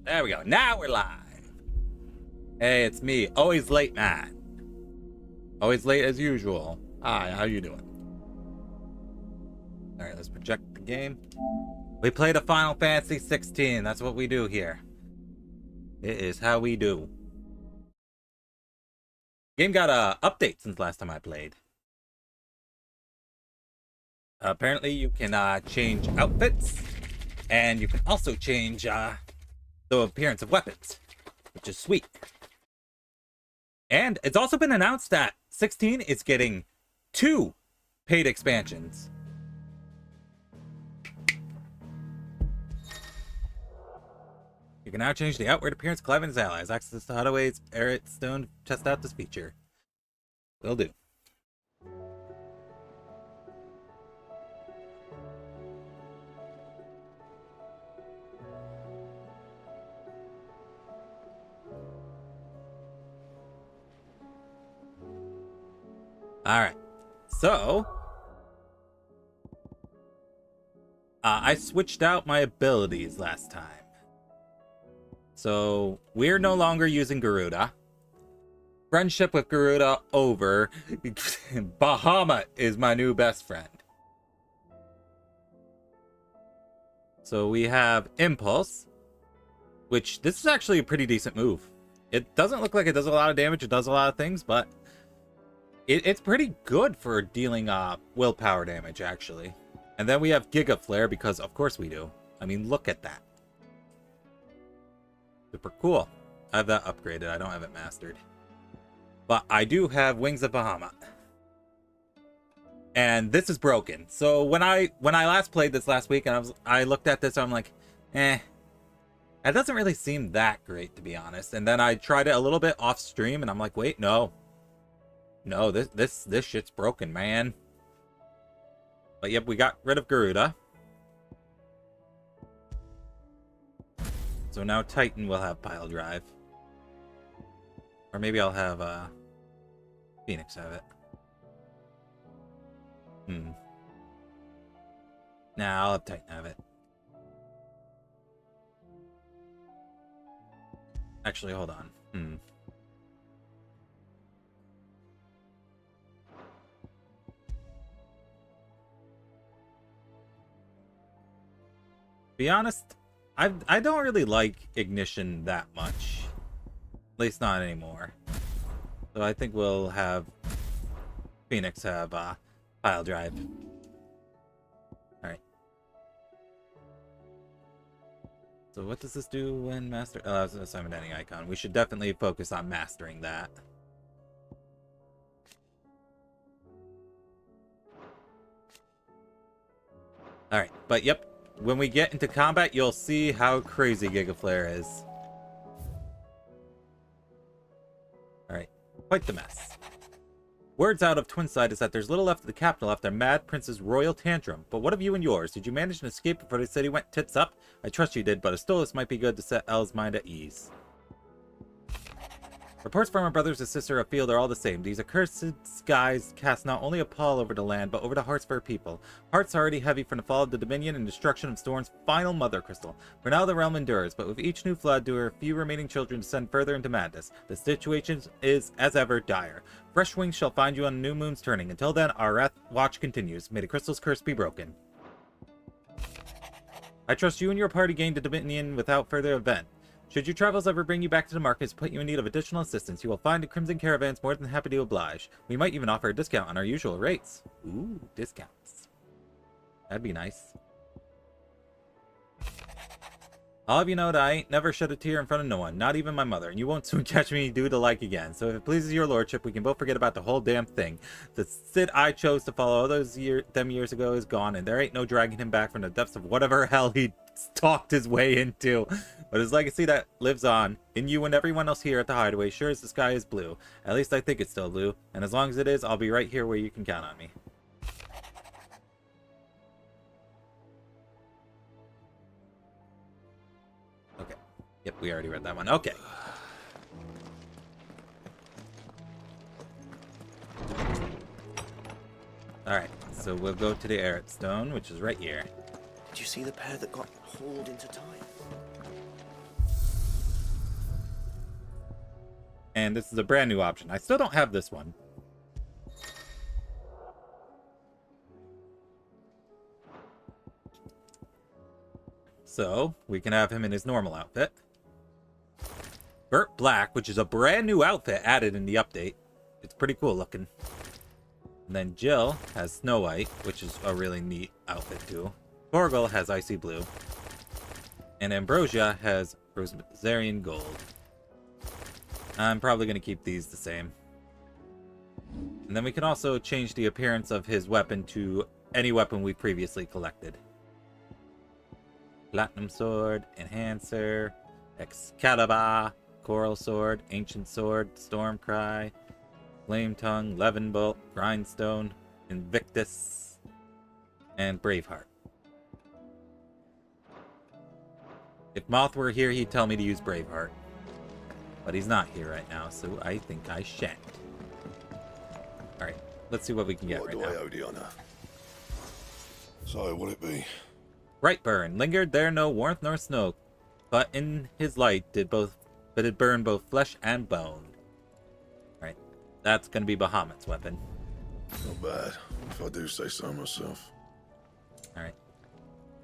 There we go. Now we're live. Hey, it's me. Always late, man. Always late as usual. Hi, how you doing? All right, let's project the game. We played a Final Fantasy 16. That's what we do here. It is how we do. Game got a update since last time I played. Apparently, you can change outfits, and you can also change the appearance of weapons, which is sweet. And it's also been announced that 16 is getting 2 paid expansions. You can now change the outward appearance of Clive and his allies. Access to Hideaway's Errant Stone to test out this feature. Will do. Alright. So, I switched out my abilities last time. So, we're no longer using Garuda. Friendship with Garuda over. Bahamut is my new best friend. So we have Impulse, which this is actually a pretty decent move. It doesn't look like it does a lot of damage. It does a lot of things, but it's pretty good for dealing willpower damage, actually. And then we have Giga Flare, because of course we do. I mean, look at that. Super cool. I have that upgraded. I don't have it mastered. But I do have Wings of Bahamut. And this is broken. So when I last played this last week and I looked at this, I'm like, that doesn't really seem that great, to be honest. And then I tried it a little bit off stream and I'm like, wait, no. No, this shit's broken, man. But yep, we got rid of Garuda. So now Titan will have Pile Drive. Or maybe I'll have Phoenix have it. Nah, I'll have Titan have it. Actually, hold on. Be honest, I don't really like Ignition that much. At least not anymore. So I think we'll have Phoenix have Pile Drive. Alright. So what does this do when master? Oh, it's an assignment ending icon. We should definitely focus on mastering that. Alright, but yep. When we get into combat, you'll see how crazy Giga Flare is. Alright, quite the mess. Words out of Twinside is that there's little left of the capital after Mad Prince's royal tantrum. But what of you and yours? Did you manage to escape before the city went tits up? I trust you did, but a stolus might be good to set Elle's mind at ease. Reports from our brothers and sister afield are all the same. These accursed skies cast not only a pall over the land, but over the hearts of our people. Hearts already heavy from the fall of the Dominion and destruction of Storm's final mother crystal. For now the realm endures, but with each new flood do her few remaining children descend further into madness. The situation is, as ever, dire. Fresh wings shall find you on new moon's turning. Until then, our wrath watch continues. May the crystal's curse be broken. I trust you and your party gain the Dominion without further event. Should your travels ever bring you back to the markets put you in need of additional assistance, you will find the Crimson Caravans more than happy to oblige. We might even offer a discount on our usual rates. Ooh, discounts. That'd be nice. I'll have you know that I ain't never shed a tear in front of no one, not even my mother, and you won't soon catch me do the like again. So if it pleases your lordship, we can both forget about the whole damn thing. The Cid I chose to follow all those years ago is gone, and there ain't no dragging him back from the depths of whatever hell he talked his way into. But his legacy that lives on, in you and everyone else here at the Hideaway, sure as the sky is blue. At least I think it's still blue, and as long as it is, I'll be right here where you can count on me. Okay. Yep, we already read that one. Okay. Alright, so we'll go to the Errant Stone, which is right here. Did you see the pair that got hauled into time? And this is a brand new option. I still don't have this one. So, we can have him in his normal outfit. Burt Black, which is a brand new outfit added in the update. It's pretty cool looking. And then Jill has Snow White, which is a really neat outfit too. Torgal has Icy Blue. And Ambrosia has Rosarian Gold. I'm probably going to keep these the same. And then we can also change the appearance of his weapon to any weapon we previously collected. Platinum Sword, Enhancer, Excalibur, Coral Sword, Ancient Sword, Stormcry, Flame Tongue, Levin Bolt, Grindstone, Invictus, and Braveheart. If Moth were here, he'd tell me to use Braveheart. But he's not here right now, so I think I shan't. Alright, let's see what we can get right now. What do I owe the honor? So, what'll it be? Brightburn lingered there no warmth nor snow, but in his light did burn both flesh and bone. Right, that's gonna be Bahamut's weapon. Not bad, if I do say so myself. Alright.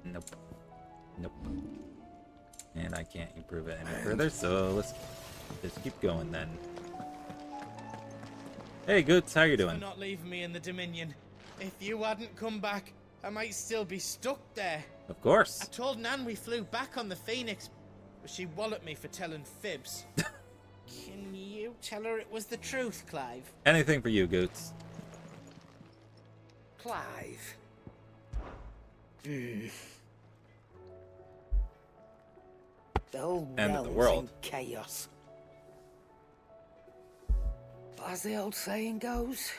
Nope. Nope. And I can't improve it any further, so let's just keep going then. Hey Goots, how you doing? For not leaving me in the Dominion. If you hadn't come back, I might still be stuck there. Of course. I told Nan we flew back on the Phoenix, but she walloped me for telling fibs. Can you tell her it was the truth, Clive? Anything for you, Goots. Clive. The whole End of the realm's world. in chaos. But as the old saying goes,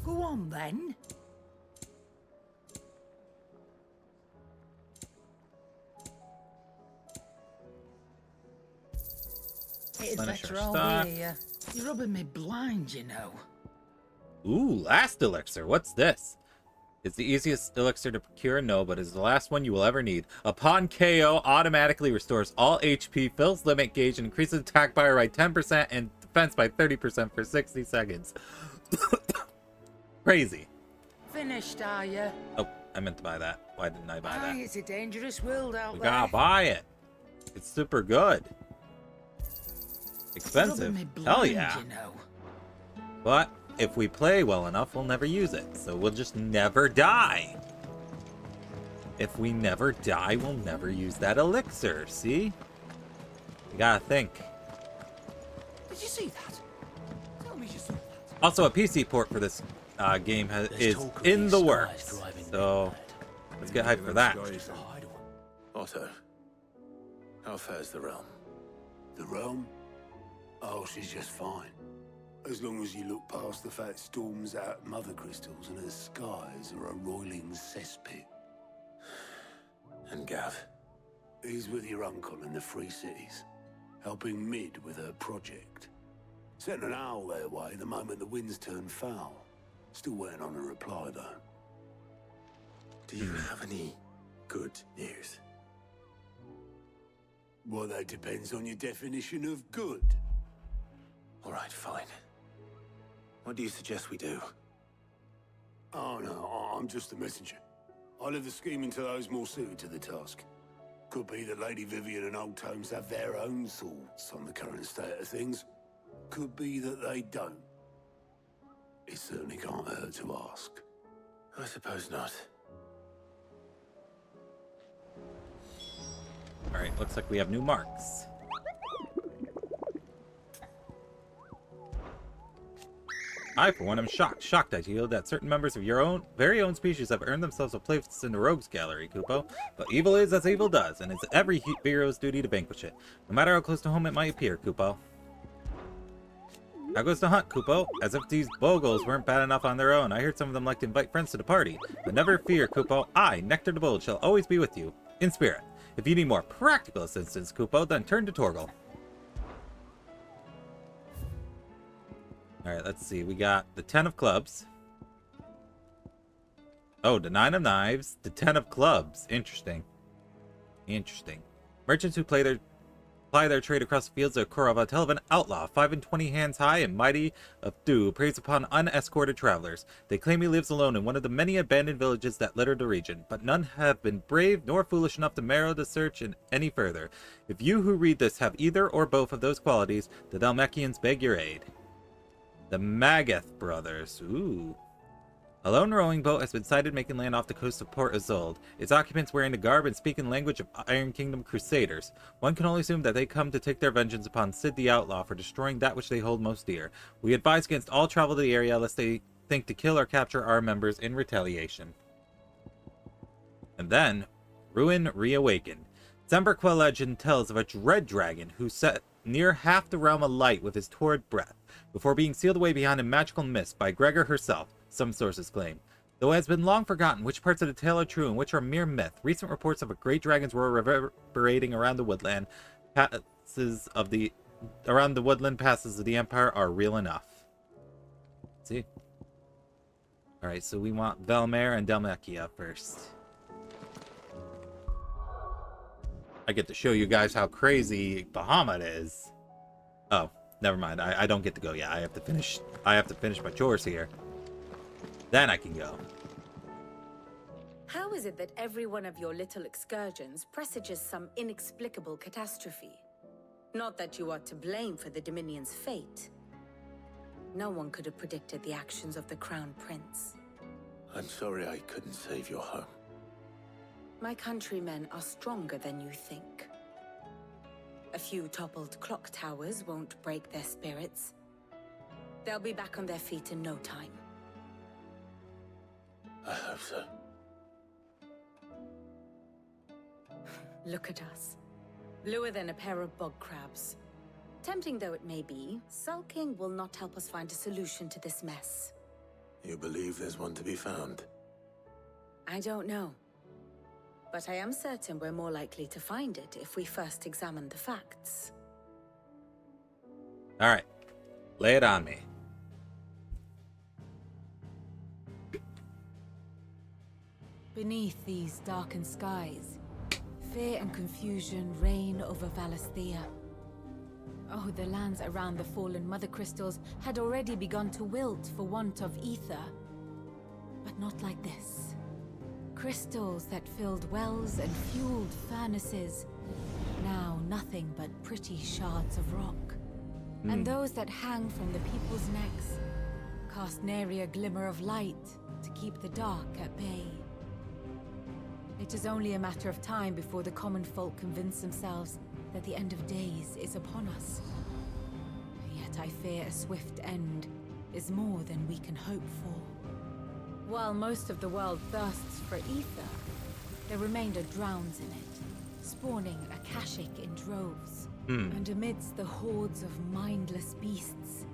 go on then. It'd Replenish better our all stock. be here. You're rubbing me blind, you know. Ooh, last elixir. What's this? It's the easiest elixir to procure? No, but it's the last one you will ever need. Upon KO, automatically restores all HP, fills limit gauge, and increases attack power by 10% and defense by 30% for 60 seconds. Crazy. Finished, are you? Oh, I meant to buy that. Why didn't I buy that? It's a dangerous world out We there. gotta buy it. It's super good. Expensive. Rubbing me Hell blind, yeah. you know. But if we play well enough, we'll never use it. So we'll just never die. If we never die, we'll never use that elixir. See? You gotta think. Did you see that? Tell me you saw that. Also, a PC port for this game is in the works. So let's get hyped for that. Otto, how fares the realm? The realm? Oh, she's just fine. As long as you look past the fat storms out mother crystals and her skies are a roiling cesspit. And Gav? He's with your uncle in the Free Cities, helping Mid with her project. Sent an owl their way the moment the winds turned foul. Still waiting on a reply, though. Do you have any good news? Well, that depends on your definition of good. All right, fine. What do you suggest we do? Oh, no, I'm just a messenger. I leave the scheming to those more suited to the task. Could be that Lady Vivian and Old Tomes have their own thoughts on the current state of things. Could be that they don't. It certainly can't hurt to ask. I suppose not. Alright, looks like we have new marks. I, for one, am shocked. Shocked, I feel, that certain members of your very own species have earned themselves a place in the Rogues Gallery, Kupo. But evil is as evil does, and it's every hero's duty to vanquish it, no matter how close to home it might appear, Kupo. How goes the hunt, Kupo? As if these Bogles weren't bad enough on their own. I heard some of them like to invite friends to the party. But never fear, Kupo. I, Nectar the Bold, shall always be with you, in spirit. If you need more practical assistance, Kupo, then turn to Torgal. Alright, let's see. We got the 10 of clubs. Oh, the 9 of knives. The 10 of clubs. Interesting. Interesting. Merchants who ply their trade across the fields of Korova tell of an outlaw, 5 and 20 hands high and mighty of thew, who preys upon unescorted travelers. They claim he lives alone in one of the many abandoned villages that litter the region, but none have been brave nor foolish enough to narrow the search any further. If you who read this have either or both of those qualities, the Dalmakians beg your aid. The Magath brothers. Ooh. A lone rowing boat has been sighted making land off the coast of Port Isolde, its occupants wearing the garb and speaking language of Iron Kingdom crusaders. One can only assume that they come to take their vengeance upon Sid the Outlaw for destroying that which they hold most dear. We advise against all travel to the area lest they think to kill or capture our members in retaliation. And then, Ruin reawakened. Zemberqua legend tells of a dread dragon who set near half the realm alight with his torrid breath, before being sealed away behind a magical mist by Gregor herself, some sources claim. Though it has been long forgotten which parts of the tale are true and which are mere myth, recent reports of a great dragon's roar reverberating around the woodland passes of the Empire are real enough. Let's see. Alright, so we want Velmer and Dhalmekia first. I get to show you guys how crazy Bahamut is. Oh, never mind. I don't get to go yet. I have to finish my chores here. Then I can go. How is it that every one of your little excursions presages some inexplicable catastrophe? Not that you are to blame for the Dominion's fate. No one could have predicted the actions of the Crown Prince. I'm sorry I couldn't save your home. My countrymen are stronger than you think. A few toppled clock towers won't break their spirits. They'll be back on their feet in no time. I hope so. Look at us. Bluer than a pair of bog crabs. Tempting though it may be, sulking will not help us find a solution to this mess. You believe there's one to be found? I don't know. But I am certain we're more likely to find it if we first examine the facts. Alright. Lay it on me. Beneath these darkened skies, fear and confusion reign over Valisthea. Oh, the lands around the fallen mother crystals had already begun to wilt for want of ether. But not like this. Crystals that filled wells and fueled furnaces. Now nothing but pretty shards of rock. And those that hang from the people's necks cast nary a glimmer of light to keep the dark at bay. It is only a matter of time before the common folk convince themselves that the end of days is upon us. Yet I fear a swift end is more than we can hope for. While most of the world thirsts for ether, the remainder drowns in it, spawning Akashic in droves. And amidst the hordes of mindless beasts,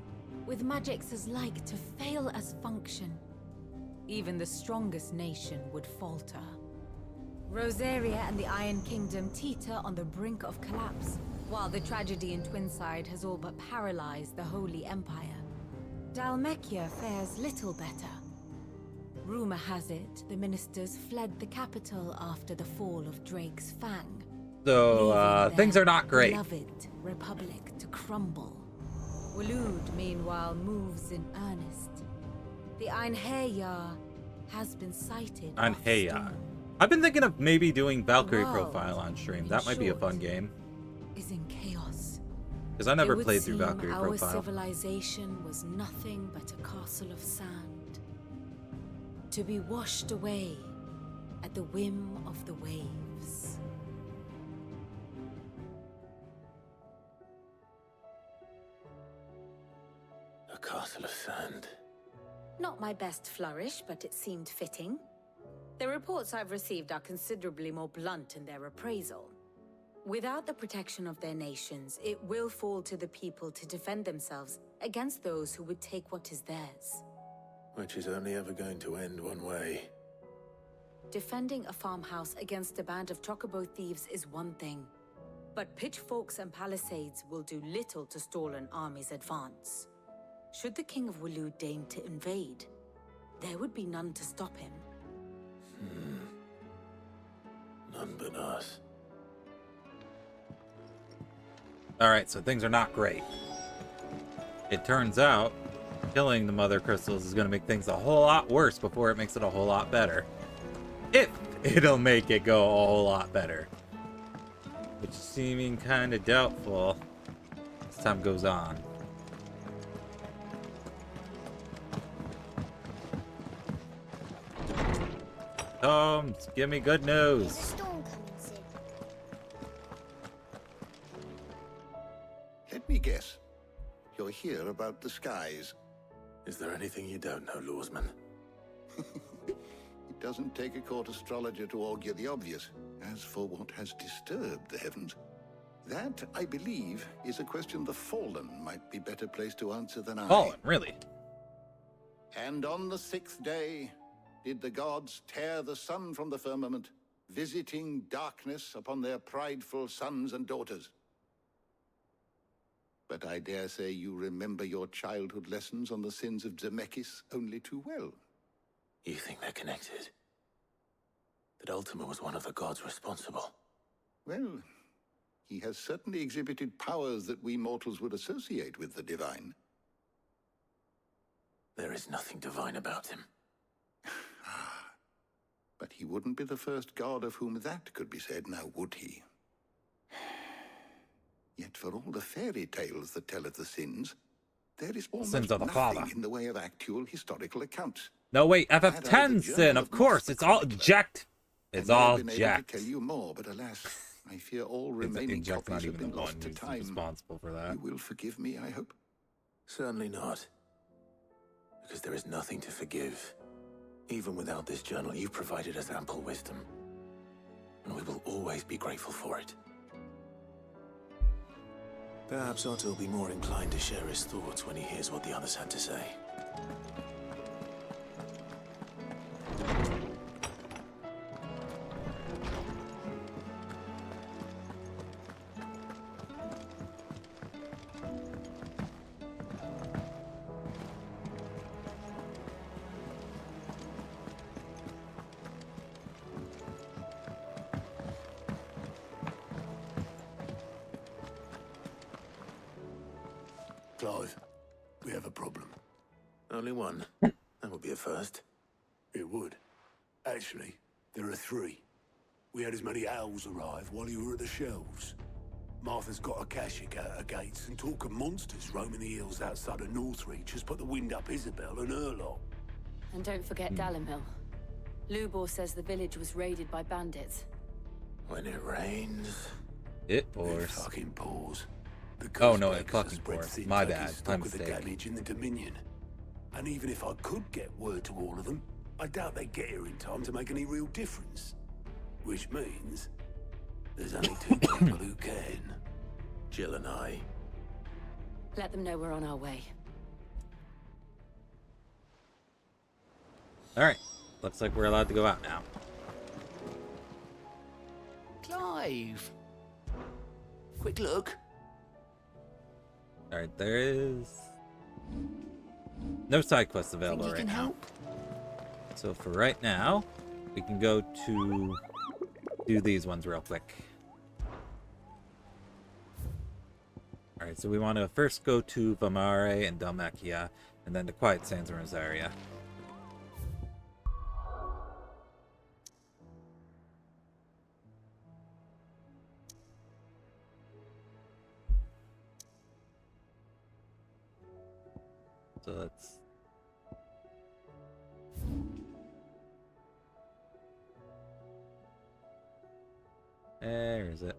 with magics as like to fail as function, even the strongest nation would falter. Rosaria and the Iron Kingdom teeter on the brink of collapse, while the tragedy in Twinside has all but paralyzed the Holy Empire. Dhalmekia fares little better. Rumor has it the ministers fled the capital after the fall of Drake's Fang. So, things are not great. Beloved republic to crumble. Waloed, meanwhile, moves in earnest. The Einherjar has been sighted. Einherjar. I've been thinking of maybe doing Valkyrie The world, Profile on stream. in That might be a short, fun game. Is in chaos. Because I never It would played through seem Valkyrie our Profile. civilization was nothing but a castle of sand, to be washed away at the whim of the waves. A castle of sand. Not my best flourish, but it seemed fitting. The reports I've received are considerably more blunt in their appraisal. Without the protection of their nations, it will fall to the people to defend themselves against those who would take what is theirs. Which is only ever going to end one way. Defending a farmhouse against a band of chocobo thieves is one thing, but pitchforks and palisades will do little to stall an army's advance. Should the King of Waloed deign to invade, there would be none to stop him. None but us. Alright, so things are not great. It turns out, killing the mother crystals is going to make things a whole lot worse before it makes it a whole lot better. If it'll make it go a whole lot better. Which is seeming kind of doubtful as time goes on. Holmes, give me good news. Storm coming, Sid. Let me guess. You're here about the skies. Is there anything you don't know, Lawsman? It doesn't take a court astrologer to augur the obvious. As for what has disturbed the heavens, that, I believe, is a question the Fallen might be better placed to answer than I. Fallen, really? And on the 6th day did the gods tear the sun from the firmament, visiting darkness upon their prideful sons and daughters. But I dare say you remember your childhood lessons on the sins of Zemeckis only too well. You think they're connected? That Ultima was one of the gods responsible? Well, he has certainly exhibited powers that we mortals would associate with the divine. There is nothing divine about him. But he wouldn't be the first god of whom that could be said, now would he? Yet for all the fairy tales that tell of the sins, there is almost Sins of the nothing father. in the way of actual historical accounts. No, wait, Had I FF10 the sin, journal of of course. Master It's all Chronicler, jacked. It's I may have all been able jacked. to tell you more, but alas, I fear all remaining Jack's not copies have even been the one lost to who's time. responsible for that. You will forgive me, I hope. Certainly not. Because there is nothing to forgive. Even without this journal, you've provided us ample wisdom. And we will always be grateful for it. Perhaps Otto will be more inclined to share his thoughts when he hears what the others had to say. Clive, we have a problem. Only one. That would be a first. It would. Actually, there are 3. We had as many owls arrive while you were at the shelves. Martha's got a Akashic out her gates, and talk of monsters roaming the hills outside of Northreach has put the wind up Isabel and her lot. And don't forget Dalimil. Lubor says the village was raided by bandits. When it rains... It It pours. fucking pours. The Oh, no, it Kurzbegs fucking are spread pours. thin, My taking bad. stock My of the mistake. damage in the Dominion. And even if I could get word to all of them, I doubt they'd get here in time to make any real difference. Which means there's only 2 people who can. Jill and I... Let them know we're on our way. Alright. Looks like we're allowed to go out now. Clive! Quick look. Alright, there is no side quests Think available you right can now. help? So for right now, we can go to do these ones real quick. Alright, so we want to first go to Vamare and Dalmacia, and then to Quiet Sands and Rosaria. So let's... Where is it?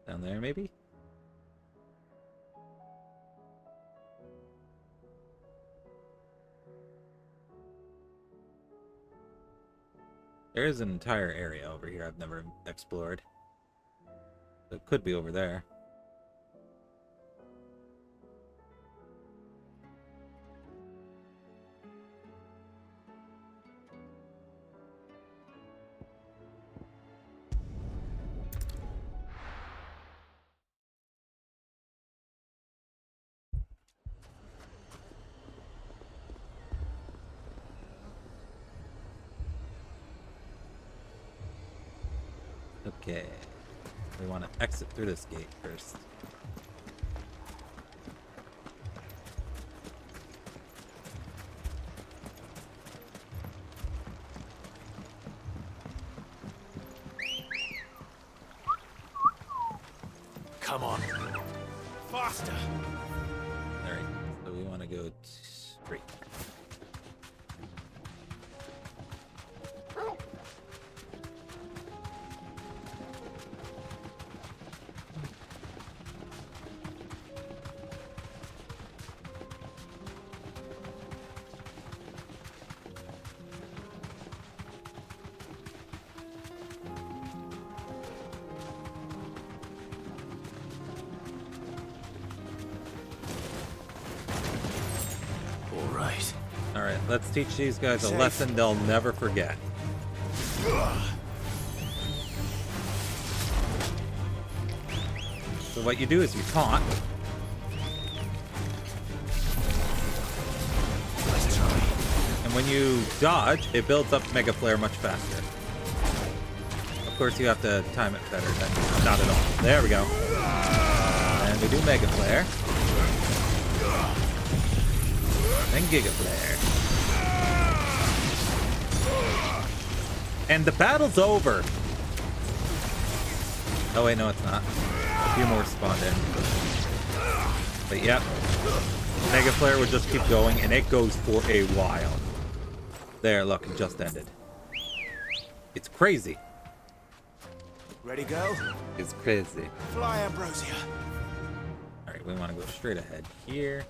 Down there, maybe? There is an entire area over here I've never explored. So it could be over there. Okay. We want to exit through this gate first. Come on. Faster! Alright, so we want to go straight. Let's teach these guys a lesson they'll never forget. So what you do is you taunt. And when you dodge, it builds up Mega Flare much faster. Of course, you have to time it better than not at all. There we go. And we do Mega Flare. Then Giga Flare. And the battle's over. Oh wait, no it's not. A few more spawned in. But yep. Mega Flare will just keep going, and it goes for a while. There, look, it just ended. It's crazy. Ready, go? It's crazy. Fly, Ambrosia. Alright, we want to go straight ahead here.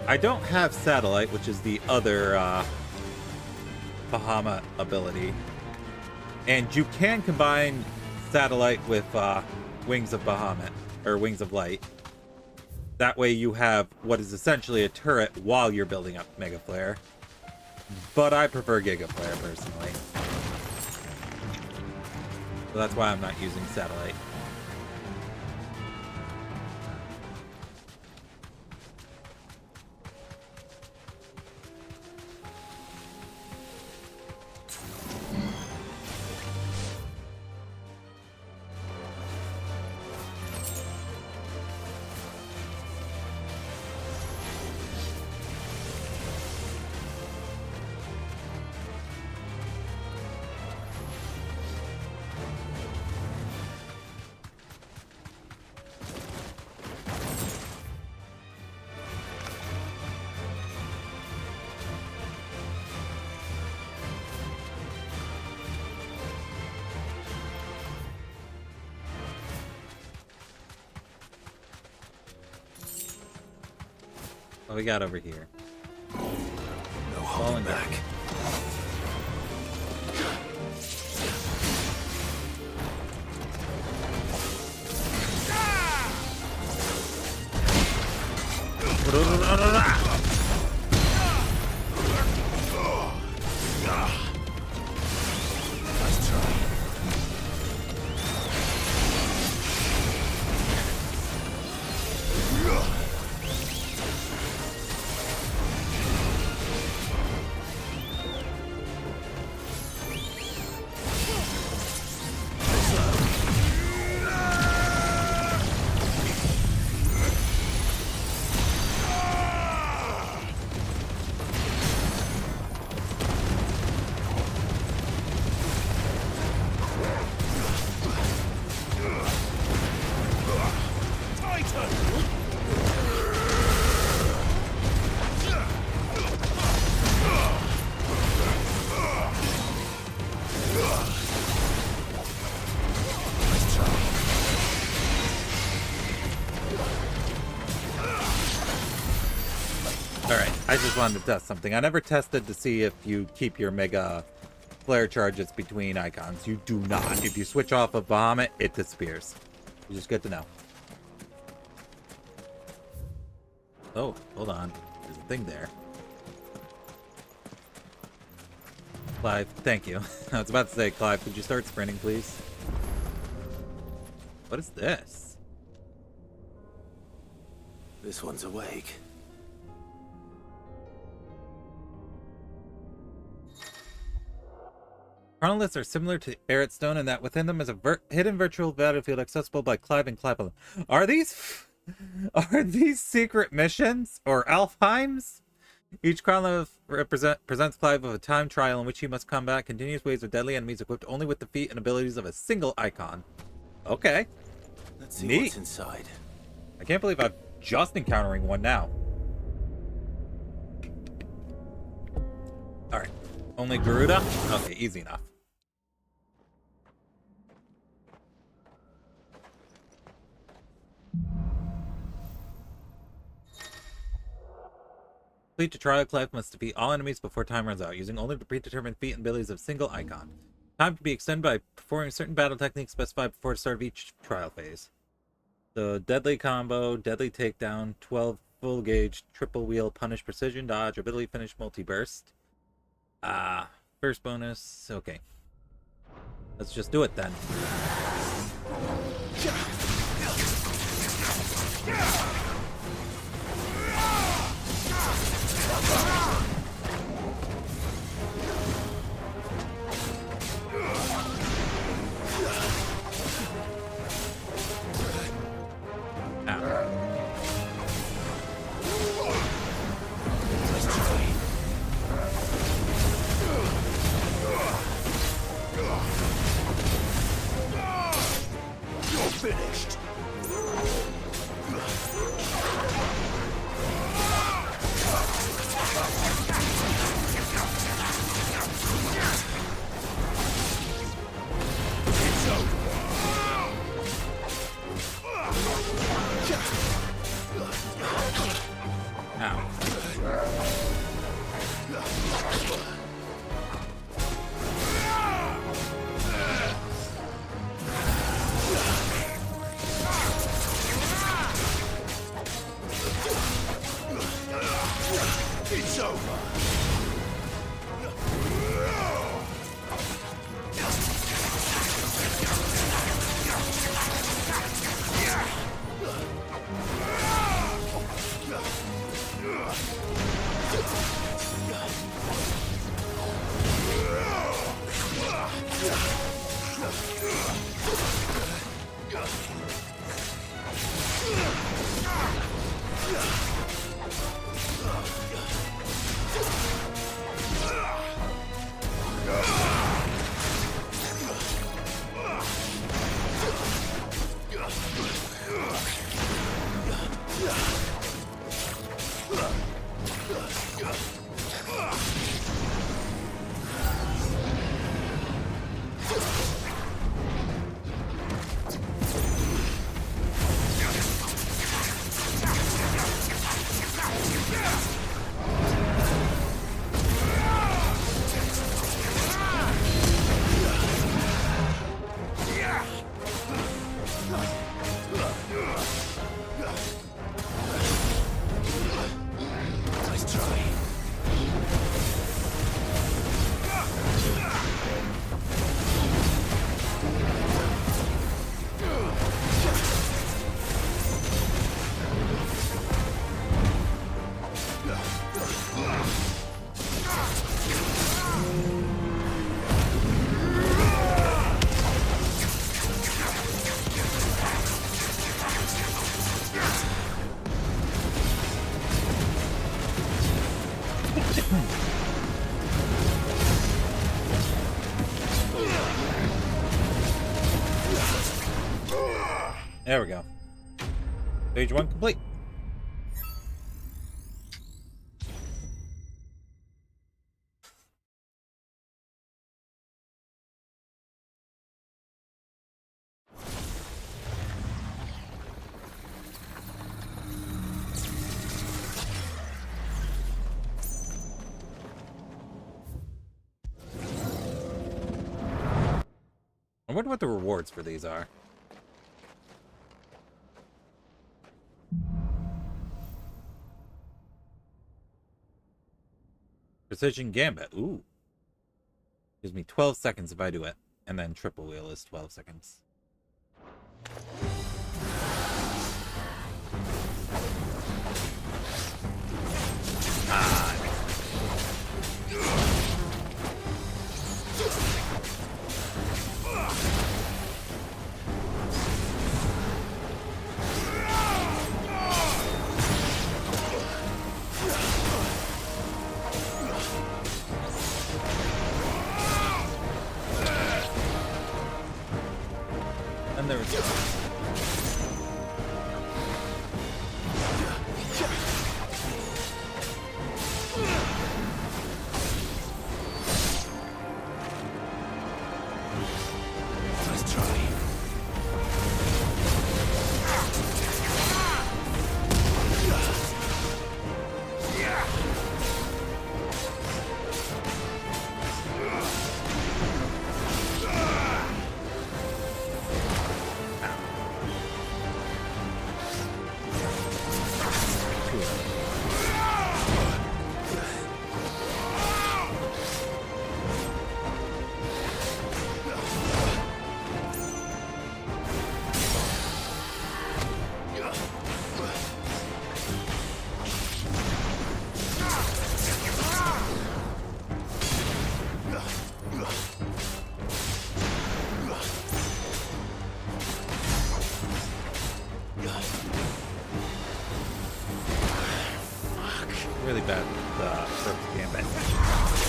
I don't have Satellite, which is the other Bahamut ability. And you can combine Satellite with Wings of Bahamut, or Wings of Light. That way you have what is essentially a turret while you're building up Mega Flare. But I prefer Giga Flare, personally. So that's why I'm not using Satellite. What we got over here? No holding back. Nice try. Alright, I just wanted to test something. I never tested to see if you keep your Mega Flare charges between icons. You do not. If you switch off of Bahamut, it disappears. You just get to know. Oh, hold on. There's a thing there. Clive, thank you. I was about to say, Clive, could you start sprinting, please? What is this? This one's awake. Chronoliths are similar to Barrett Stone in that within them is a hidden virtual battlefield accessible by Clive and Clive alone. Are these secret missions or Alfheims? Each chronolith presents Clive with a time trial in which he must combat continuous waves of deadly enemies equipped only with the feat and abilities of a single icon. Okay. Let's see Neat. what's inside. I can't believe I'm just encountering one now. Alright. Only Garuda? Okay, easy enough. Complete to trial, Clive must defeat all enemies before time runs out, using only the predetermined feat and abilities of a single icon. Time can be extended by performing certain battle techniques specified before the start of each trial phase. The deadly combo, deadly takedown, 12 full gauge, triple wheel, punish, precision dodge, ability finish, multi-burst. First bonus. Okay. Let's just do it then. Finished. It's over. There we go. Stage 1 complete. I wonder what the rewards for these are. Precision Gambit. Ooh. Gives me 12 seconds if I do it. And then triple wheel is 12 seconds. And there we go. Really bad with Brooks Gambit.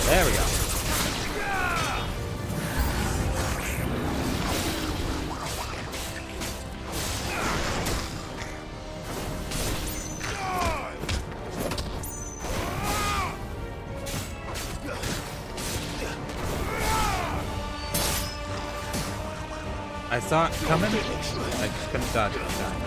There we go. I saw it coming. I just couldn't dodge it in time.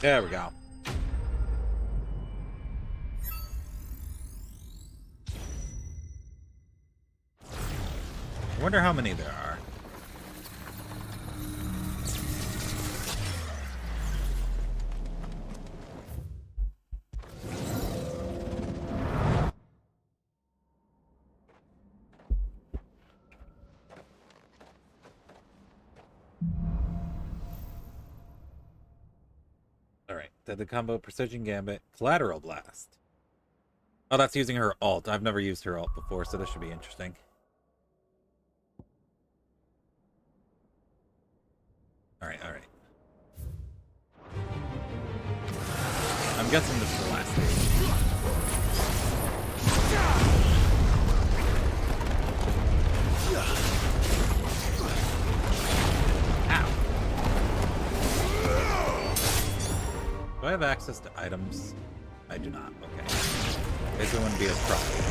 There we go. I wonder how many there are. Alright, did the combo Precision Gambit, Collateral Blast. Oh, that's using her ult. I've never used her ult before, so this should be interesting. Alright, alright. I'm guessing this is the last stage. Ow! Do I have access to items? I do not. Okay. Guess it wouldn't be as profitable.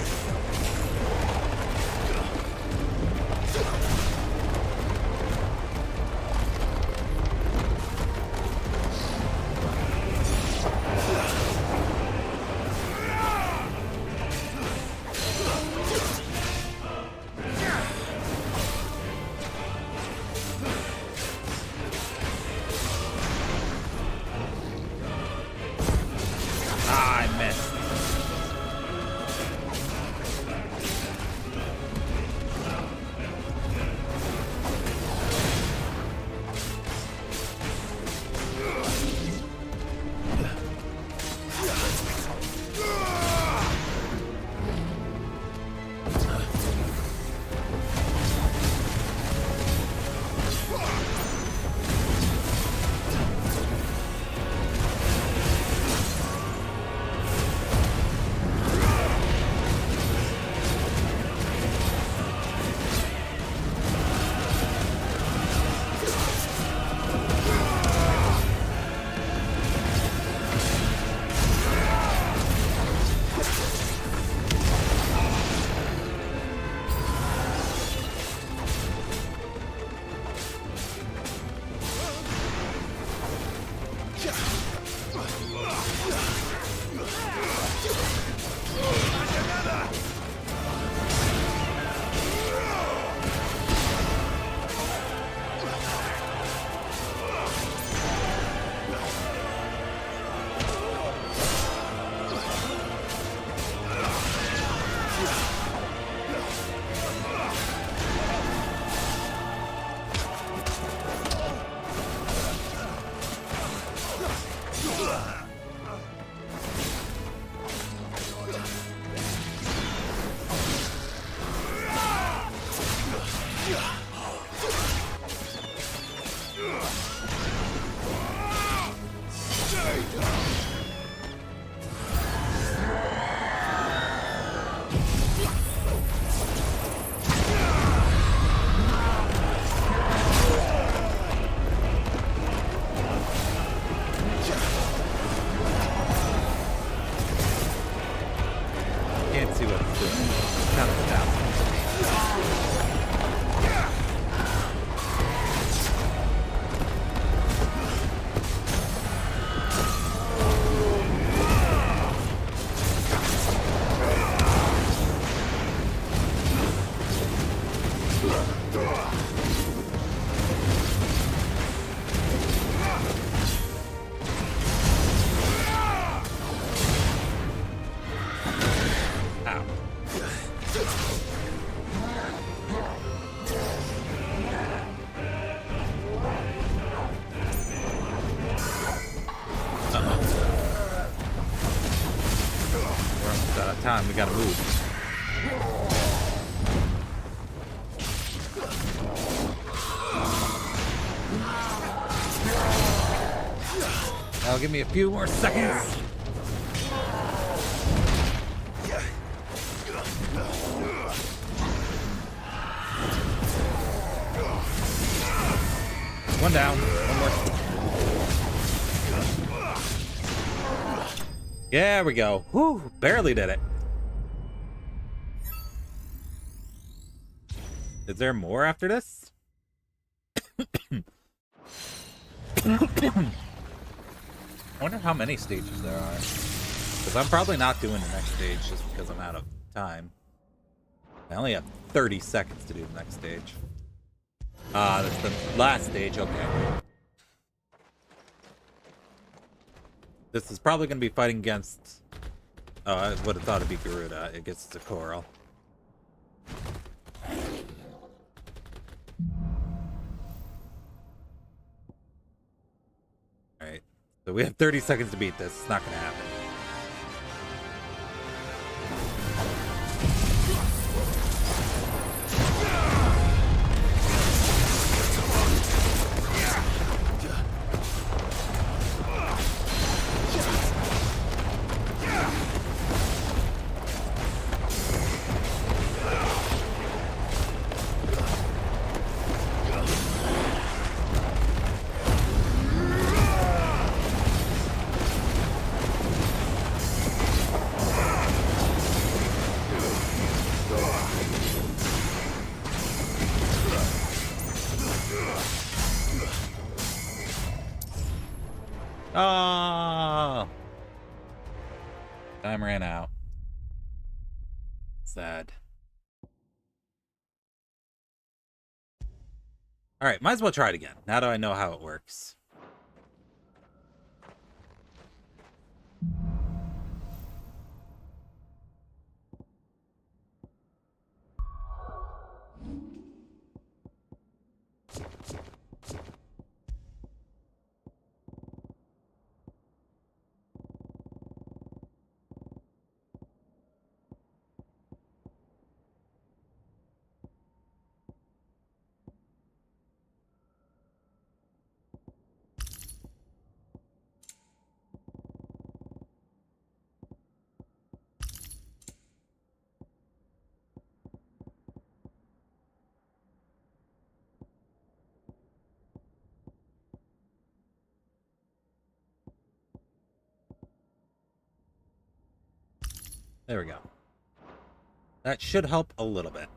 that time. We gotta move. That'll give me a few more seconds. One down. One more. Yeah, we go. Whew, barely did it. Is there more after this? I wonder how many stages there are. Because I'm probably not doing the next stage just because I'm out of time. I only have 30 seconds to do the next stage. That's the last stage, okay. This is probably going to be fighting against... Oh, I would have thought it'd be Garuda. It gets to Coral. Alright. So we have 30 seconds to beat this. It's not going to happen. Oh, time ran out. Sad. All right, might as well try it again. Now that I know how it works. There we go. That should help a little bit.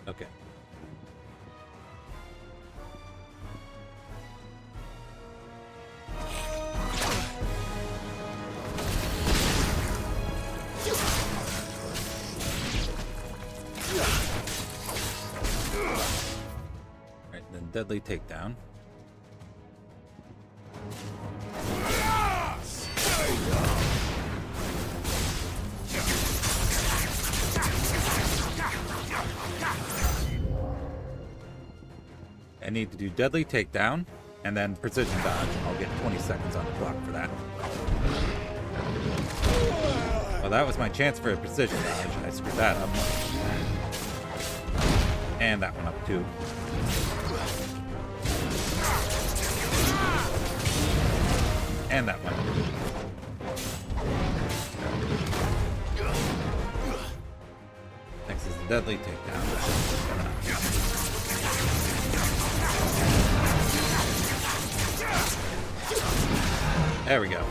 Okay. Alright, then deadly takedown. I need to do deadly takedown and then precision dodge. I'll get 20 seconds on the clock for that. Well, that was my chance for a precision dodge. I screwed that up. And that one up too. And that one. Next is the deadly takedown. There we go.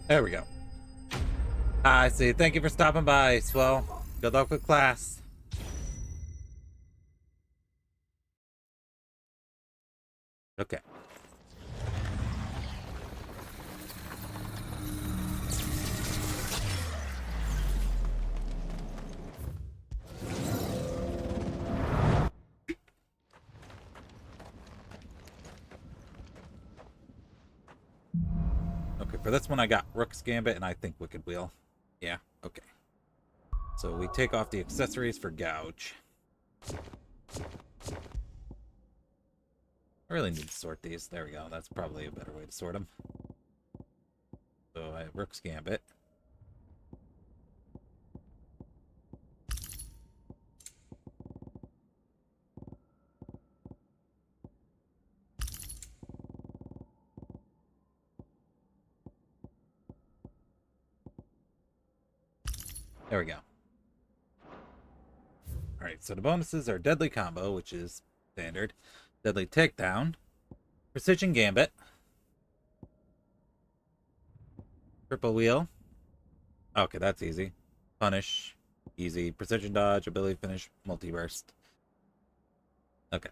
There we go. I see. Thank you for stopping by, Swell. Good luck with class. Okay. For this one, I got Rook's Gambit, and I think Wicked Wheel. Yeah, okay. So we take off the accessories for Gouge. I really need to sort these. There we go. That's probably a better way to sort them. So I have Rook's Gambit. There we go. Alright, so the bonuses are Deadly Combo, which is standard. Deadly Takedown. Precision Gambit. Triple Wheel. Okay, that's easy. Punish. Easy. Precision Dodge, Ability Finish, Multiburst. Okay.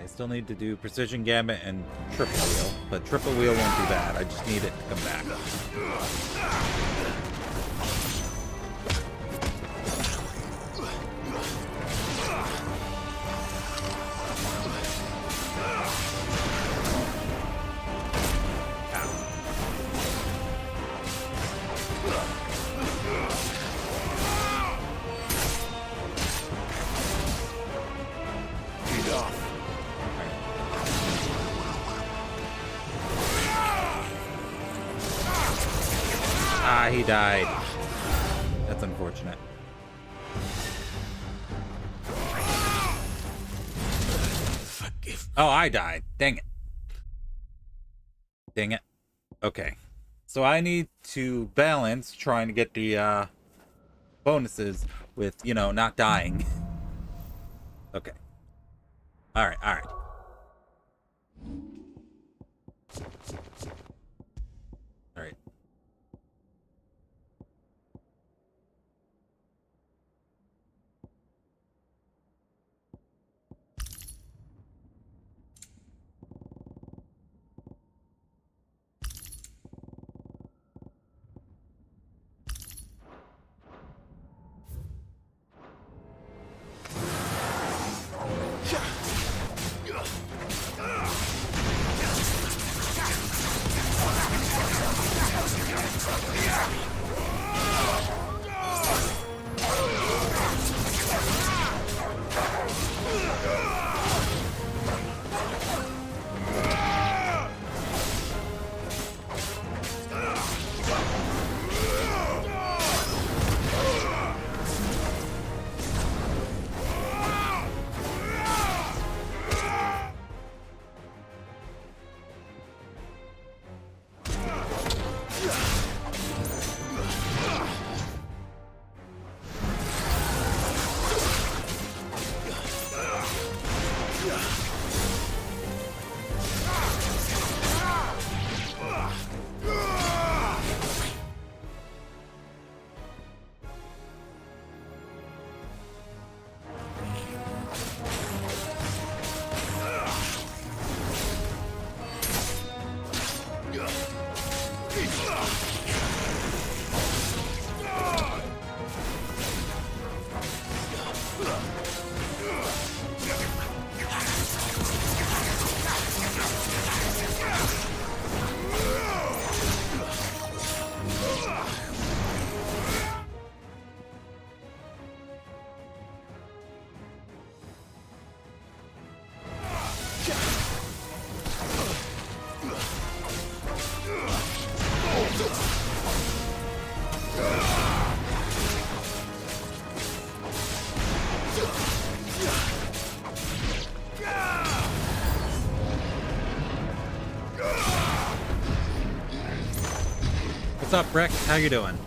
Still need to do Precision Gambit and Triple Wheel, but Triple Wheel won't be bad. I just need it to come back. Ah, he died. That's unfortunate. Oh, I died. Dang it. Dang it. Okay. So I need to balance trying to get the bonuses with, you know, not dying. Okay. Alright, alright. Alright. What's up, Brick? How you doing?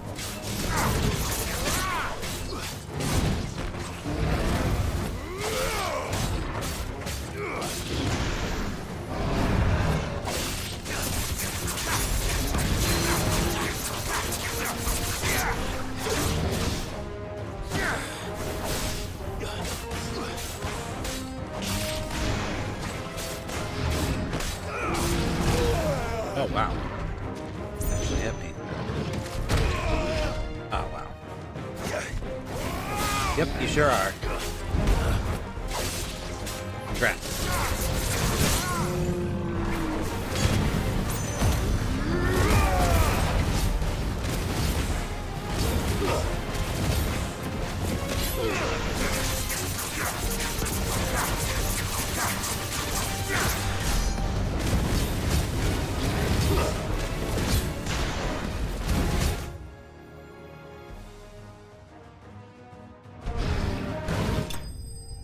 Oh, wow. Actually hit me. Oh, wow. Yep, you sure are. Congrats.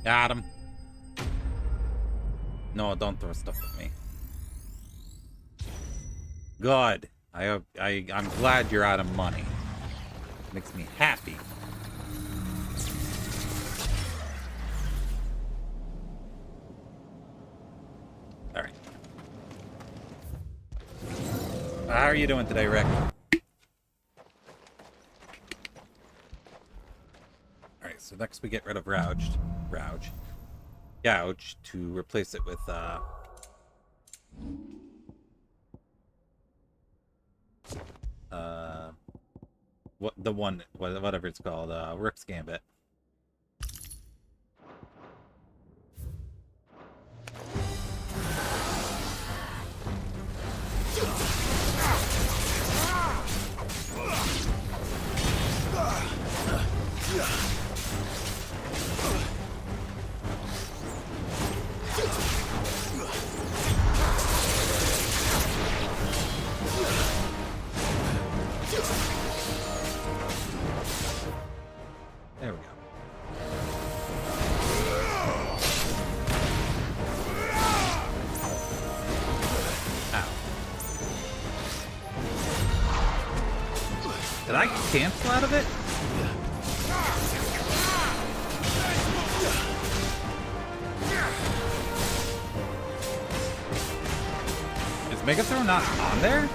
Got him. No, don't throw stuff at me. Good. I'm glad you're out of money. Makes me happy. All right. How are you doing today, Rick? Alright, so next we get rid of Gouge to replace it with whatever it's called, Rook's Gambit. I cancel out of it? Is Megathrow not on there?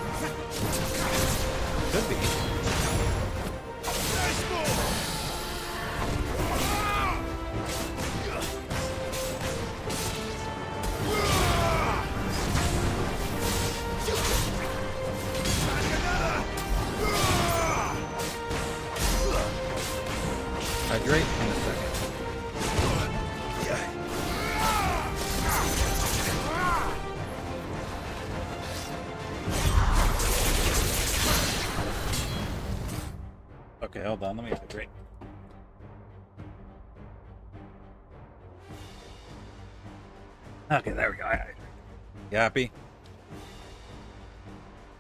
Could be. Hydrate in a second. Okay, hold on, let me hydrate. Okay, there we go. I hydrate. You happy?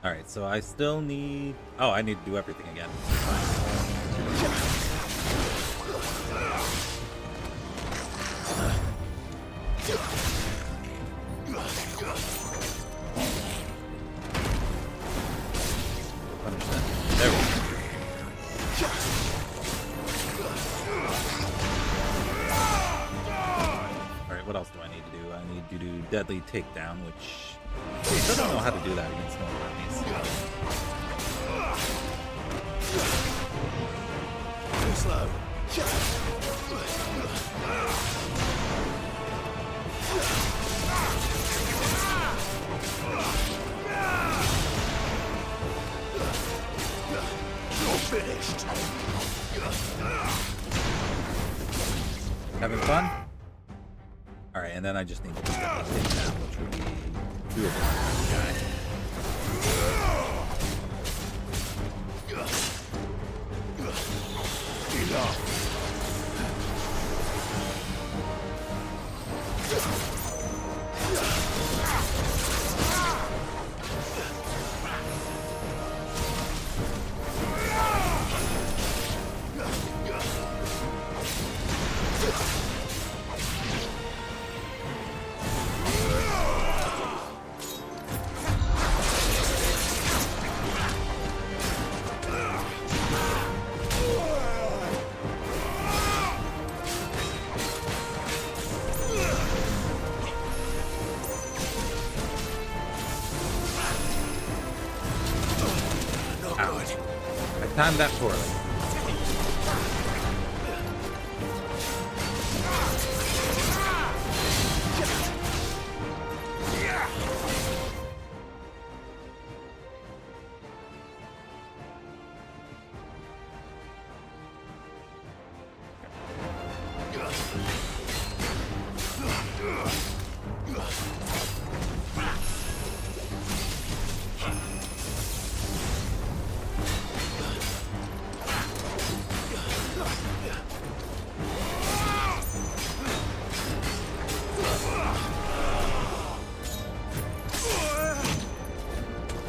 Alright, so I still need... Oh, I need to do everything again. Punish that. There we go. Alright, what else do I need to do? I need to do deadly takedown, which I still don't know how to do that against normal enemies. Too slow. You're finished. Having fun? Alright, and then I just need to do deadly takedown, which would be doable on this guy. Enough. I timed that poorly.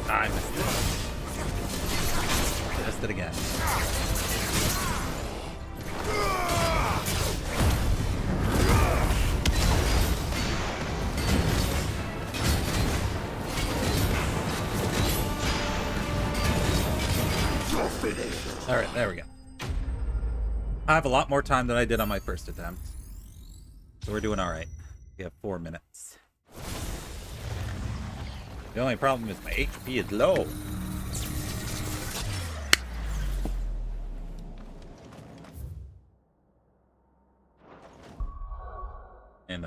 I missed it. Missed it again. Alright, there we go. I have a lot more time than I did on my first attempt. So we're doing alright. We have 4 minutes. The only problem is my HP is low. And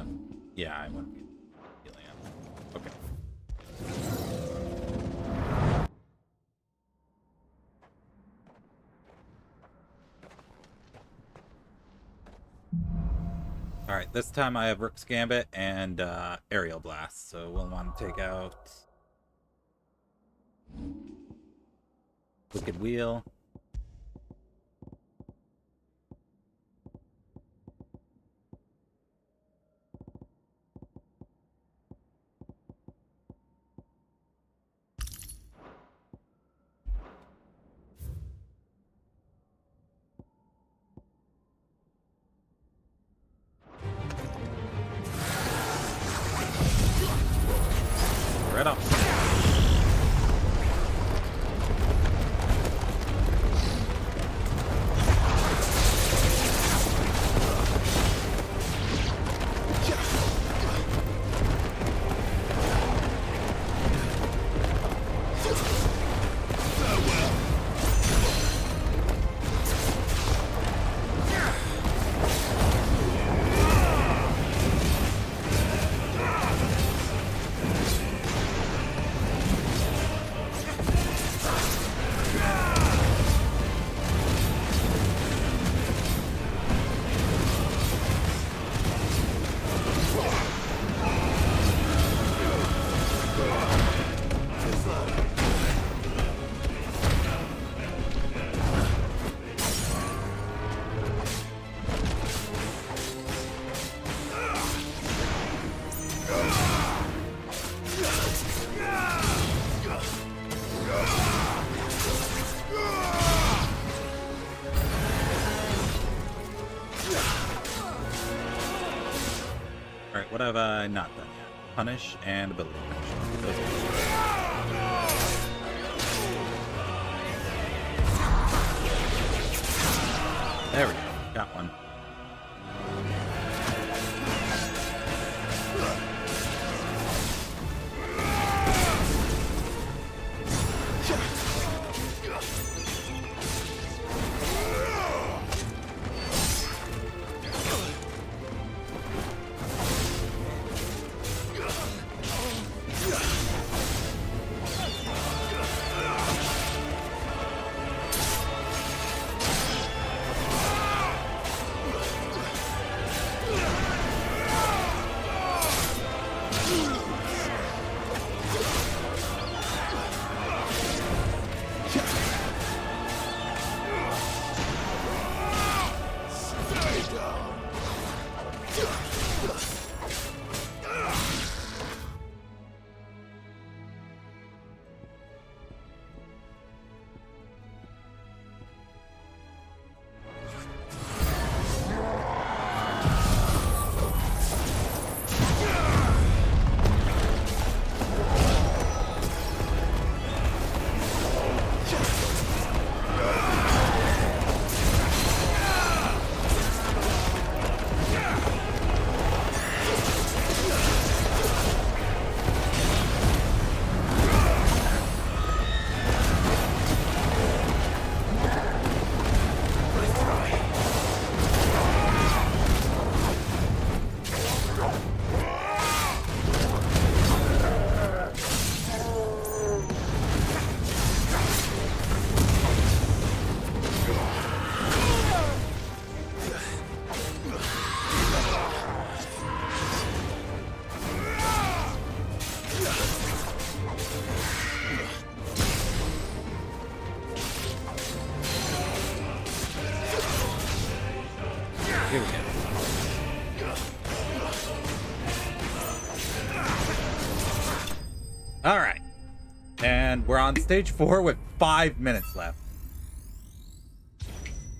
yeah, I won't be healing up. Okay. Alright, this time I have Rook's Gambit and Aerial Blast, so we'll want to take out Wicked Wheel. Right up. Alright, what have I not done yet? Punish and ability punish. Those are there we go. Got one. Here we go. Alright. And we're on stage 4 with 5 minutes left.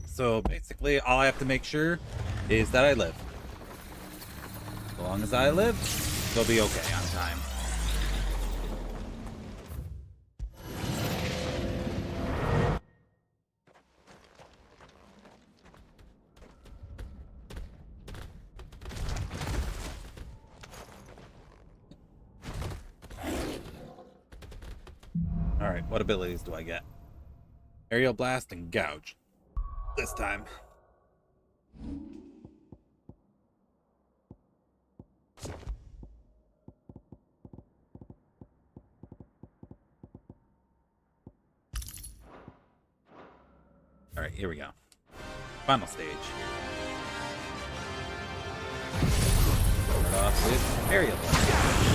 So basically, all I have to make sure is that I live. As long as I live, they'll be okay on time. Alright, what abilities do I get? Aerial Blast and Gouge. This time. Alright, here we go. Final stage. Start off with Aerial Blast.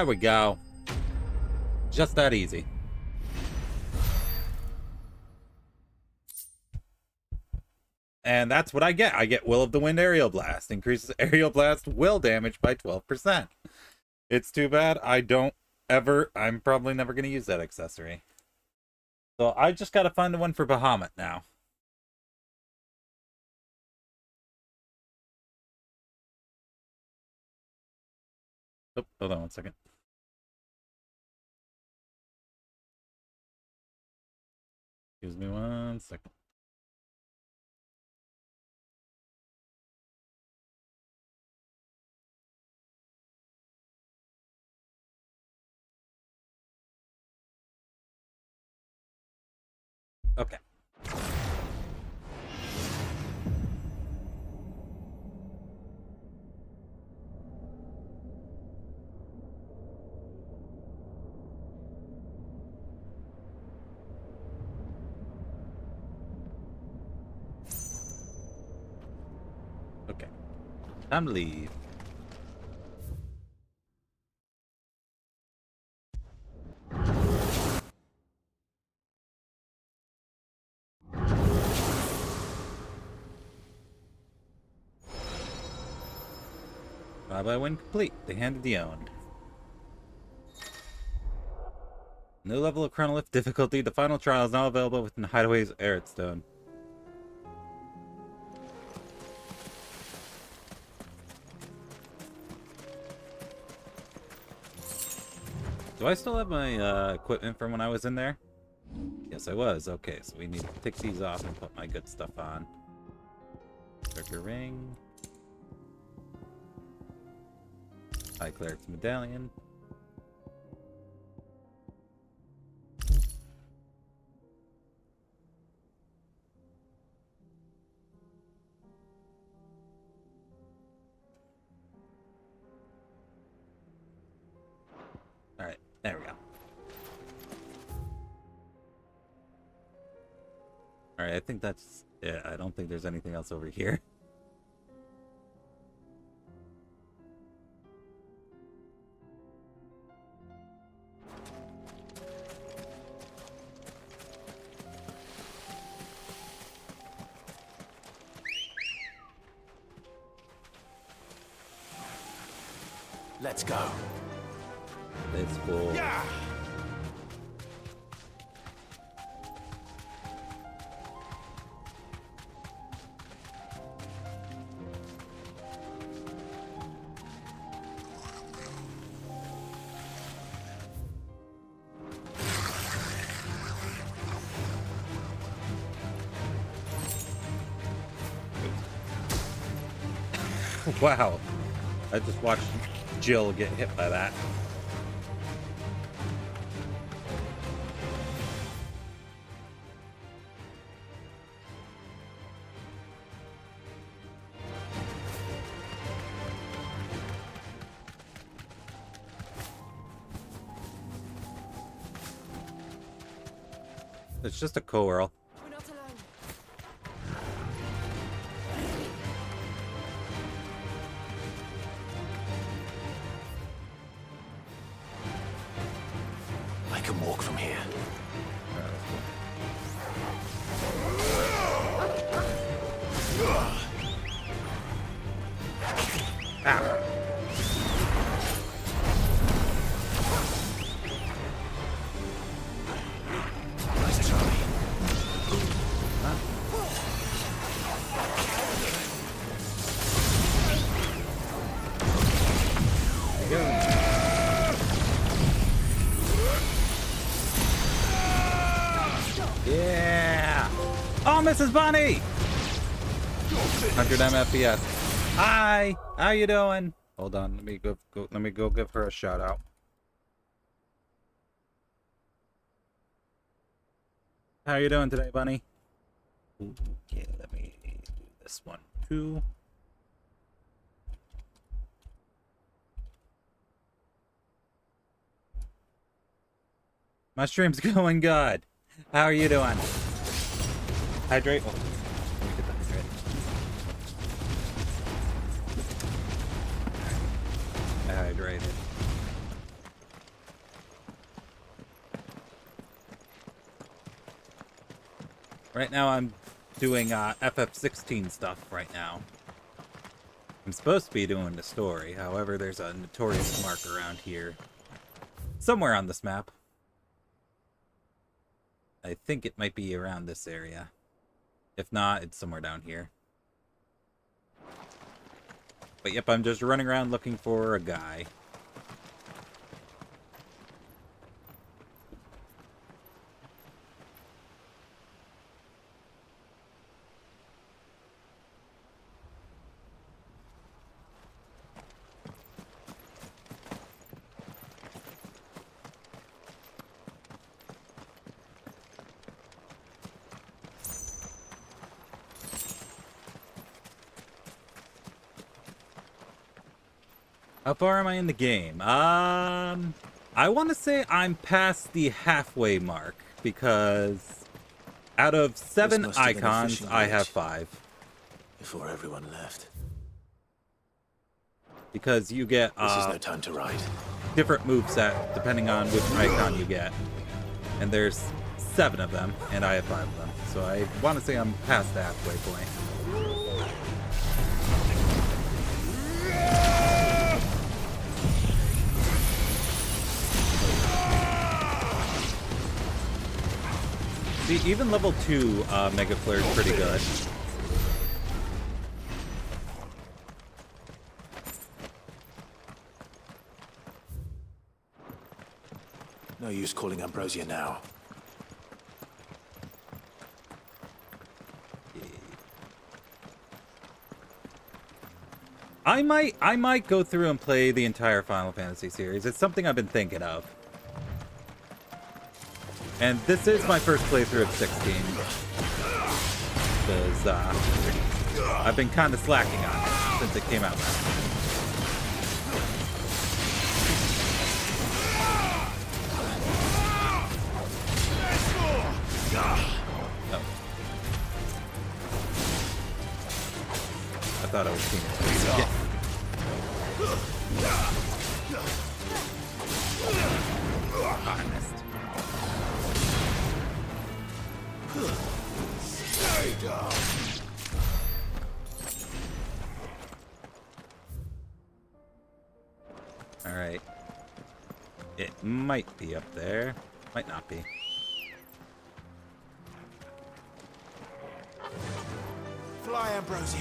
There we go. Just that easy. And that's what I get. I get Will of the Wind Aerial Blast. Increases Aerial Blast will damage by 12%. It's too bad I'm probably never going to use that accessory. So I just got to find the one for Bahamut now. Oh, hold on one second. Excuse me one second. Okay. Okay. Time to leave. Bye-bye win complete. The Hand of the Owned. New level of Chronolith difficulty. The final trial is now available within Hideaway's Aridstone. Do I still have my equipment from when I was in there? Yes, I was. Okay, so we need to take these off and put my good stuff on. Trigger ring. High Cleric's medallion. Alright, there we go. Alright, I think that's... Yeah, I don't think there's anything else over here. Let's go. Let's go. Yeah. Wow. I just watched Jill get hit by that. It's just a coral. We're not alone. I can walk from here. Ow. Nice try. Yeah! Oh, Mrs. Bunny! 100 FPS. Hi! How you doing? Hold on, let me go give her a shout out. How you doing today, Bunny? Okay, let me do this one too. My stream's going good. How are you doing? Hydrate. Oh, let me get the hydrate. Hydrated. Right now I'm doing FF16 stuff right now. I'm supposed to be doing the story, however there's a notorious mark around here. Somewhere on this map. I think it might be around this area. If not, it's somewhere down here. But yep, I'm just running around looking for a guy. How far am I in the game? I want to say I'm past the halfway mark because out of 7 must have been a icons, fishing I have village. 5. Before everyone left. Because you get This is no time to ride. different moveset depending on which icon you get. And there's 7 of them, and I have 5 of them. So I want to say I'm past the halfway point. See, even level 2 Mega Flare is pretty good. No use calling Ambrosia now. I might go through and play the entire Final Fantasy series. It's something I've been thinking of. And this is my first playthrough of 16. Because I've been kind of slacking on it since it came out last year. Oh. I thought I was seeing it. Yeah. I missed. Alright. It might be up there. Might not be. Fly, Ambrosia.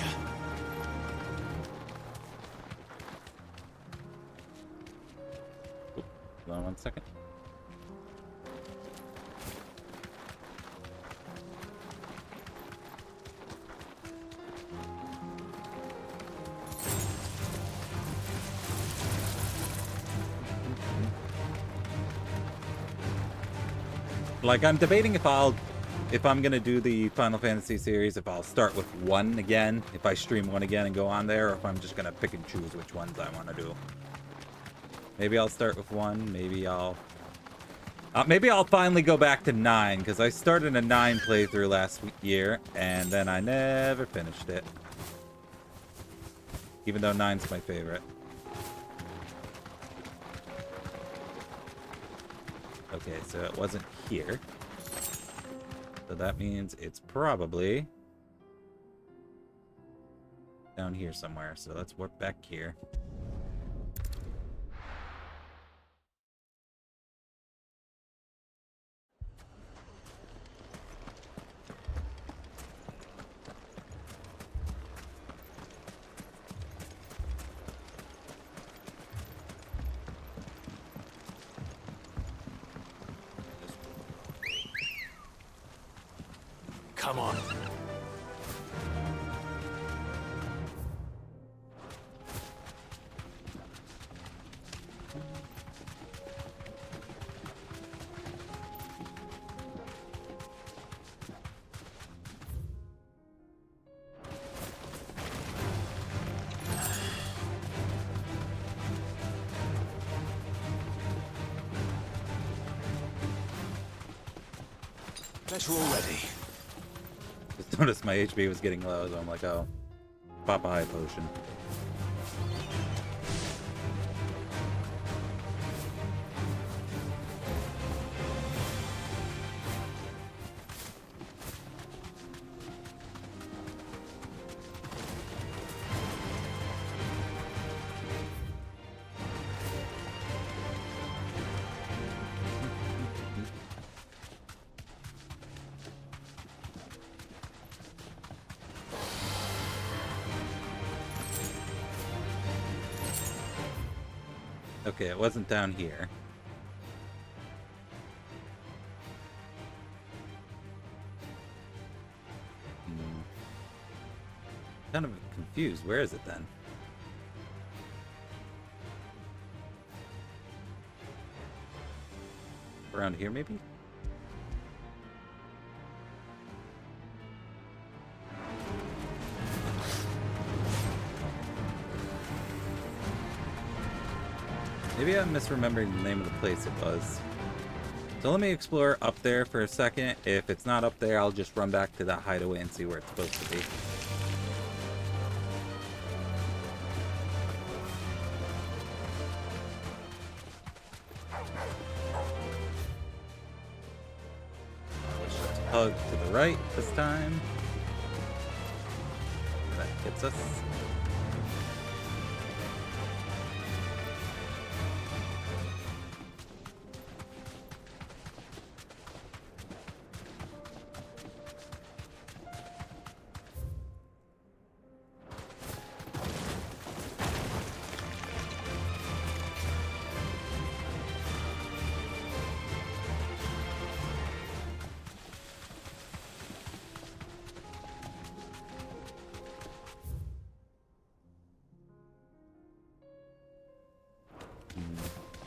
Hold on 1 second. Like, I'm debating if I'm gonna do the Final Fantasy series, if I'll start with 1 again, if I stream 1 again and go on there, or if I'm just gonna pick and choose which ones I want to do. Maybe I'll start with 1, maybe I'll finally go back to 9, because I started a 9 playthrough last year, and then I never finished it. Even though 9's my favorite. Okay, so it wasn't here. So that means it's probably down here somewhere. So let's warp back here. Come on. Guess we're all ready. Just noticed my HP was getting low, so I'm like, oh, pop a high potion. Okay, it wasn't down here. Kind of confused. Where is it then? Around here, maybe? Maybe I'm misremembering the name of the place it was. So let me explore up there for a second. If it's not up there, I'll just run back to that hideaway and see where it's supposed to be. Hug to the right this time. That hits us.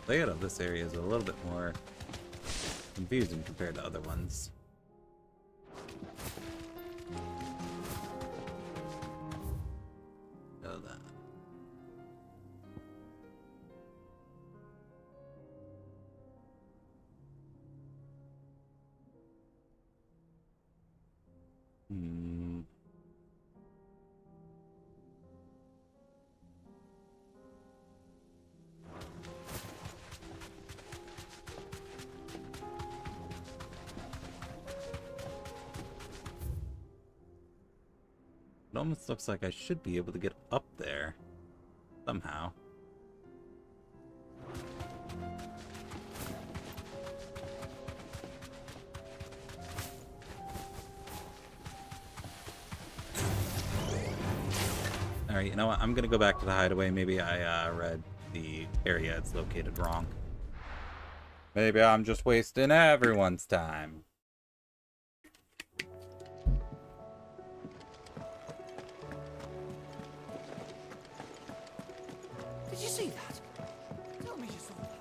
Layout of this area is a little bit more confusing compared to other ones. Know that. It almost looks like I should be able to get up there somehow. Alright, you know what? I'm gonna go back to the hideaway. Maybe I read the area it's located wrong. Maybe I'm just wasting everyone's time. Did you see that? Tell me you saw that.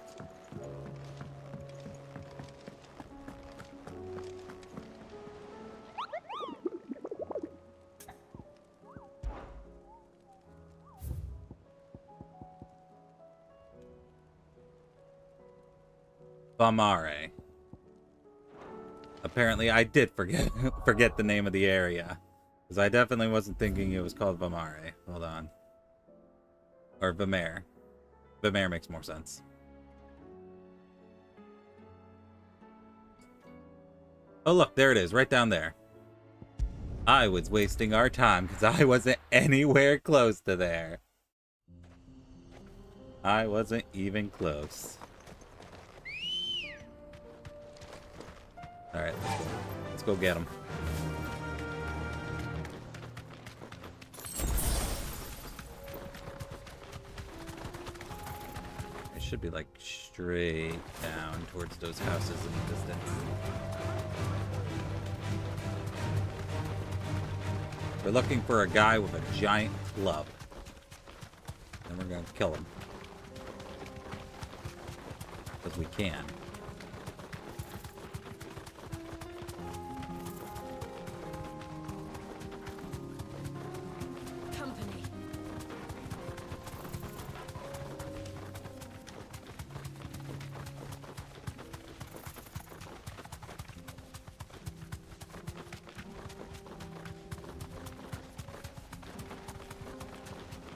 Vamare. Apparently I did forget the name of the area. Because I definitely wasn't thinking it was called Vamare. Hold on. Or Vamare. Vamare makes more sense. Oh look, there it is, right down there. I was wasting our time because I wasn't anywhere close to there. I wasn't even close. Alright, let's go get him. It should be like straight down towards those houses in the distance. We're looking for a guy with a giant club. And we're gonna kill him. Because we can. Company.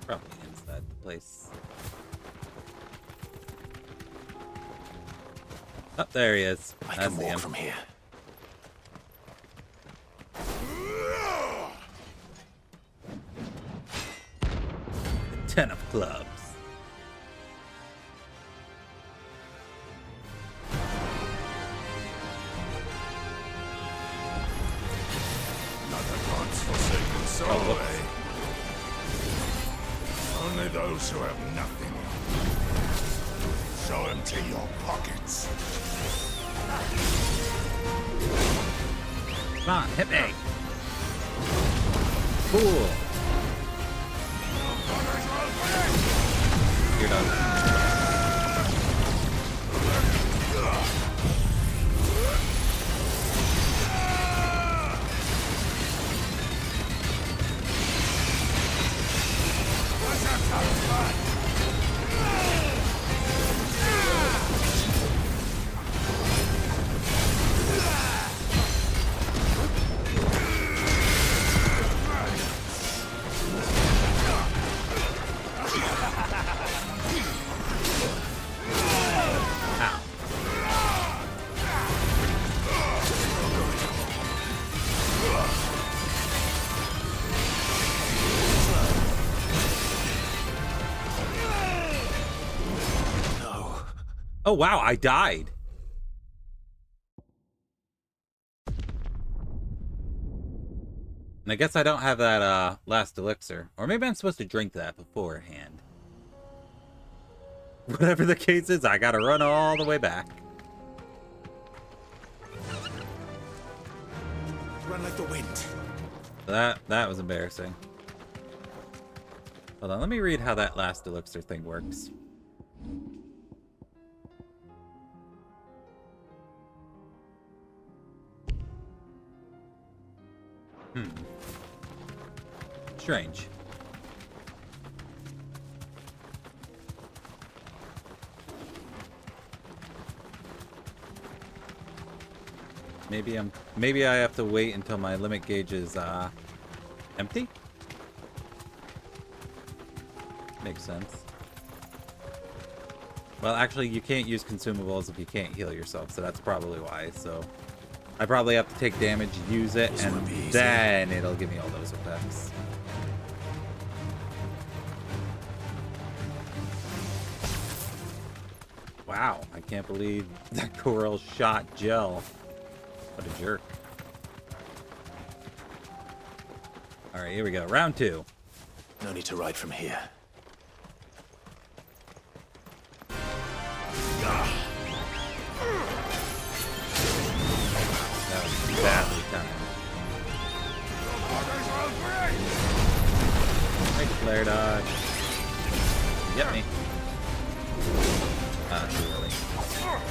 Probably inside the place. Oh, there he is. I That's can the walk end. from here. The 10 of clubs. Another God's forsaken soul, Oh, eh? Only those who have nothing. So empty your pockets. Come on, hit me. Cool. You're done. Oh wow, I died. And I guess I don't have that last elixir. Or maybe I'm supposed to drink that beforehand. Whatever the case is, I gotta run all the way back. Run like the wind. That was embarrassing. Hold on, let me read how that last elixir thing works. Strange. Maybe I have to wait until my limit gauge is empty? Makes sense. Well, actually, you can't use consumables if you can't heal yourself, so that's probably why. So I probably have to take damage, use it, and then it'll give me all those effects. Wow, I can't believe that coral shot gel. What a jerk. Alright, here we go. Round 2. No need to ride from here. That was badly timed. Right, flare dodge. Get me. Too early. Oh,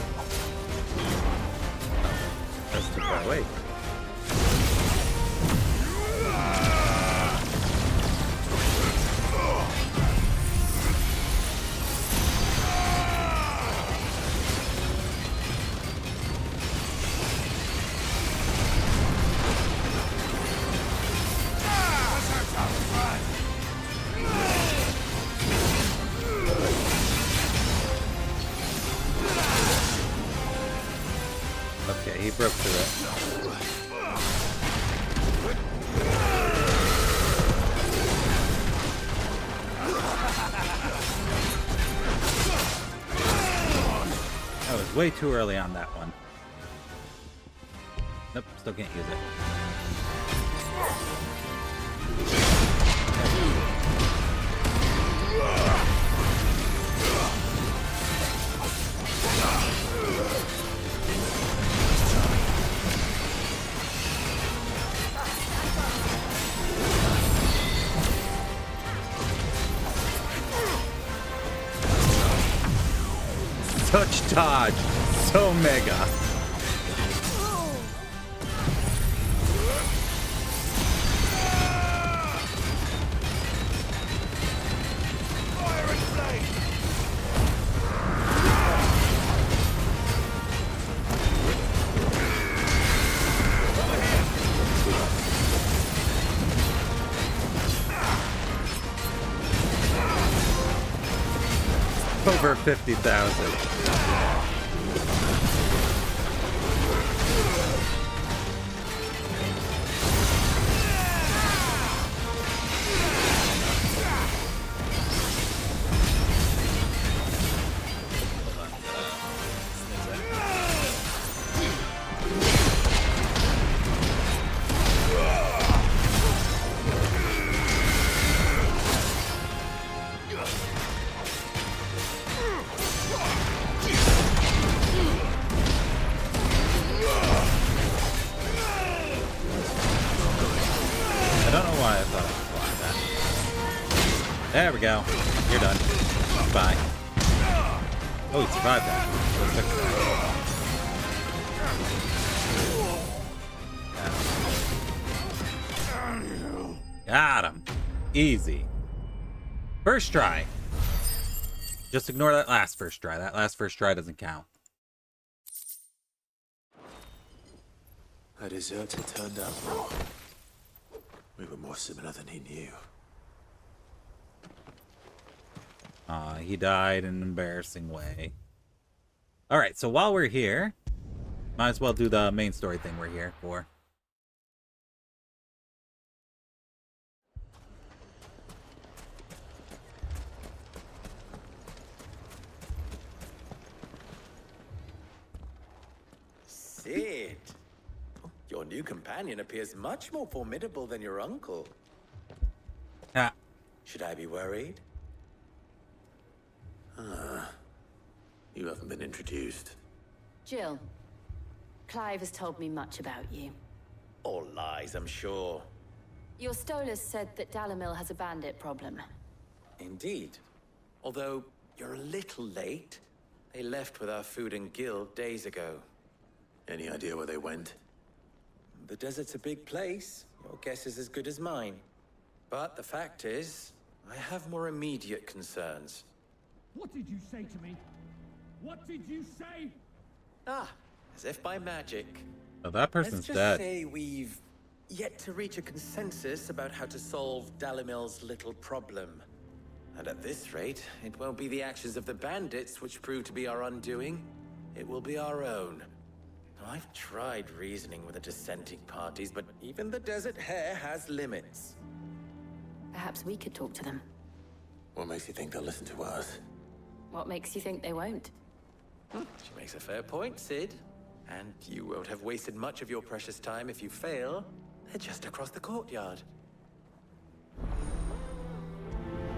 that's too far away. Okay, he broke through it. I was way too early on that one. Nope, still can't use it. Such dodge, so mega. Over 50,000. There we go. You're done. Bye. Oh, he survived that. Let's fix that. Got him. Easy. First try. Just ignore that last first try. That last first try doesn't count. A deserter turned out wrong. We were more similar than he knew. He died in an embarrassing way. Alright, so while we're here, might as well do the main story thing we're here for. Sid, your new companion appears much more formidable than your uncle. Ha. Should I be worried? You haven't been introduced. Jill, Clive has told me much about you. All lies, I'm sure. Your Stolas said that Dalimil has a bandit problem. Indeed. Although, you're a little late. They left with our food and guild days ago. Any idea where they went? The desert's a big place. Your guess is as good as mine. But the fact is, I have more immediate concerns. What did you say to me? What did you say? Ah, as if by magic. Oh, that person's Let's just dead. say we've yet to reach a consensus about how to solve Dalimil's little problem. And at this rate, it won't be the actions of the bandits which prove to be our undoing. It will be our own. Now, I've tried reasoning with the dissenting parties, but even the Desert Hare has limits. Perhaps we could talk to them. What makes you think they'll listen to us? What makes you think they won't? She makes a fair point, Sid. And you won't have wasted much of your precious time if you fail. They're just across the courtyard.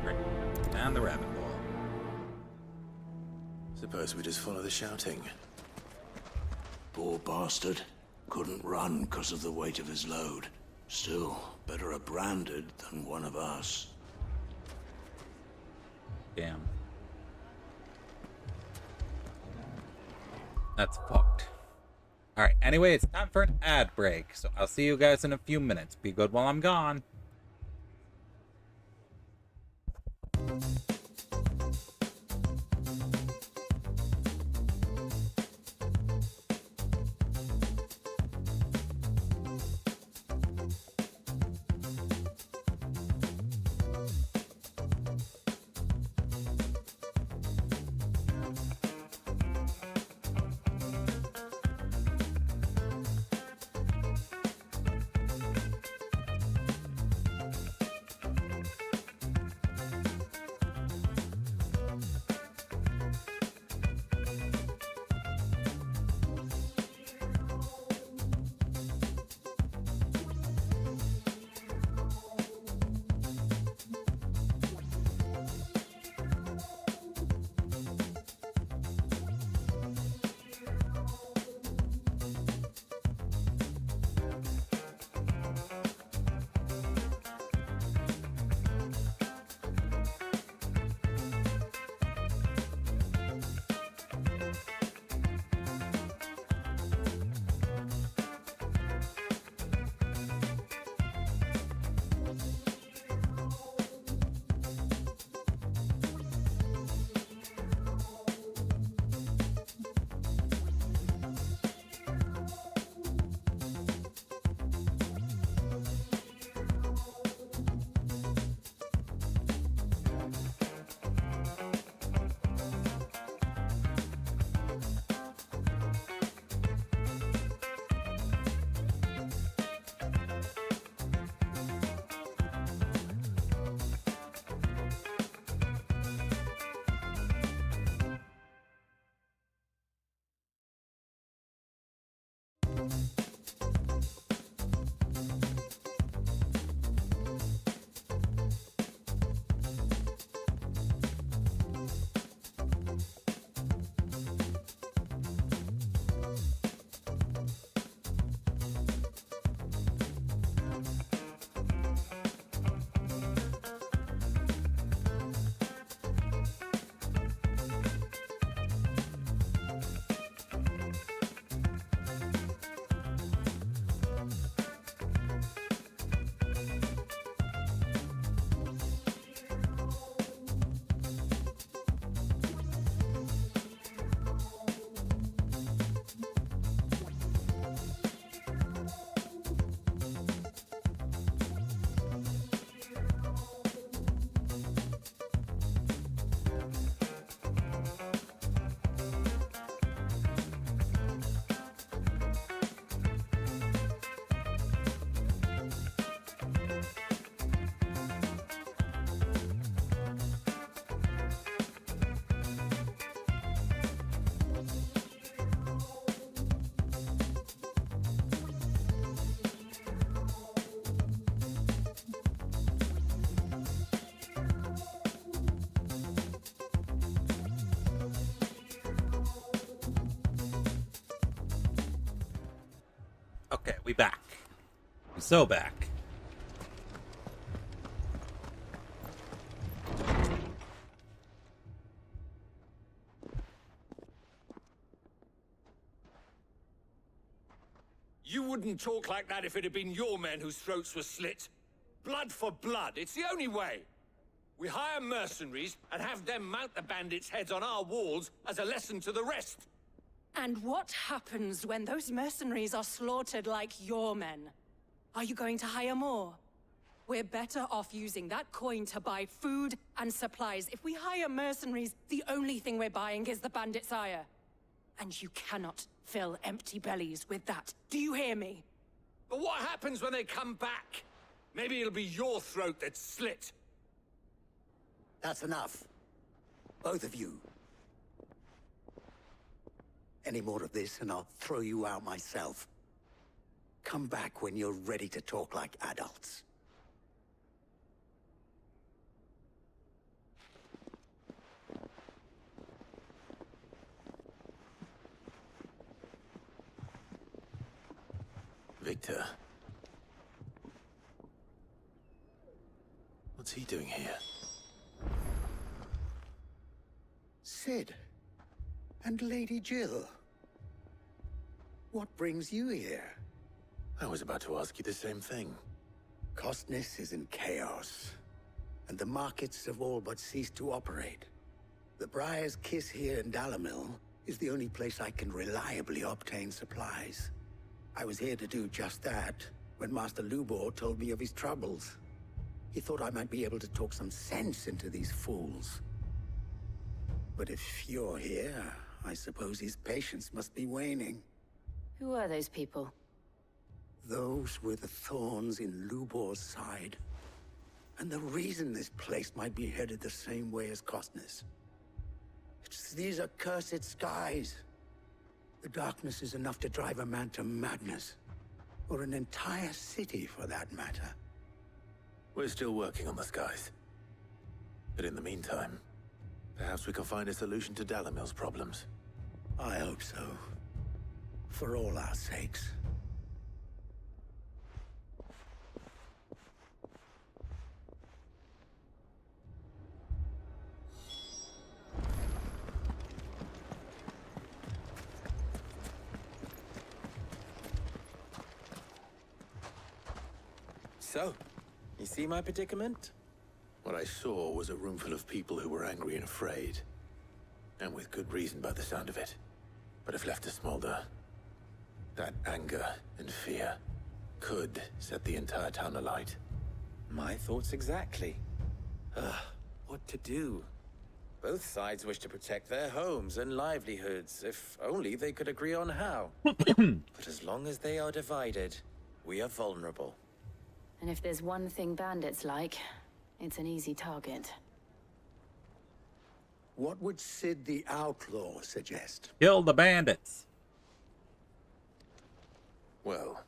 Great. Down the rabbit hole. Suppose we just follow the shouting. Poor bastard. Couldn't run because of the weight of his load. Still, better a branded than one of us. Damn. That's fucked. Alright, anyway, it's time for an ad break, so I'll see you guys in a few minutes. Be good while I'm gone. Okay, we back. We so back. You wouldn't talk like that if it had been your men whose throats were slit. Blood for blood, it's the only way. We hire mercenaries and have them mount the bandits' heads on our walls as a lesson to the rest. And what happens when those mercenaries are slaughtered like your men? Are you going to hire more? We're better off using that coin to buy food and supplies. If we hire mercenaries, the only thing we're buying is the bandits' ire. And you cannot fill empty bellies with that. Do you hear me? But what happens when they come back? Maybe it'll be your throat that's slit. That's enough. Both of you. Any more of this and I'll throw you out myself. Come back when you're ready to talk like adults. Victor. What's he doing here? Sid. And Lady Jill. What brings you here? I was about to ask you the same thing. Costness is in chaos, and the markets have all but ceased to operate. The Briar's Kiss here in Dalimil is the only place I can reliably obtain supplies. I was here to do just that when Master Lubor told me of his troubles. He thought I might be able to talk some sense into these fools. But if you're here, I suppose his patience must be waning. Who are those people? Those were the thorns in Lubor's side. And the reason this place might be headed the same way as Costness. It's these accursed skies. The darkness is enough to drive a man to madness. Or an entire city, for that matter. We're still working on the skies. But in the meantime, perhaps we can find a solution to Dalimil's problems. I hope so. For all our sakes. So, you see my predicament? What I saw was a room full of people who were angry and afraid. And with good reason by the sound of it. But if left to smolder, that anger and fear could set the entire town alight. My thoughts exactly. What to do? Both sides wish to protect their homes and livelihoods, if only they could agree on how. But as long as they are divided, we are vulnerable. And if there's one thing bandits like, it's an easy target. What would Sid the Outlaw suggest? Kill the bandits. Well,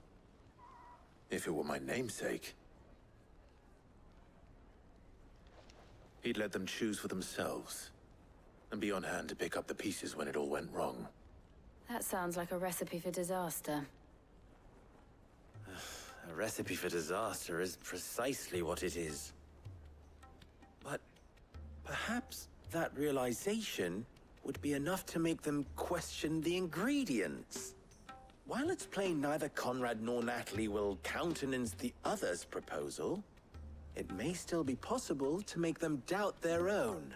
if it were my namesake, he'd let them choose for themselves, and be on hand to pick up the pieces when it all went wrong. That sounds like a recipe for disaster. A recipe for disaster is precisely what it is. But perhaps that realization would be enough to make them question the ingredients. While it's plain neither Conrad nor Natalie will countenance the other's proposal, it may still be possible to make them doubt their own.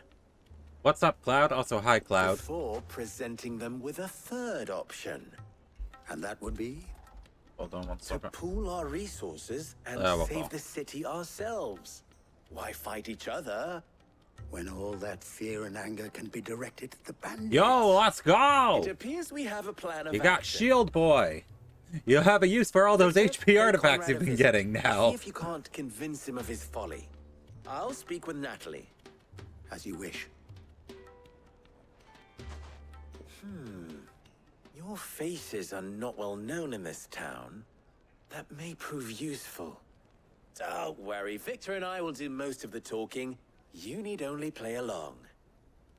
What's up, Cloud? Also, hi, Cloud. Before presenting them with a third option. And that would be? Hold on one To second. pool our resources and save the city ourselves. Why fight each other? When all that fear and anger can be directed at the bandits. Yo, let's go! It appears we have a plan of You got action. Shield Boy. You'll have a use for all those HP Pay artifacts Conrad you've a been visit. getting now. See if you can't convince him of his folly. I'll speak with Natalie. As you wish. Your faces are not well known in this town. That may prove useful. Don't worry, Victor and I will do most of the talking. You need only play along.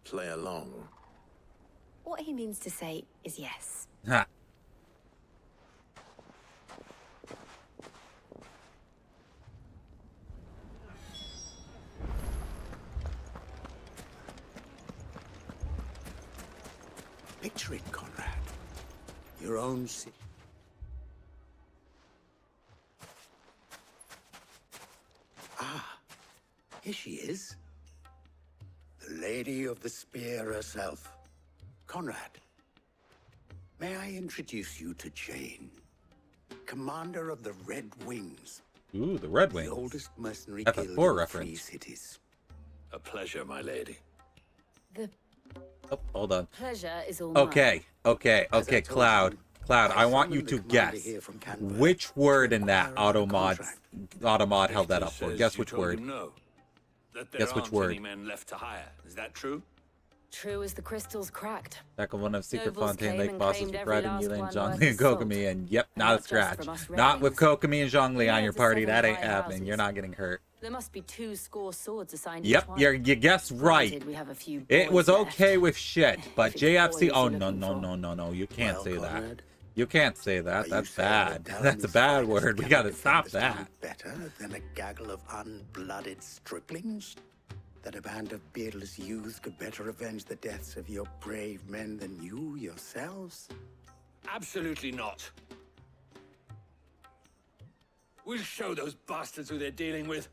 Play along. What he means to say is yes. Ha. Picture it, Conrad. Your own Ah, here she is. The Lady of the Spear herself. Conrad, may I introduce you to Jane, commander of the Red Wings. Ooh, the Red Wings. The oldest mercenary FF4 guild in the reference. Free Cities. A pleasure, my lady. The Oh, hold on. pleasure is all mine. Okay, As I told Cloud. you, Cloud, I want you summoned to the commander guess here from Canberra which word to in that inquire on a Automod contract. held that Richter up for. says Guess you which told word. him no. That there Guess which aren't word. any men left to hire. Is that true? True as the crystals cracked. Back on one of Secret Nobles Fontaine came Lake and bosses claimed with every Brad and last Yulin, one Zhongli, worth and his salt. Kokomi, and yep, And not a not just scratch. from us Not with Redwings. Kokomi and Zhongli on None your of the party. 7 That ain't high happening. houses. You're not getting hurt. There must be 2 score swords assigned Yep, each one. you guessed right. Granted, we have a few It boys was okay left. with shit, but If it's JFC. boys Oh you're no looking no for. no no no! You can't Well, say that. Conrad, You can't say are that. you That's saying bad. that That's a Dalamir's bad finest word. We cannot gotta defend stop this town that. better than a gaggle of unblooded striplings? That a band of beardless youths could better avenge the deaths of your brave men than you yourselves? Absolutely not. We'll show those bastards who they're dealing with.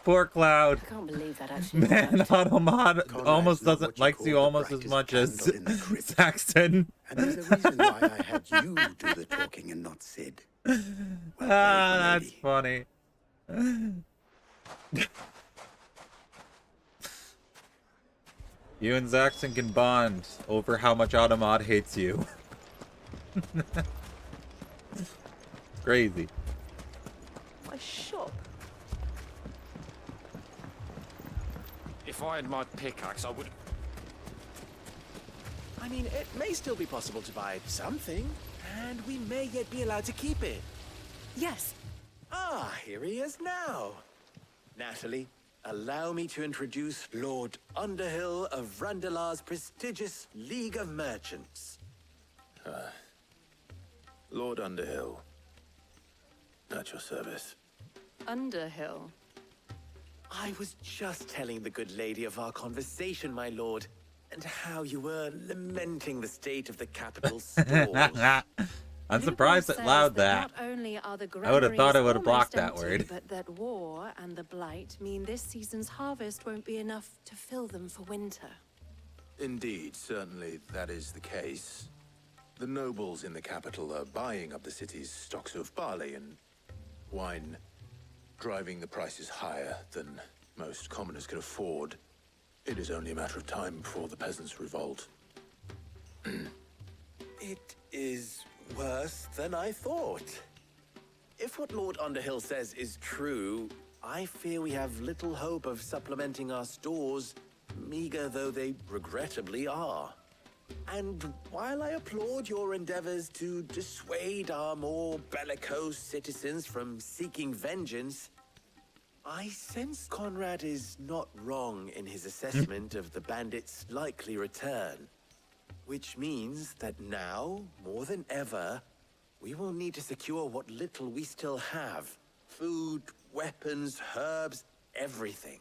Poor Cloud. I can't believe that actually Man, worked. Automod Conrad's almost not doesn't what you likes call you the almost as brightest much as candle in the crypt. Saxton. And there's a reason why I had you do the talking and not Sid. Well played, Ah, my that's lady. funny. You and Zaxton can bond over how much Automod hates you. It's crazy. My shop. If I had my pickaxe, I would. I mean, it may still be possible to buy something, and we may yet be allowed to keep it. Yes. Ah, here he is now. Natalie, allow me to introduce Lord Underhill of Randalar's prestigious League of Merchants. Lord Underhill. At your service. Underhill. I was just telling the good lady of our conversation, my lord, and how you were lamenting the state of the capital's stores. I'm surprised it allowed that. Not only are the I would have thought I would have granaries blocked that almost word. empty, but that war and the blight mean this season's harvest won't be enough to fill them for winter. Indeed, certainly that is the case. The nobles in the capital are buying up the city's stocks of barley and wine, driving the prices higher than most commoners can afford. It is only a matter of time before the peasants revolt. It is worse than I thought. If what Lord Underhill says is true, I fear we have little hope of supplementing our stores, meager though they regrettably are. And while I applaud your endeavors to dissuade our more bellicose citizens from seeking vengeance, I sense Conrad is not wrong in his assessment of the bandits' likely return. Which means that now, more than ever, we will need to secure what little we still have. Food, weapons, herbs, everything.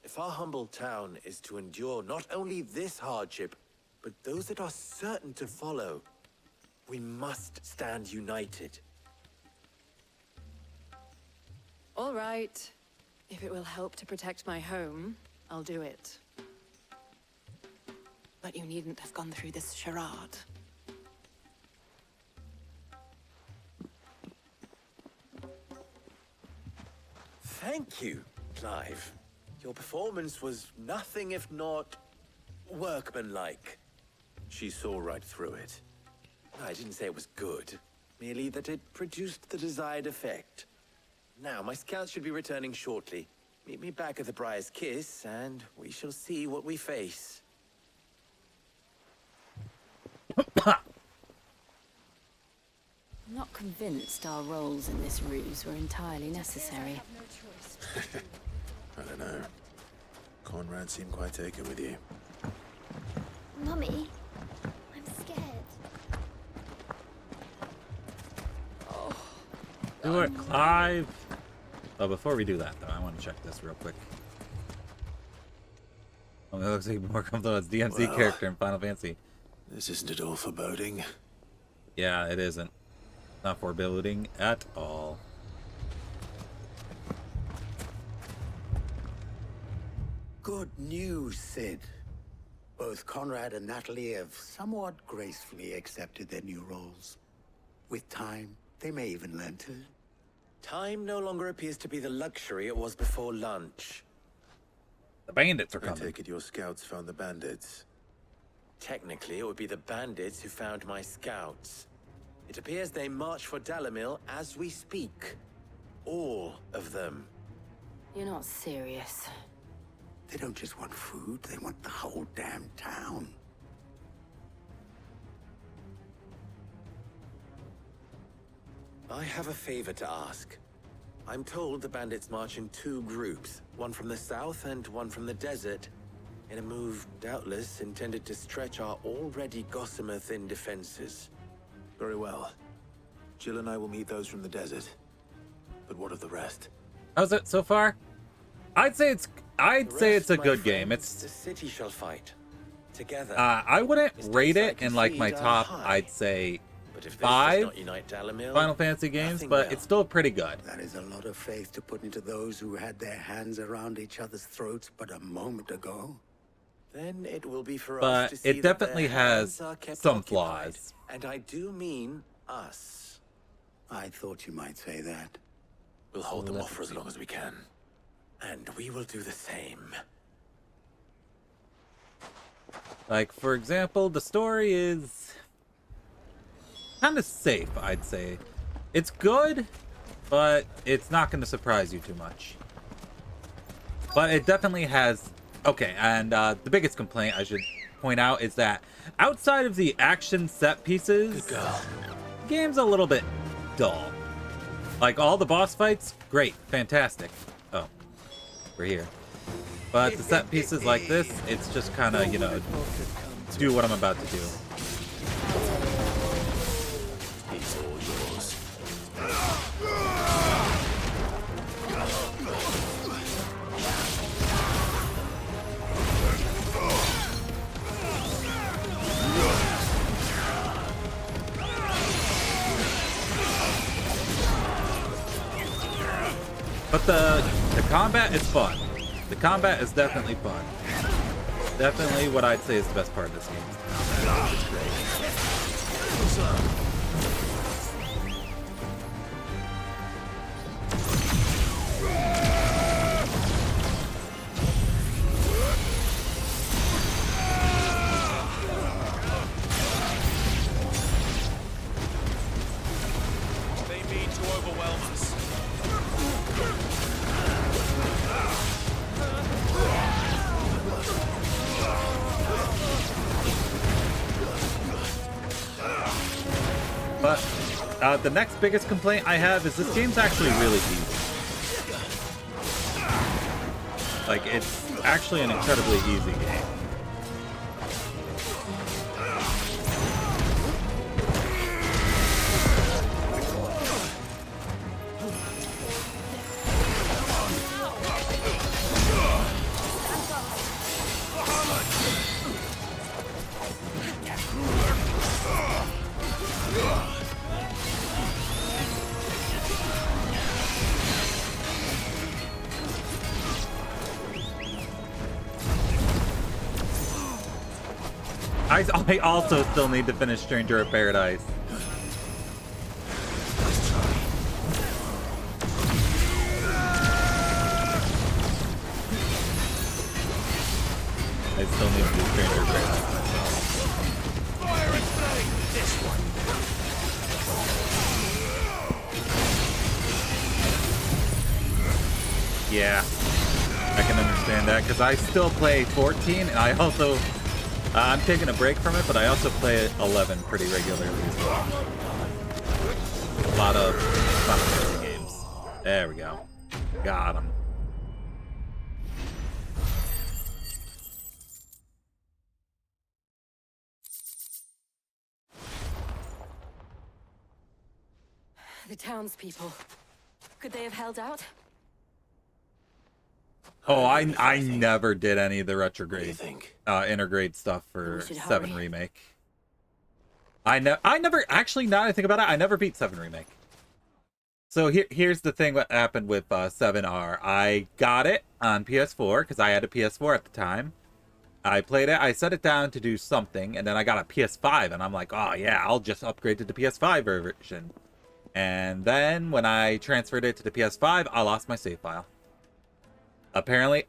If our humble town is to endure not only this hardship, but those that are certain to follow, we must stand united. All right. If it will help to protect my home, I'll do it. But you needn't have gone through this charade. Thank you, Clive. Your performance was nothing if not workmanlike. She saw right through it. I didn't say it was good, merely that it produced the desired effect. Now, my scouts should be returning shortly. Meet me back at the Briar's Kiss, and we shall see what we face. I'm not convinced our roles in this ruse were entirely necessary. I don't know. Conrad seemed quite taken with you. Mummy, I'm scared. Do it, Clive. Oh, before we do that, though, I want to check this real quick. Well, it looks like more comfortable as DMC Well, character in Final Fantasy. This isn't at all foreboding. Yeah, it isn't. Not foreboding at all. Good news, Sid. Both Conrad and Natalie have somewhat gracefully accepted their new roles. With time, they may even learn to. Time no longer appears to be the luxury it was before lunch. The bandits are I coming. take it your scouts found the bandits. Technically, it would be the bandits who found my scouts. It appears they march for Dalimil as we speak. All of them. You're not serious. They don't just want food, they want the whole damn town. I have a favor to ask. I'm told the bandits march in two groups, one from the south and one from the desert, in a move doubtless intended to stretch our already gossamer-thin defenses. Very well. Jill and I will meet those from the desert. But what of the rest? How's it so far? I'd say it's a My good game. friends, It's the city shall fight together. I wouldn't rate Mistakes I it in like my concede are top. high. I'd say But if this does 5 not unite Dalimil, Final Fantasy games, nothing but will. it's still pretty good. That is a lot of faith to put into those who had their hands around each other's throats but a moment ago. Then it will be for us But to see it that definitely their has hands are kept some occupied. flaws. And I do mean us. I thought you might say that. We'll hold them off for as long as we can. And we will do the same. Like, for example, the story is kind of safe, I'd say. It's good, but it's not going to surprise you too much. But it definitely has... Okay, and the biggest complaint I should point out is that outside of the action set pieces, the game's a little bit dull. Like, all the boss fights, great, fantastic. Oh, we're here. But the set pieces like this, it's just kind of, you know, do what I'm about to do. He's all yours. But the combat is fun. The combat is definitely fun. Definitely what I'd say is the best part of this game. They mean to overwhelm us. But the next biggest complaint I have is this game's actually really easy. Like, it's actually an incredibly easy game. I also still need to finish Stranger of Paradise. I still need to do Stranger of Paradise myself. Fire and flame! This one. Yeah, I can understand that because I still play 14 and I also I'm taking a break from it, but I also play 11 pretty regularly as well. A lot of Final Fantasy games. There we go. Got him. The townspeople. Could they have held out? Oh, I never did any of the retrograde, intergrade stuff for We should 7 hurry. Remake. I never, actually, now that I think about it, I never beat 7 Remake. So here's the thing what happened with 7R. I got it on PS4, because I had a PS4 at the time. I played it, I set it down to do something, and then I got a PS5, and I'm like, oh yeah, I'll just upgrade to the PS5 version. And then, when I transferred it to the PS5, I lost my save file. Apparently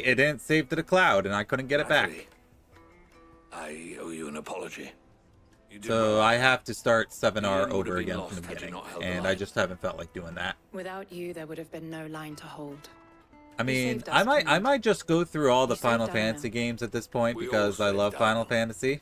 it didn't save to the cloud, and I couldn't get it back. I owe you an apology. You did So well. I have to start 7R Ian would over have been again lost from the had you beginning, not held the and I line. just haven't felt like doing that. Without you, there would have been no line to hold. I mean, saved us, I might just go through all the saved Final Diana. Fantasy games at this point We all because I saved love Final Diana. Fantasy.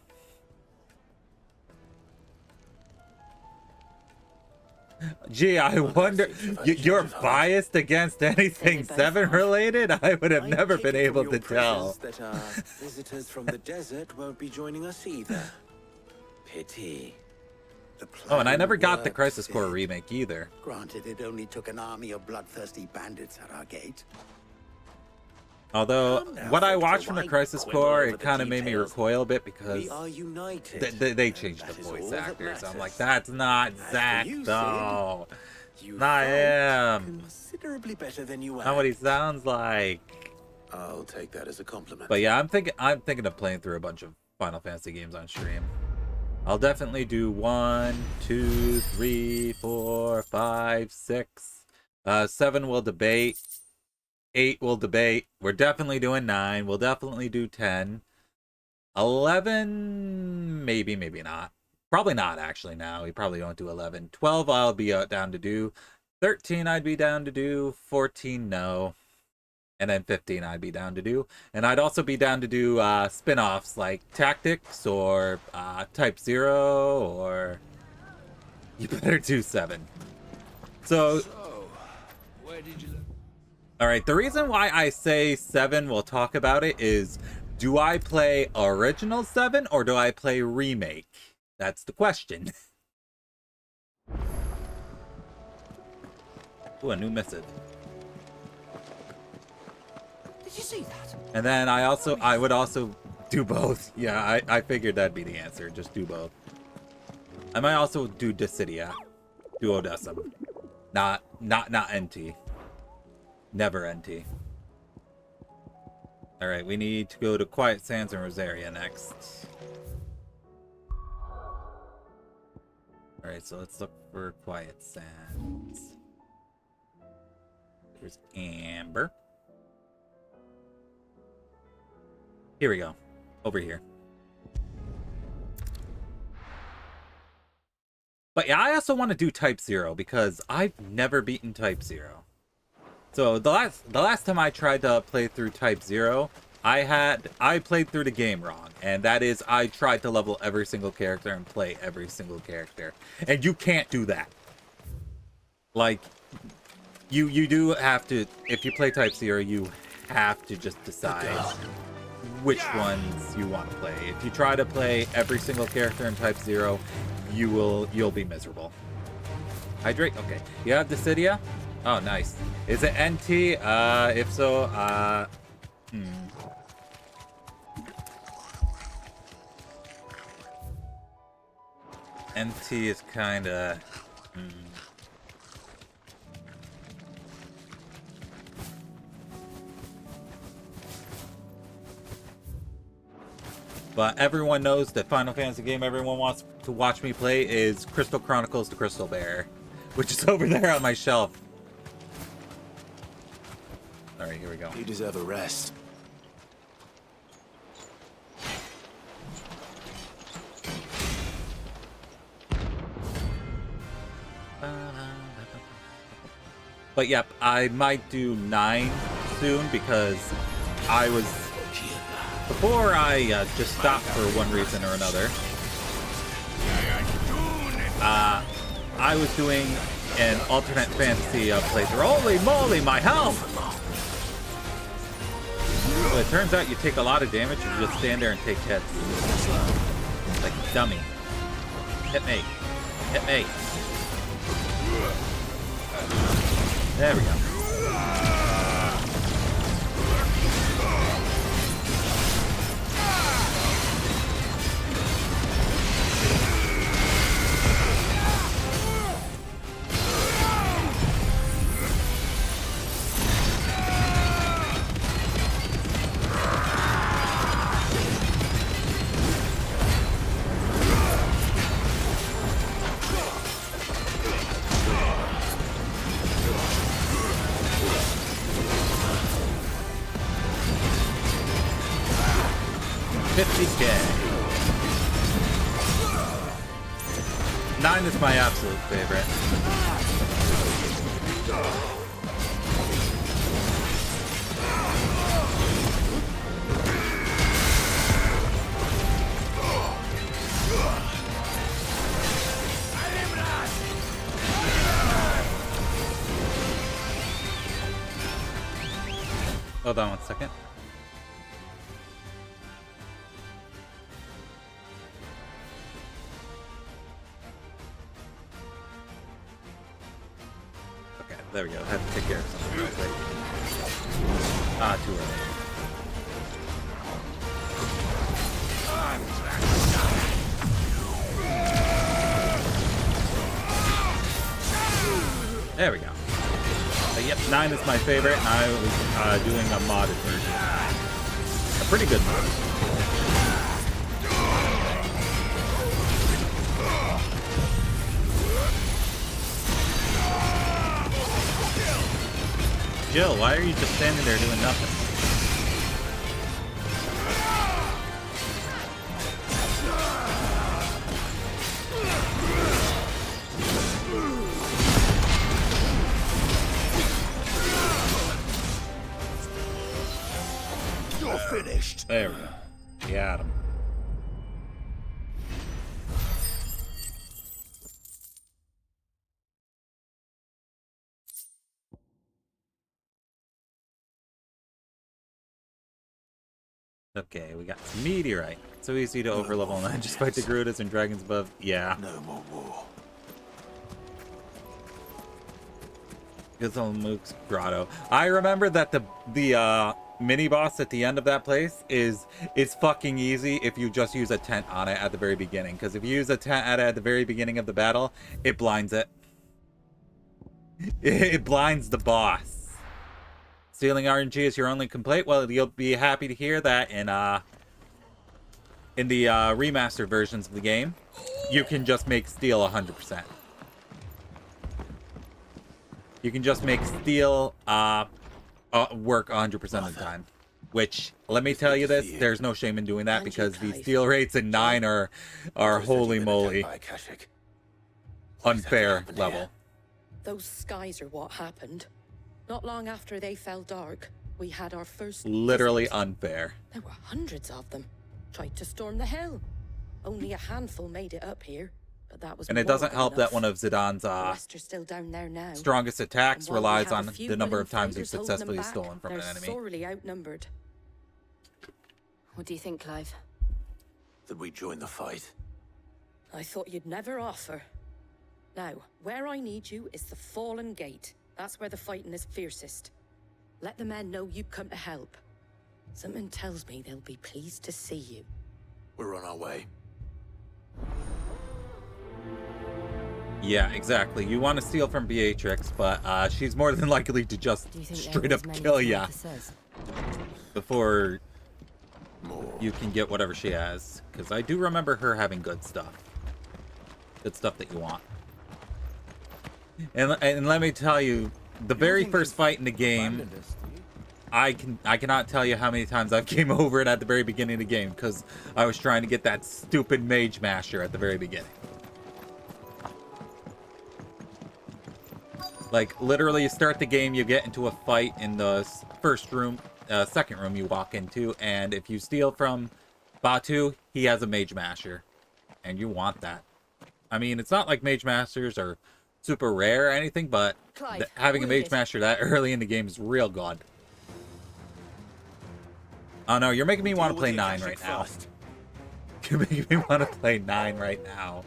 Gee, I wonder, you're biased against anything 7 related? I would have never been able to tell. That our visitors from the desert won't be joining us either. Pity. Oh, and I never got the worked, Crisis Core did. remake either. Granted, it only took an army of bloodthirsty bandits at our gate. Although, Calm down, what I Victor, watched from the why Crisis quibble Core, over it the kind of made me details? recoil a bit because We are united. they changed the That is voice all that actors. I'm matters. like, that's not As for Zack, you, Sid, though. You Not felt him. considerably better than you Not what he act. sounds like. I'll take that as a compliment. But yeah, I'm thinking of playing through a bunch of Final Fantasy games on stream. I'll definitely do 1, 2, 3, 4, 5, 6. 7 will debate. 8 will debate. We're definitely doing 9. We'll definitely do 10. 11, maybe not. Probably not, actually, now. We probably won't do 11. 12, I'll be down to do. 13, I'd be down to do. 14, no. And then 15, I'd be down to do. And I'd also be down to do spin-offs like Tactics or Type 0 or... You better do 7. So Where did you... Alright, the reason why I say 7, we'll talk about it, is do I play original 7 or do I play remake? That's the question. Ooh, a new missive. Did you see that? And then I would also do both. Yeah, I figured that'd be the answer. Just do both. I might also do Dissidia. Duodecim. Not NT. Never NT. Alright, we need to go to Quiet Sands and Rosaria next. Alright, so let's look for Quiet Sands. There's Amber. Here we go. Over here. But yeah, I also want to do Type 0 because I've never beaten Type 0. So the last time I tried to play through Type 0, I played through the game wrong. And that is, I tried to level every single character and play every single character. And you can't do that. Like, you do have to, if you play Type 0, you have to just decide which ones you want to play. If you try to play every single character in Type 0, you'll be miserable. Hydrate? Okay. You have Dissidia? Oh, nice. Is it NT? If so, NT is kinda... But everyone knows that Final Fantasy game everyone wants to watch me play is Crystal Chronicles: The Crystal Bear, which is over there on my shelf. Alright, here we go. You deserve a rest. But yep, I might do 9 soon because I was... Before I just stopped for one reason or another, I was doing an alternate fantasy playthrough. Holy moly, my health! Well, it turns out you take a lot of damage and you just stand there and take hits. Like a dummy. Hit me. Hit me. There we go. 9 is my absolute favorite. Hold on 1 second. Okay, there we go. I had to take care of something real quick. Ah, too early. There we go. Yep, 9 is my favorite, and I was doing a modded version. A pretty good mod. Jill, why are you just standing there doing nothing? You're finished. There we go. Got him. Okay, we got some meteorite. So easy to overlevel and just fight the Gerudas and dragons above. Yeah. No more war. Mook's Grotto. I remember that the mini boss at the end of that place is fucking easy if you just use a tent on it at the very beginning. Because if you use a tent at the very beginning of the battle, it blinds it. It blinds the boss. Stealing RNG is your only complaint? Well, you'll be happy to hear that in the remastered versions of the game, you can just make steal 100%. You can just make steal work 100% of the time. Which, let me tell you this, there's no shame in doing that because the steal rates in 9 are holy moly unfair level. Those skies are what happened. Not long after they fell dark, we had our first Literally visit. unfair. There were hundreds of them. Tried to storm the hill. Only a handful made it up here, but that was. And it doesn't help that one of Zidane's still down there now. strongest attacks And while we relies have on a few the number willing of times you've fighters holding them successfully back, stolen from an they're enemy. sorely outnumbered. What do you think, Clive? That we join the fight. I thought you'd never offer. Now, where I need you is the Fallen Gate. That's where the fighting is fiercest. Let the men know you've come to help. Something tells me they'll be pleased to see you. We're on our way. Yeah, exactly. You want to steal from Beatrix, but she's more than likely to just straight up kill ya before you can get whatever she has. Because I do remember her having good stuff. Good stuff that you want. And let me tell you, the very first fight in the game, I cannot tell you how many times I've came over it at the very beginning of the game because I was trying to get that stupid mage masher at the very beginning. Like, literally, you start the game, you get into a fight in the first room, second room you walk into, and if you steal from Batu, he has a mage masher. And you want that. I mean, it's not like mage masters are super rare or anything, but having a mage master that early in the game is real good. Oh no, you're making me want to play 9 right now. You're making me want to play 9 right now.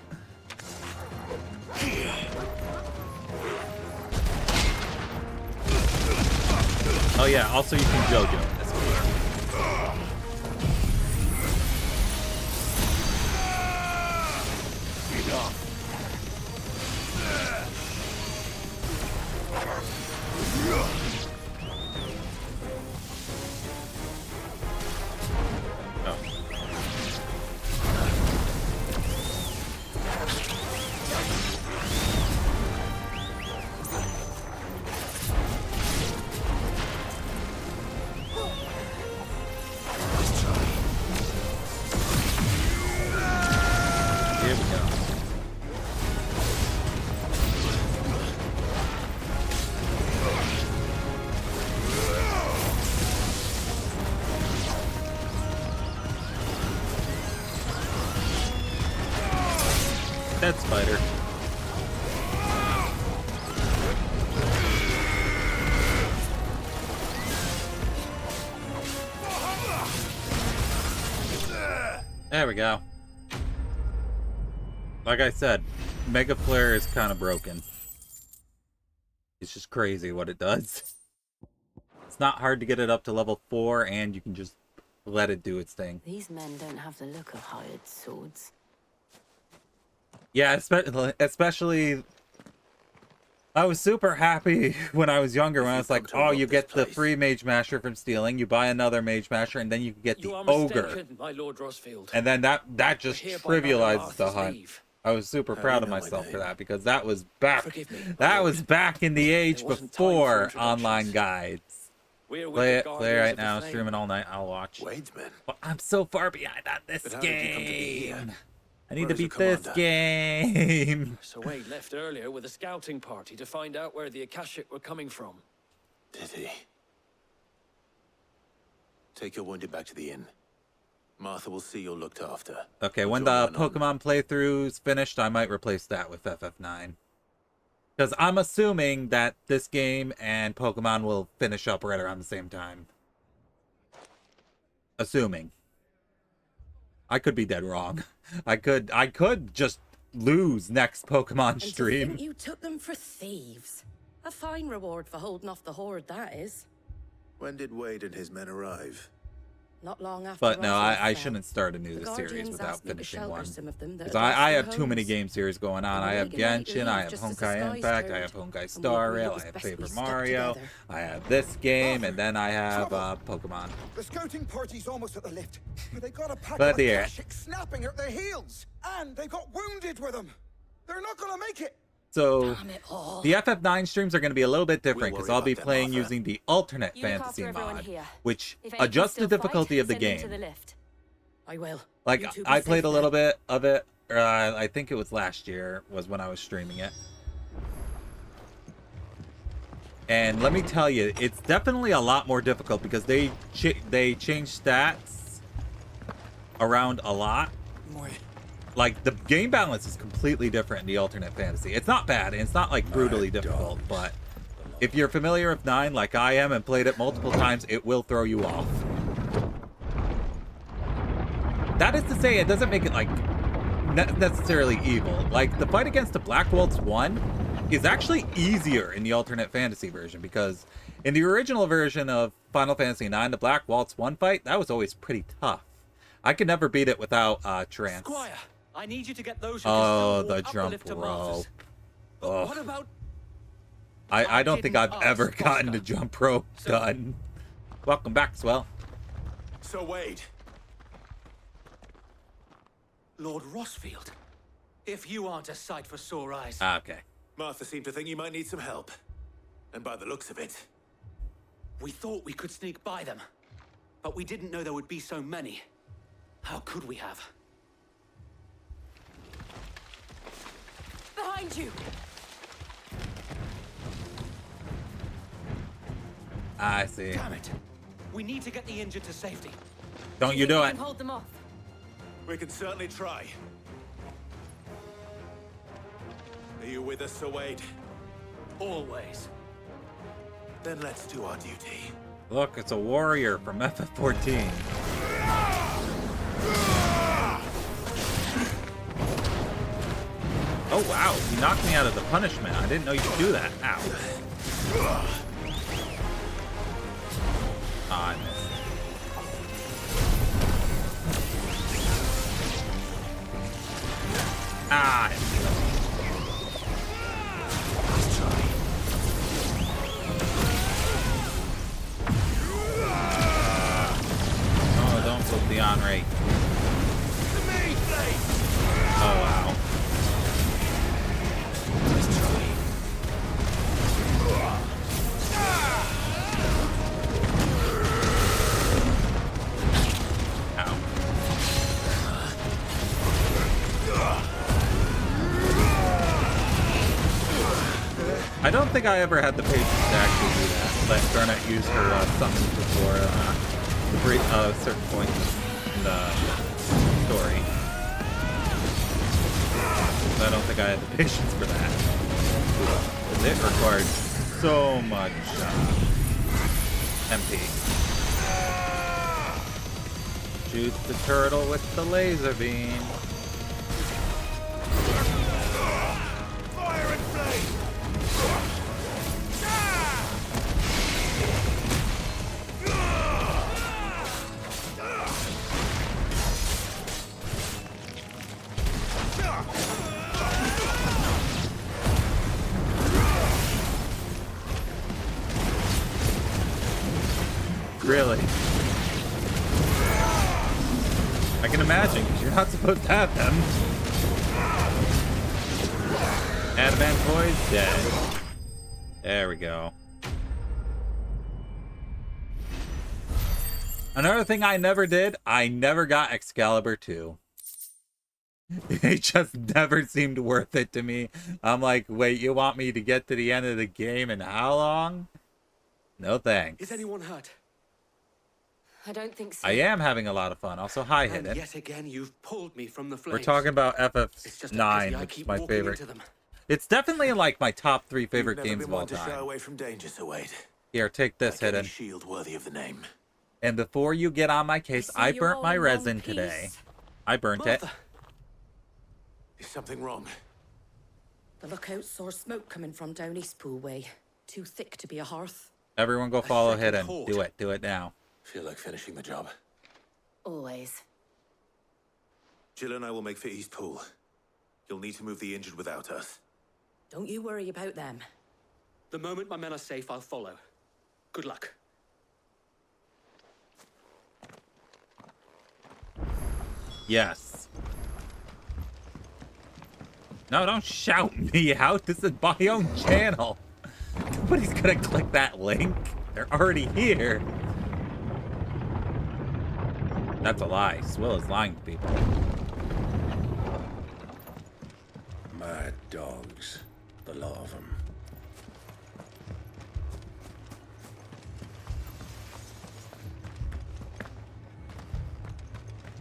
Oh yeah, also you can JoJo in this game. Dead spider. There we go. Like I said, Mega Flare is kind of broken. It's just crazy what it does. It's not hard to get it up to level 4, and you can just let it do its thing. These men don't have the look of hired swords. Yeah, especially... I was super happy when I was younger, when I was like, oh, you get the free Mage Masher from stealing, you buy another Mage Masher, and then you get the Ogre. My Lord Rosfield. And then that just trivializes the hunt. I was super proud of myself for that, because that was back in the age before online guides. Play it right now, streaming all night, I'll watch. But I'm so far behind on this game. I need to beat this game. So Wade left earlier with a scouting party to find out where the Akashic were coming from. Did he? Take your wounded back to the inn. Martha will see you're looked after. Okay, when the Pokemon playthrough's finished, I might replace that with FF9. Because I'm assuming that this game and Pokemon will finish up right around the same time. Assuming. I could be dead wrong. I could just lose next Pokemon stream. And to think you took them for thieves. A fine reward for holding off the horde, that is. When did Wade and his men arrive? Not long after. But no, I shouldn't start a new series without finishing one. Because I have too many game series going on. I have Genshin, I have Honkai Impact, I have Honkai Star Rail, I have Paper Mario, I have this game, and then I have Pokemon. The scouting party's almost at the lift. They got a pack Glad of to hear it. Akashic snapping at their heels. And they got wounded with them. They're not gonna make it. So, the FF9 streams are going to be a little bit different, because I'll be playing using the alternate fantasy mod, which adjusts the difficulty of the game. I will. Like, I played a little bit of it, I think it was last year, was when I was streaming it. And let me tell you, it's definitely a lot more difficult, because they change stats around a lot. Like, the game balance is completely different in the alternate fantasy. It's not bad, and it's not, like, brutally difficult, but if you're familiar with 9, like I am, and played it multiple times, it will throw you off. That is to say, it doesn't make it, like, necessarily evil. Like, the fight against the Black Waltz 1 is actually easier in the alternate fantasy version, because in the original version of Final Fantasy IX, the Black Waltz 1 fight, that was always pretty tough. I could never beat it without Trance. Squire, I need you to get those oh, the jump rope. Oh. What about... I don't think I've ever gotten the jump rope done. Welcome back, Swell. So, Wade. Lord Rosfield, if you aren't a sight for sore eyes... Okay. Martha seemed to think you might need some help. And by the looks of it... We thought we could sneak by them. But we didn't know there would be so many. How could we have? Behind you! I see. Damn it! We need to get the injured to safety. Don't you do it. Hold them off. We can certainly try. Are you with us, Sir Wade? Always. Then let's do our duty. Look, it's a warrior from FF14. Oh wow, he knocked me out of the punishment. I didn't know you could do that. Ow. I missed. Ah, oh, don't put the HisshAnri. Oh wow. I don't think I ever had the patience to actually do that. Let Garnet use her summons before certain points in the story. I don't think I had the patience for that. Because it required so much MP. Shoot the turtle with the laser beam. Fire and flame! Really? I can imagine, because you're not supposed to have them. Adamant boy's dead. There we go. Another thing I never did, I never got Excalibur 2. It just never seemed worth it to me. I'm like, wait, you want me to get to the end of the game in how long? No thanks. Is anyone hurt? I don't think so. I am having a lot of fun. Also, hi, And Hidden. yet again, you've pulled me from the flames. We're talking about It's just a pity FF9, I which keep is my walking favorite. into them. It's definitely like my top 3 favorite You've never games been of all one to shy time. away from danger, Sir Wade. Here, take this, Like any Hidden. shield worthy of the name. And before you get on my case, I burnt my resin today. I burnt it. Is something wrong? The lookout saw smoke coming from down East Pool way. Too thick to be a hearth. Everyone go follow second Hidden. thought. Do it. Do it now. Feel like finishing the job. Always. Jill and I will make for East Pool. You'll need to move the injured without us. Don't you worry about them. The moment my men are safe, I'll follow. Good luck. Yes. No, don't shout me out. This is my own channel. Nobody's gonna click that link. They're already here. That's a lie. Swill is lying to people. Mad dogs. The lot of them.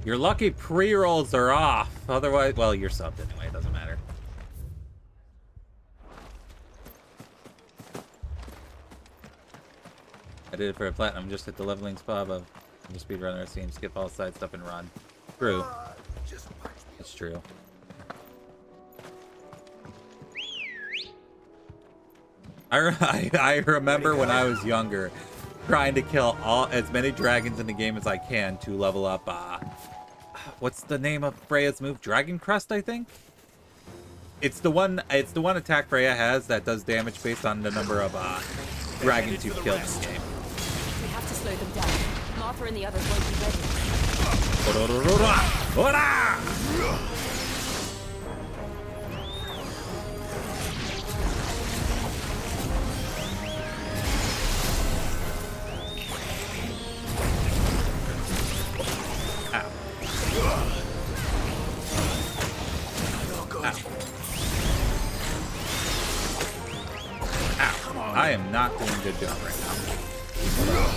You're lucky pre-rolls are off. Otherwise, well, you're subbed anyway. It doesn't matter. I did it for a platinum. Just hit the leveling spot above. I'm a speedrunner. I've seen skip all side stuff and run. True. It's true. I remember when I was younger, trying to kill as many dragons in the game as I can to level up. What's the name of Freya's move? Dragon Crest, I think. It's the one. It's the one attack Freya has that does damage based on the number of dragons you've killed in the game. We have to slow them down. Martha and the others won't be ready. I am not doing a good job right now.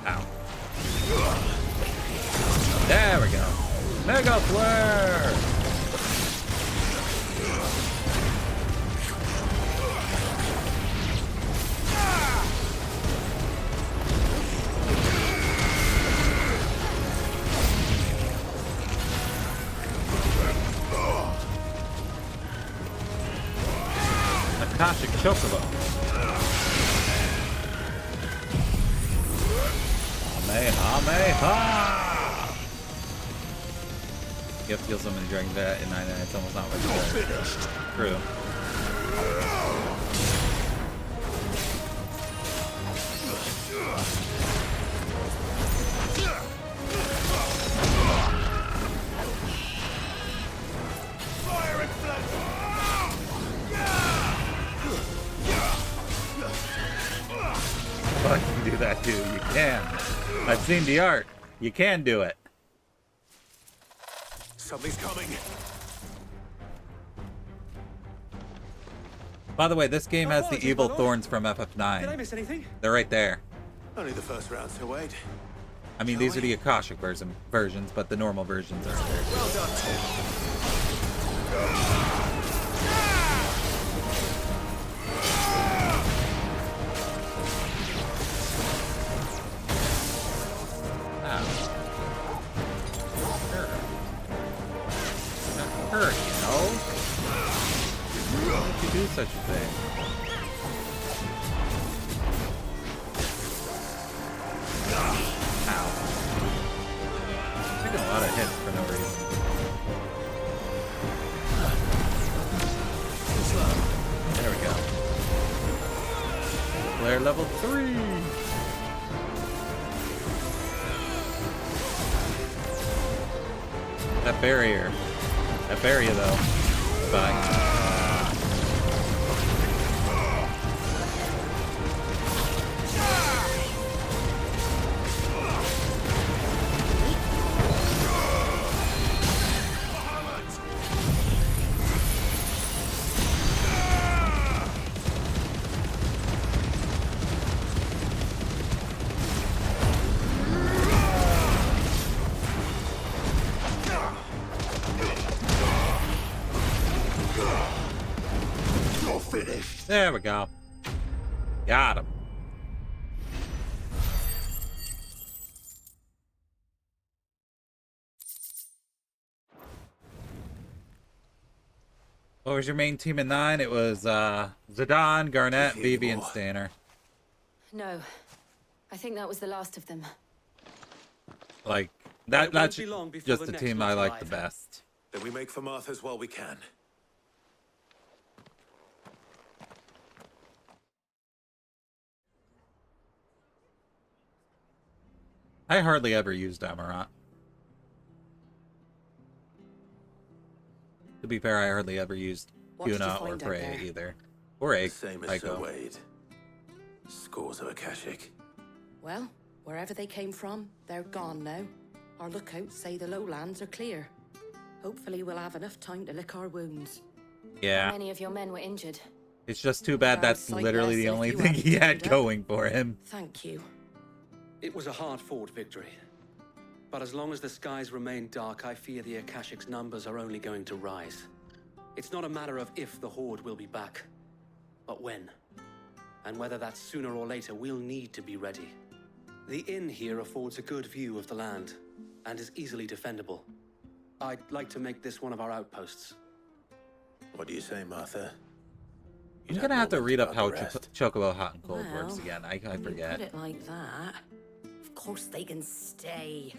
Ow. There we go. Mega Flare! Akashic Chocobo. Kamehameha! You have to kill so many dragons that in 99, it's almost not worth it. True. Fire and flame! Fuck, you can do that too. You can. I've seen the art. You can do it. Something's coming. By the way, this game has the Apologies, evil my lord. thorns from Did I FF9. miss anything? They're right there. Only the first round, Sir Wade. I mean, these are the Akashic versions, but the normal versions aren't there. Well done, Tim. Hurt, you know? Why would you do such a thing? Ow. Taking a lot of hits for no reason. There we go. Player level 3! That barrier. That barrier, though. Bye. There we go. Got him. What was your main team in 9? It was Zidane, Garnett, Vivi, and Stanner. No. I think that was the last of them. Like, that's just the team I like the best. Then we make for Martha's while we can. I hardly ever used Amaranth. To be fair, I hardly ever used Yuna or Freya either. Or Egg. Same as Sir Wade. Scores of Akashic. Well, wherever they came from, they're gone now. Our lookouts say the lowlands are clear. Hopefully we'll have enough time to lick our wounds. Yeah. How many of your men were injured? It's just too bad that's literally the only thing he had going for him. Thank you. It was a hard-fought victory. But as long as the skies remain dark, I fear the Akashic's numbers are only going to rise. It's not a matter of if the Horde will be back, but when. And whether that's sooner or later, we'll need to be ready. The inn here affords a good view of the land, and is easily defendable. I'd like to make this one of our outposts. What do you say, Martha? I'm gonna have to read up how Chocobo Hot and Cold works again. I forget. Put it like that. Of course they can stay.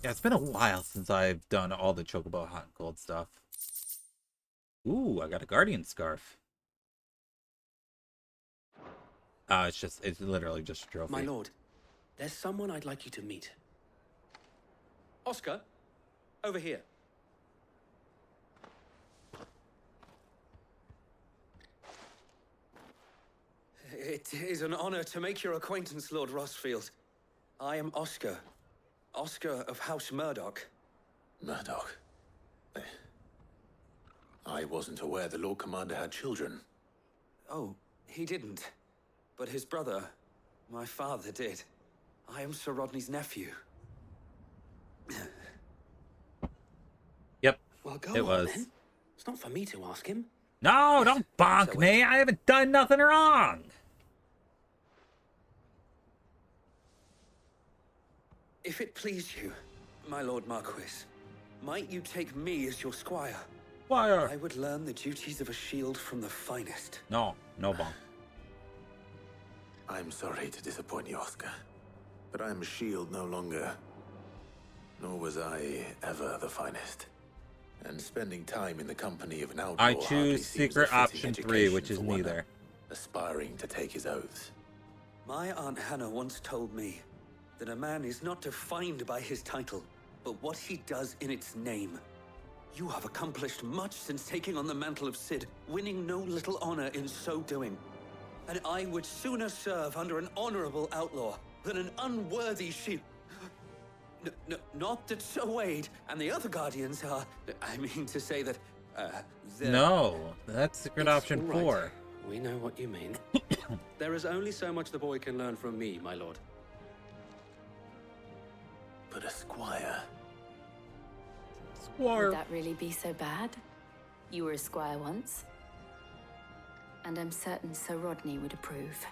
Yeah, it's been a while since I've done all the Chocobo Hot and Cold stuff. Ooh, I got a Guardian Scarf. It's literally just a trophy. My lord, there's someone I'd like you to meet. Oscar, over here. It is an honor to make your acquaintance, Lord Rossfield. I am Oscar. Oscar of House Murdoch. Murdoch? I wasn't aware the Lord Commander had children. Oh, he didn't. But his brother, my father, did. I am Sir Rodney's nephew. Yep, well, go it on, was. Then. It's not for me to ask him. No, don't bonk me. I haven't done nothing wrong. If it please you, my Lord Marquis, might you take me as your squire? Squire. I would learn the duties of a shield from the finest. No bonk. I'm sorry to disappoint you, Oscar, but I'm a shield no longer. Nor was I ever the finest. And spending time in the company of an outlaw I choose secret option 3, which is neither. Aspiring to take his oaths. My Aunt Hannah once told me that a man is not defined by his title, but what he does in its name. You have accomplished much since taking on the mantle of Cid, winning no little honor in so doing. And I would sooner serve under an honorable outlaw than an unworthy shield. Not that Sir Wade and the other Guardians are... I mean to say that, No, that's secret option all right. 4. We know what you mean. There is only so much the boy can learn from me, my lord. But a squire... Would that really be so bad? You were a squire once. And I'm certain Sir Rodney would approve.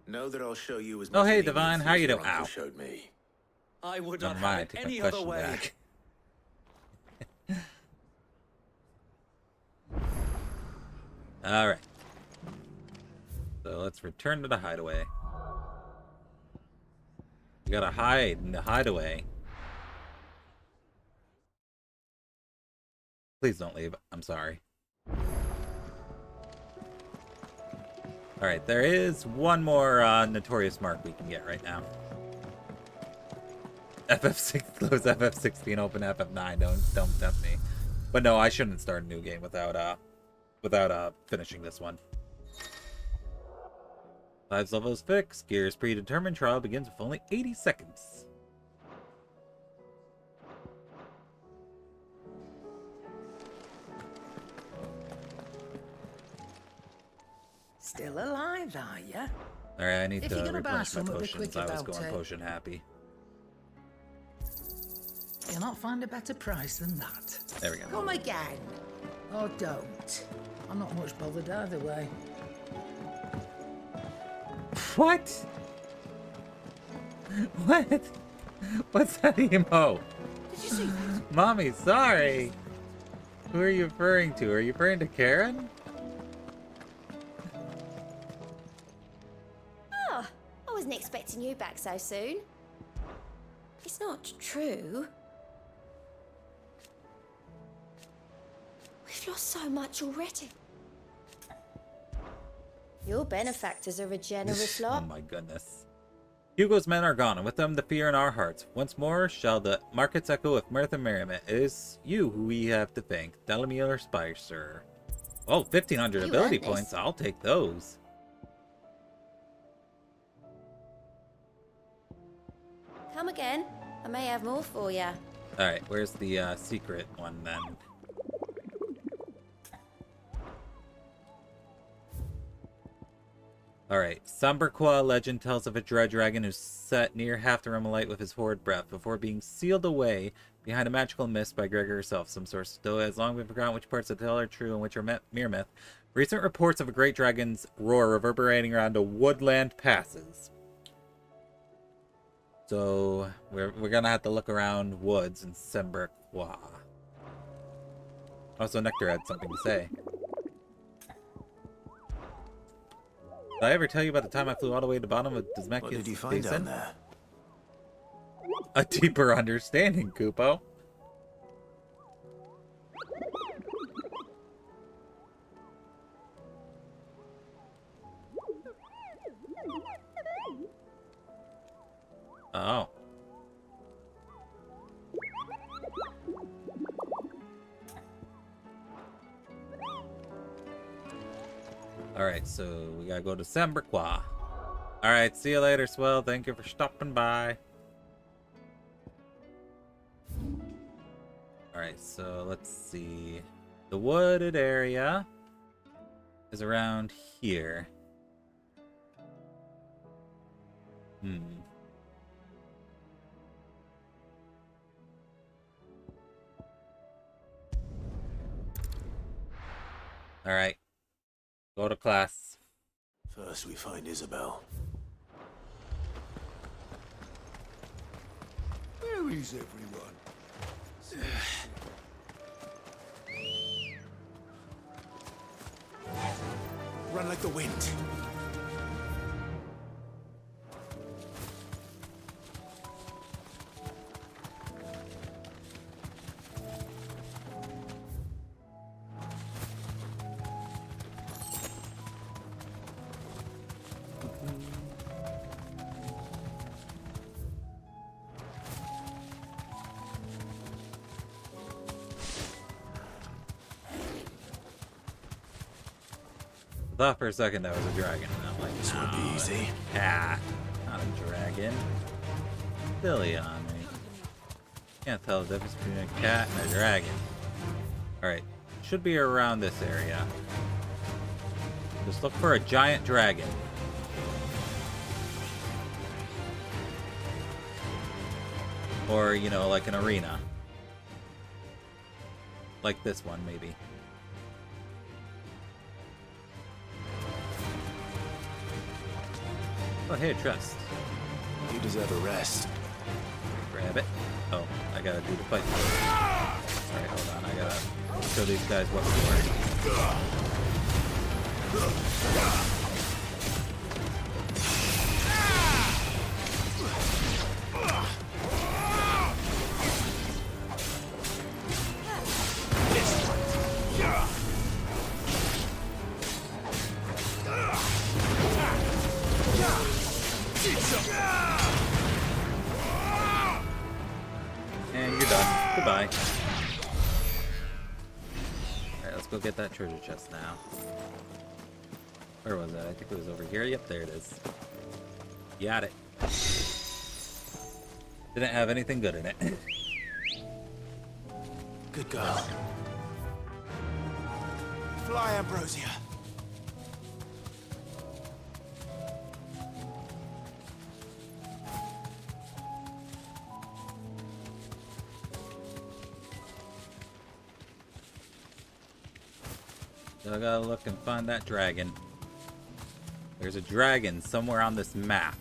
Know that I'll show you as Oh, much hey, leniency Divine, how as you your doing? uncle Ow. showed me. I would Never not mind, have it take my any other question way. back. Alright. So let's return to the hideaway. We gotta hide in the hideaway. Please don't leave. I'm sorry. Alright, there is one more notorious mark we can get right now. FF6, close FF16, open FF9. Don't tempt me. But no, I shouldn't start a new game without finishing this one. Lives levels fixed. Gears predetermined. Trial begins with only 80 seconds. Still alive, are ya? Alright, I need If to you're gonna buy replenish my some, be potions. quick I was about going it. potion happy. You'll not find a better price than that. There we go. Come again. Or don't. I'm not much bothered either way. What? What? What's that emo? Did you see that? Mommy, sorry. Who are you referring to? Are you referring to Karen? Oh, I wasn't expecting you back so soon. It's not true. We've lost so much already. Your benefactors are a generous Oh lot. my goodness. Hugo's men are gone, and with them the fear in our hearts. Once more shall the markets echo with mirth and merriment. It is you who we have to thank. Delamere Spicer. Oh, 1,500 You ability earned this. points. I'll take those. Come again. I may have more for you. Alright, where's the secret one then? Alright, Somberqua legend tells of a dread dragon who set near half the realm alight with his horrid breath before being sealed away behind a magical mist by Gregor herself. Some sources still has long been forgotten which parts of the tale are true and which are mere myth. Recent reports of a great dragon's roar reverberating around a woodland passes. So we're gonna have to look around woods in Somberqua. Also, Nectar had something to say. Did I ever tell you about the time I flew all the way to the bottom of Dismekia's What did you find basin? down there? A deeper understanding, Kupo. Oh. Alright, so we gotta go to Somberqua. Alright, see you later, Swell. Thank you for stopping by. Alright, so let's see. The wooded area is around here. Alright. Go to class. First we find Isabel. Where is everyone? Run like the wind. I thought for a second that was a dragon, and I'm like, this would be easy. Ah, not a dragon. Silly on me. Can't tell the difference between a cat and a dragon. Alright, should be around this area. Just look for a giant dragon. Or, you know, like an arena. Like this one, maybe. Oh, hey, a chest. You deserve a rest. Grab it. Oh, I gotta do the fight. Alright, hold on. I gotta show these guys what for. And you're done. Goodbye. Alright, let's go get that treasure chest now. Where was that? I think it was over here. Yep, there it is. Got it. Didn't have anything good in it. Good girl. Fly, Ambrosia. So I gotta look and find that dragon. There's a dragon somewhere on this map.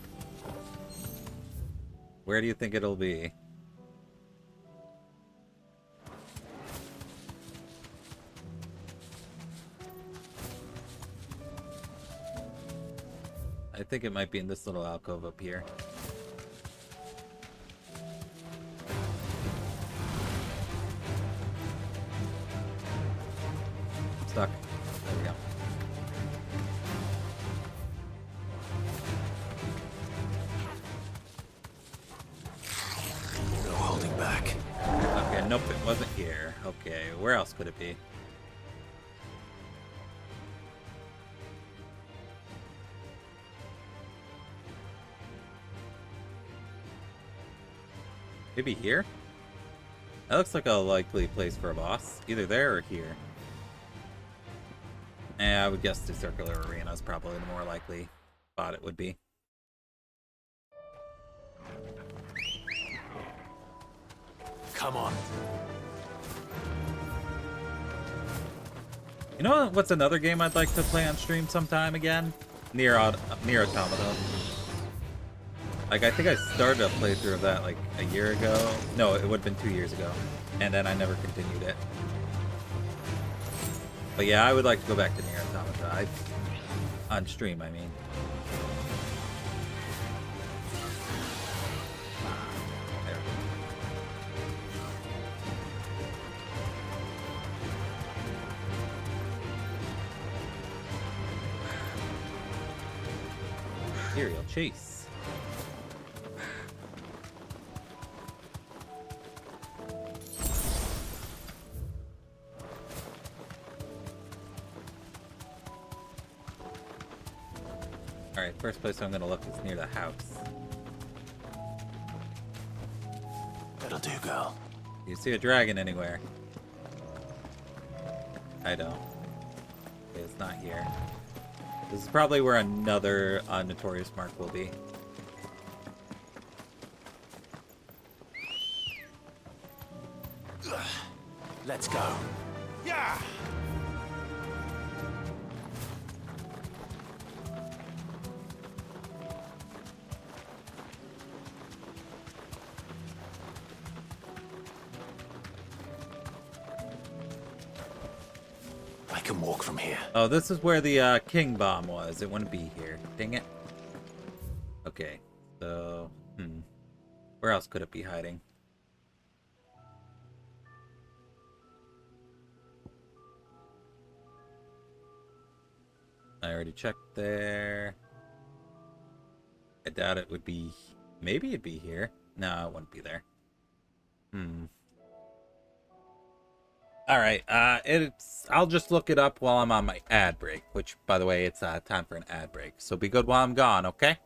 Where do you think it'll be? I think it might be in this little alcove up here. I'm stuck. There we go. No holding back. Okay, nope, it wasn't here. Okay, where else could it be? Maybe here? That looks like a likely place for a boss. Either there or here. I would guess the circular arena is probably the more likely spot it would be. Come on. You know what's another game I'd like to play on stream sometime again? Nier Automata. Like, I think I started a playthrough of that like a year ago. No, it would have been 2 years ago. And then I never continued it. But yeah, I would like to go back to Nier Automata. On stream, I mean. There. Aerial chase. Alright, first place I'm gonna look is near the house. That'll do, girl. Do you see a dragon anywhere? I don't. Okay, it's not here. This is probably where another Notorious Mark will be. Let's go. Yeah. I can walk from here. Oh, this is where the king bomb was. It wouldn't be here. Dang it. Okay, so where else could it be hiding? I already checked there. I doubt it would be. Maybe it'd be here. No, it wouldn't be there. All right. I'll just look it up while I'm on my ad break, which, by the way, it's time for an ad break. So be good while I'm gone, okay?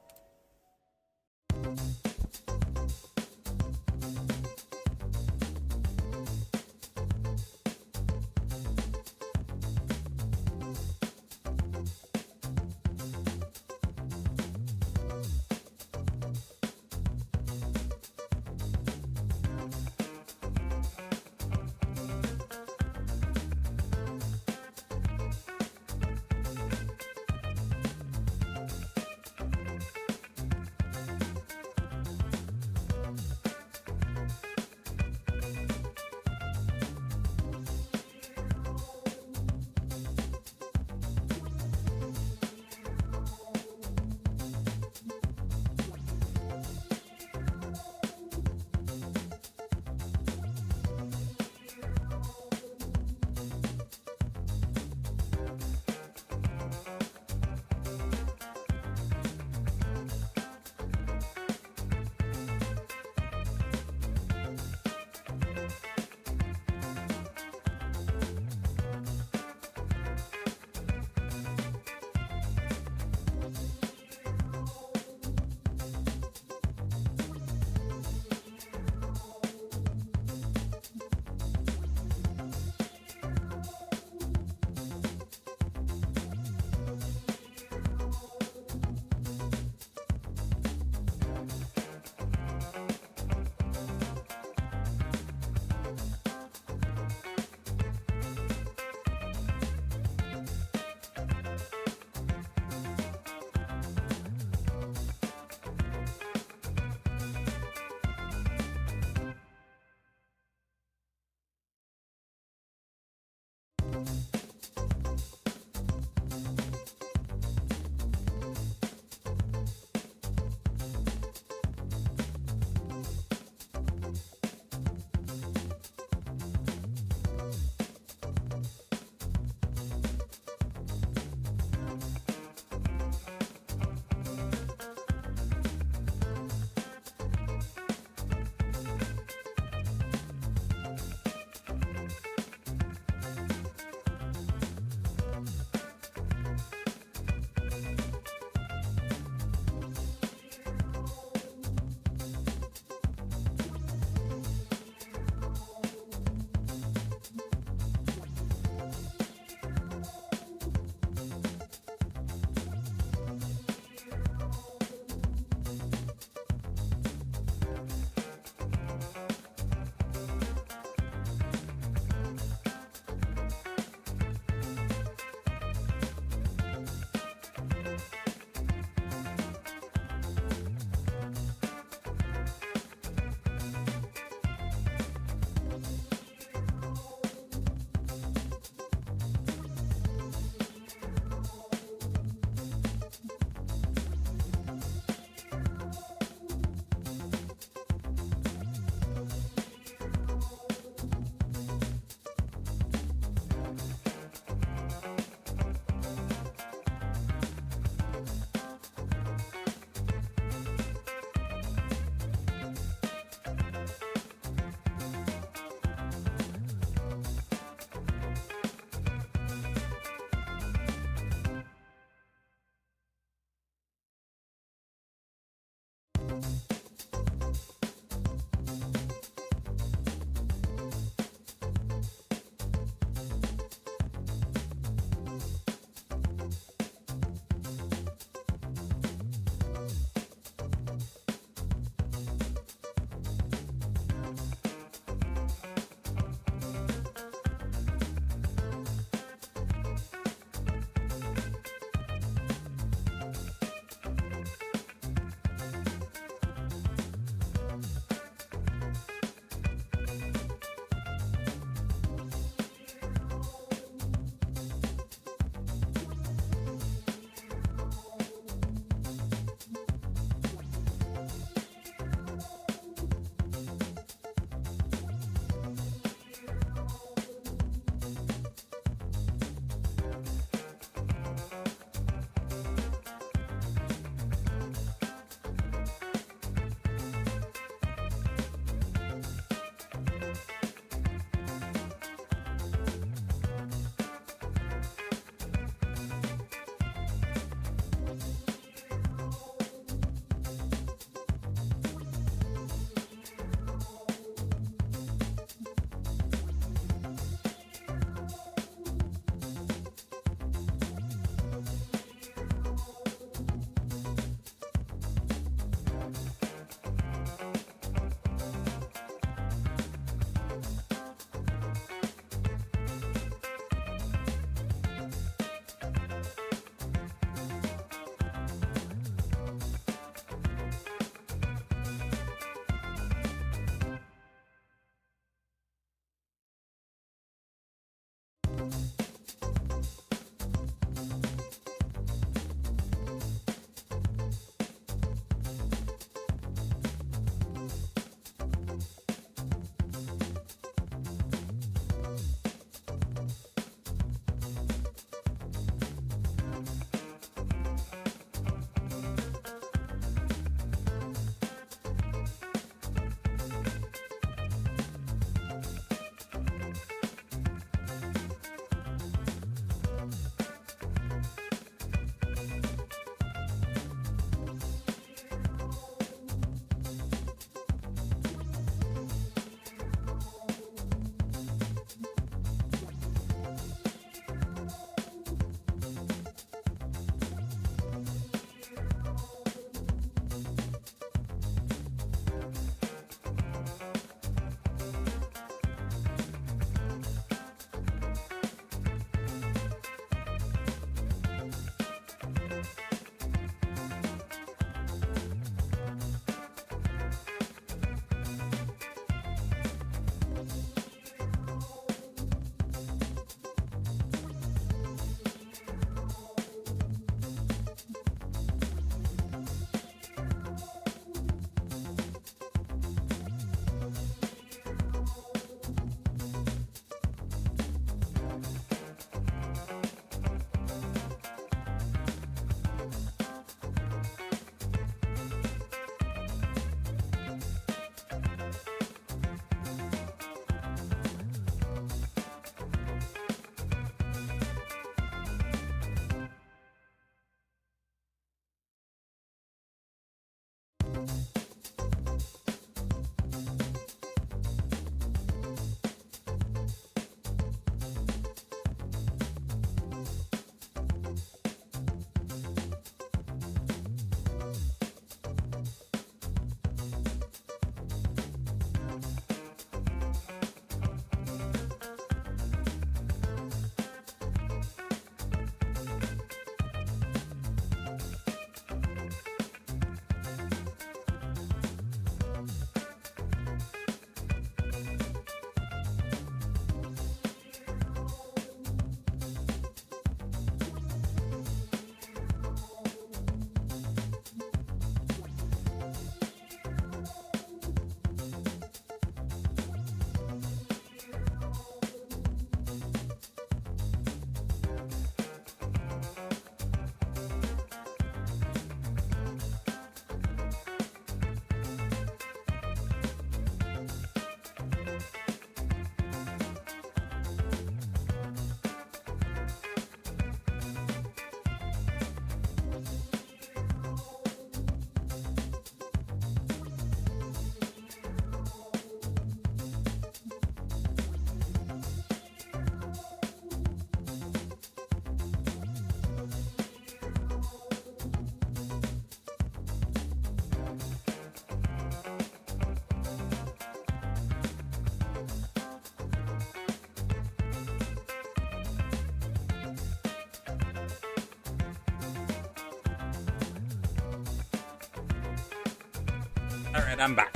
Alright, I'm back.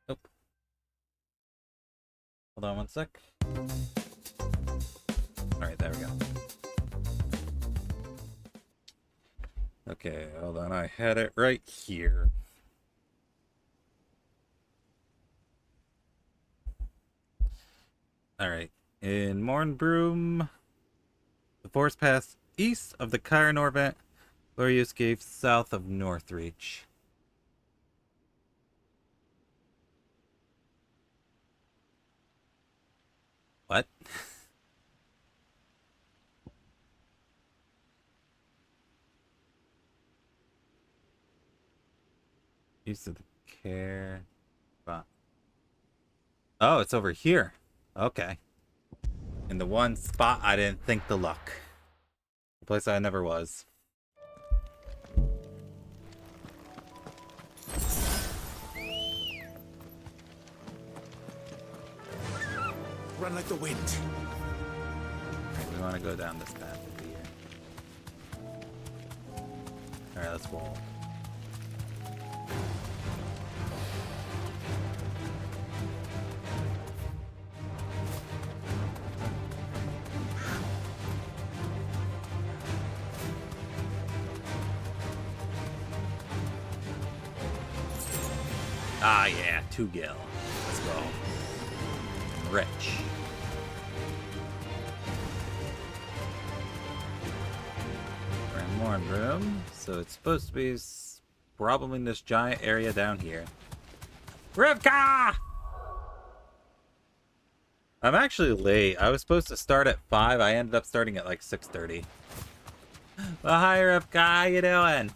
Nope. Hold on one sec. Alright, there we go. Okay, hold on. I had it right here. Alright. In Mornbroom, the forest pass east of the Kyranor vent, Glorious Gave south of Northreach. What? East of the care. Oh, it's over here. Okay. In the one spot I didn't think to look. The place I never was. Run like the wind. Right, we want to go down this path over here. Alright, let's roll. Ah, yeah, 2 gil. Let's go. Rich. We're in Mornbroom, so it's supposed to be probably in this giant area down here. Rivka! I'm actually late. I was supposed to start at 5. I ended up starting at like 6:30. Well, hi, Rivka. How you doing?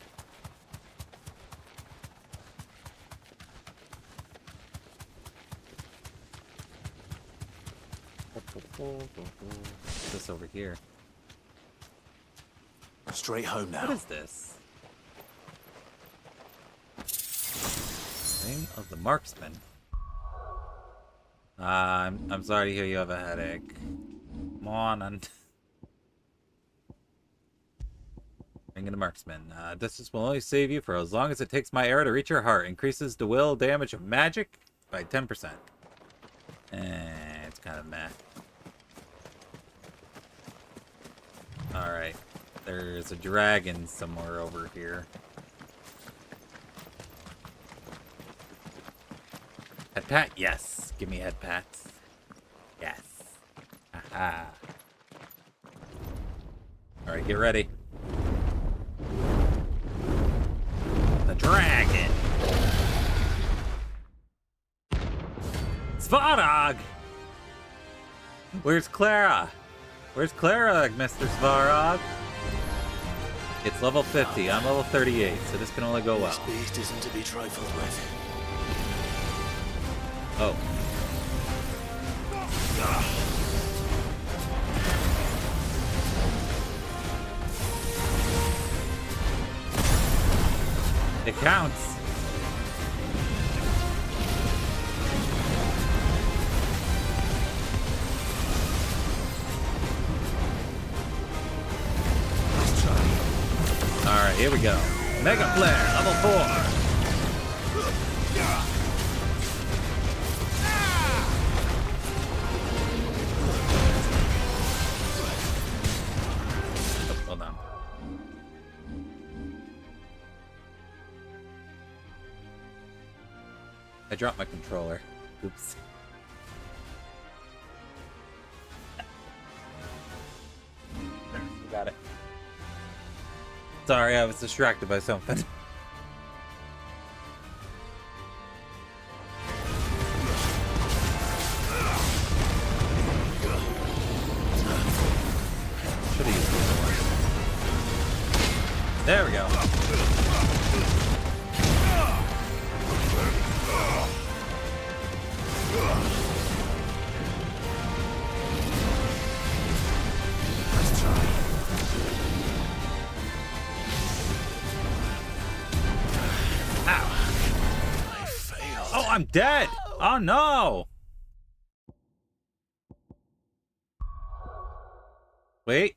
What's this over here? Straight home now. What is this? Name of the marksman. I'm sorry to hear you have a headache. Come on and Ring of the Marksman. Distance will only save you for as long as it takes my arrow to reach your heart. Increases the will damage of magic by 10%. It's kind of meh. Alright. There's a dragon somewhere over here. Head pat? Yes. Give me head pats. Yes. Aha. Alright, get ready. The dragon! Svarog! Where's Clara? Where's Clara, Mr. Svarog? It's level 50. I'm level 38, so this can only go well. This beast isn't to be trifled with. Oh. It counts. Alright, here we go. Mega Flare, level 4. Hold on. I dropped my controller. Oops. There, we got it. Sorry, I was distracted by something. Should have used the other one. There we go. Oh, I'm dead! Oh no! Wait.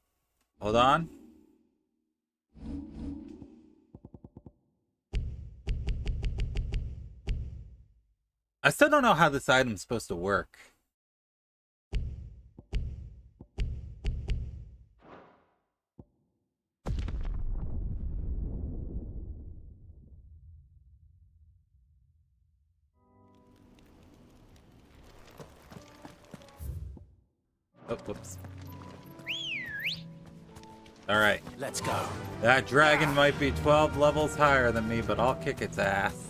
Hold on. I still don't know how this item's supposed to work. Oh, whoops. Alright. Let's go. That dragon might be 12 levels higher than me, but I'll kick its ass.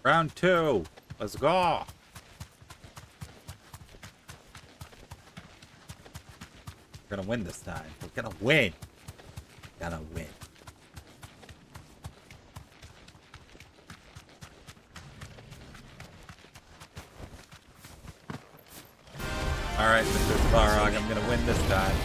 Round 2. Let's go. We're gonna win this time. We're gonna win. Gonna win. Alright, Mr. Svarog, I'm gonna win this time.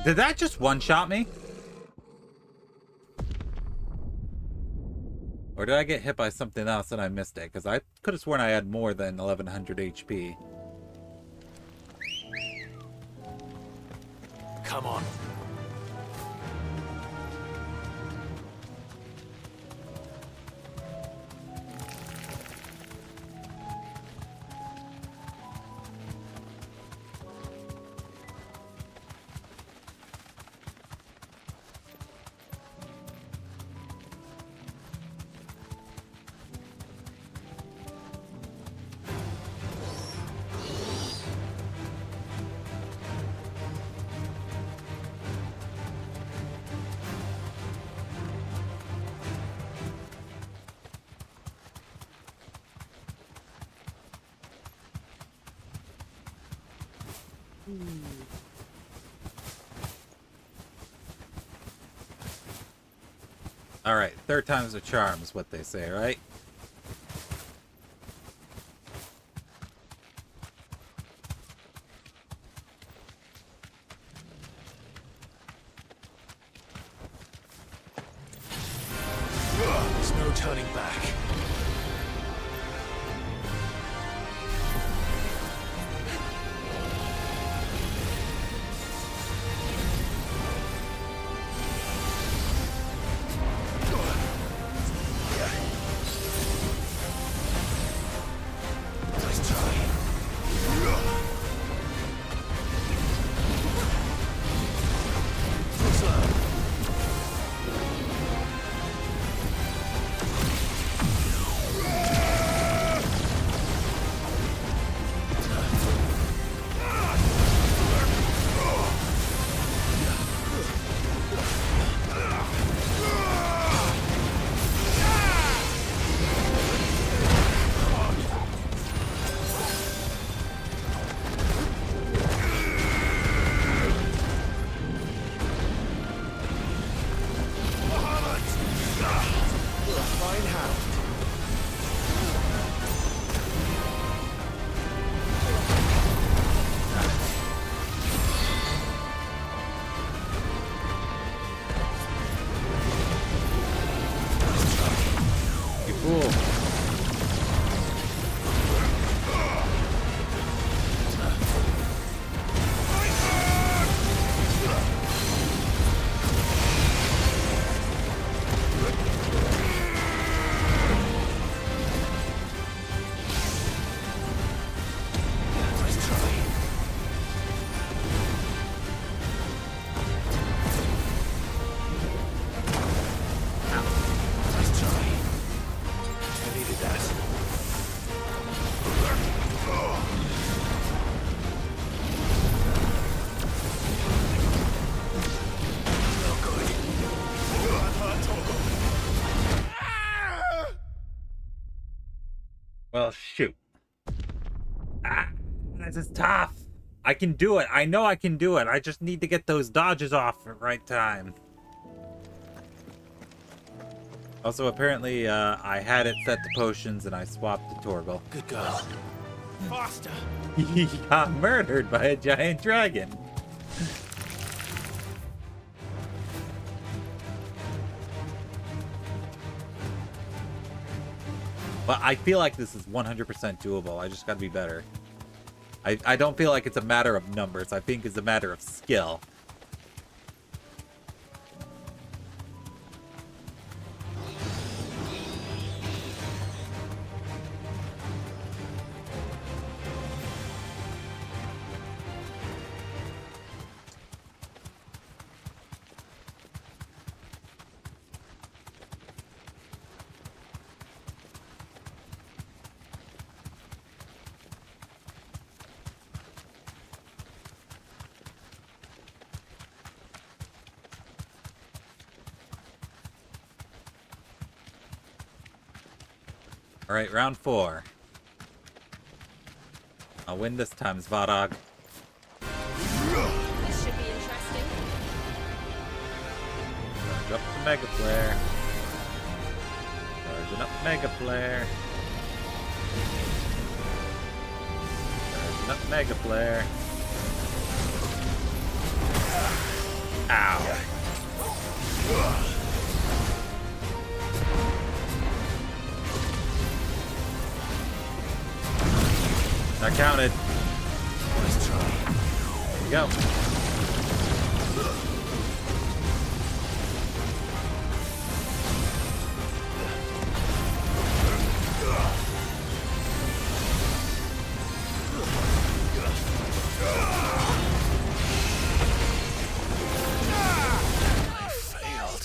Did that just one-shot me? Or did I get hit by something else and I missed it? Because I could have sworn I had more than 1100 HP. Come on. Alright, third time's a charm is what they say, right? turning back. Nice try. Well, shoot. Ah, this is tough. I can do it. I know I can do it. I just need to get those dodges off at the right time. Also, apparently, I had it set to potions and I swapped to Torgal. Good girl. Faster. He got murdered by a giant dragon. But I feel like this is 100% doable. I just gotta be better. I don't feel like it's a matter of numbers. I think it's a matter of skill. Alright, round 4. I'll win this time, Svarog. This should be interesting. Charge up the Mega Flare. Charging up Mega Flare. Charging up Mega Flare. Ow. Not counted. Nice try. Here we go.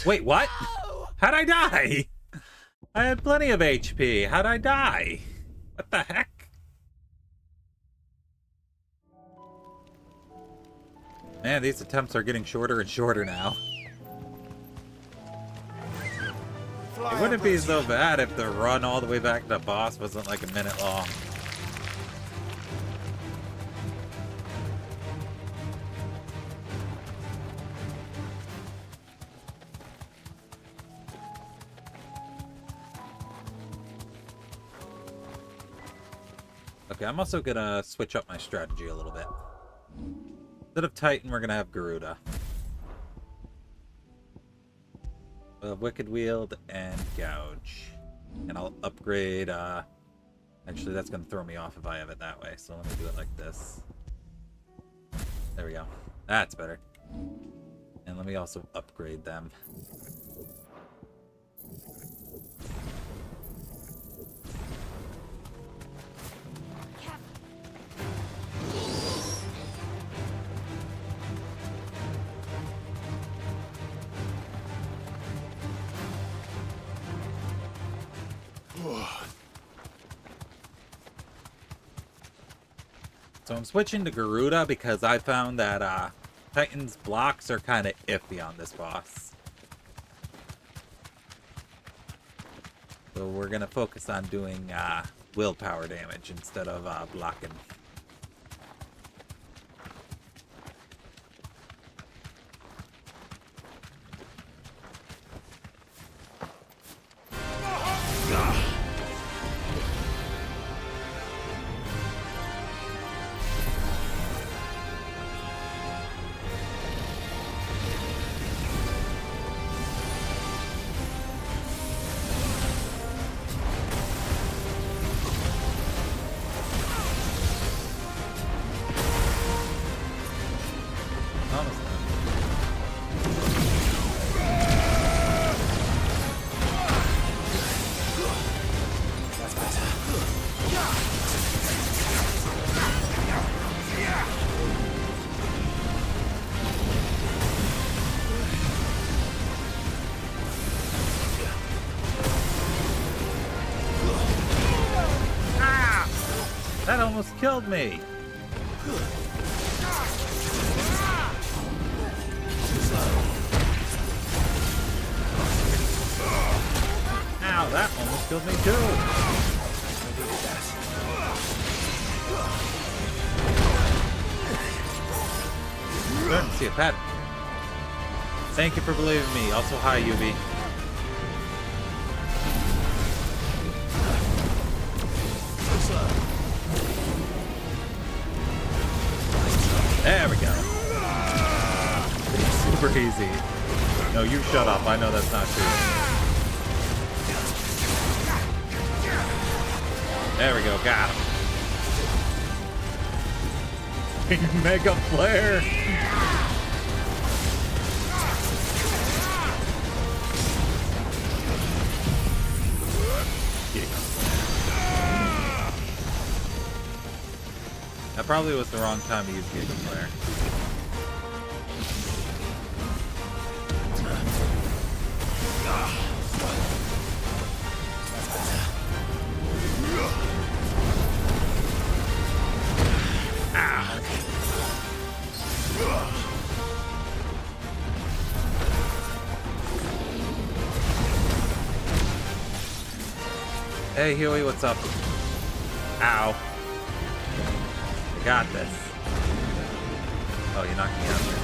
Wait, what? How'd I die? I had plenty of HP. How'd I die? What the heck? Man, these attempts are getting shorter and shorter now. It wouldn't be so bad if the run all the way back to the boss wasn't like a minute long. Okay, I'm also gonna switch up my strategy a little bit. Instead of Titan, we're gonna have Garuda. Wicked Wield and Gouge. And I'll upgrade, actually that's gonna throw me off if I have it that way, so let me do it like this. There we go. That's better. And let me also upgrade them. So I'm switching to Garuda because I found that Titan's blocks are kind of iffy on this boss. So we're going to focus on doing willpower damage instead of blocking. That almost killed me. Ow, that almost killed me too. Starting to see a pattern. Thank you for believing me. Also, hi, UV. There we go. Super easy. No, you shut up. I know that's not true. There we go. Got him. Mega flare. That probably was the wrong time to use Giga Flare. Hey Huey, what's up? Ow. I got this. Oh, you're knocking me out there.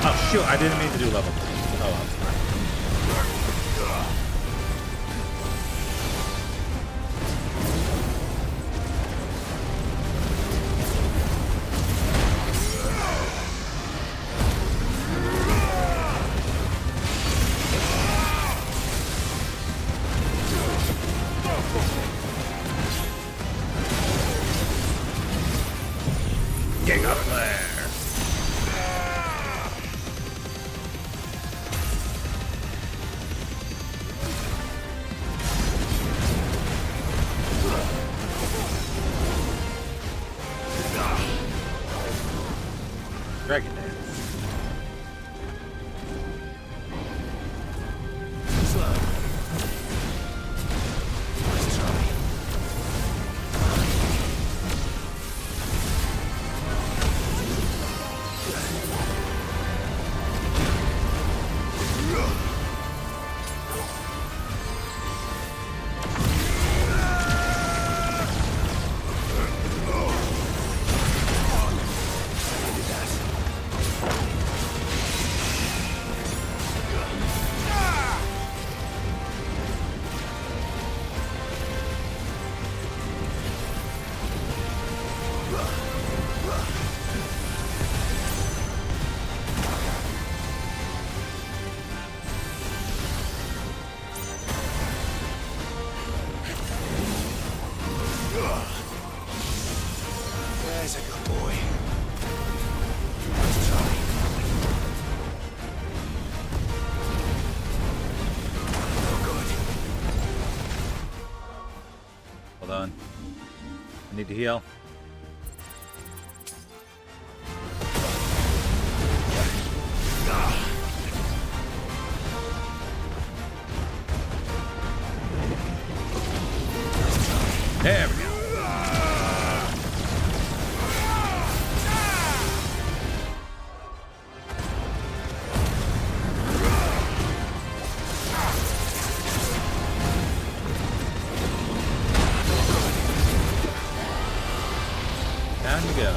Oh shoot, I didn't mean to do level 3. Oh, I'm sorry. Giga Flare. I need to heal. There we go. Time to go.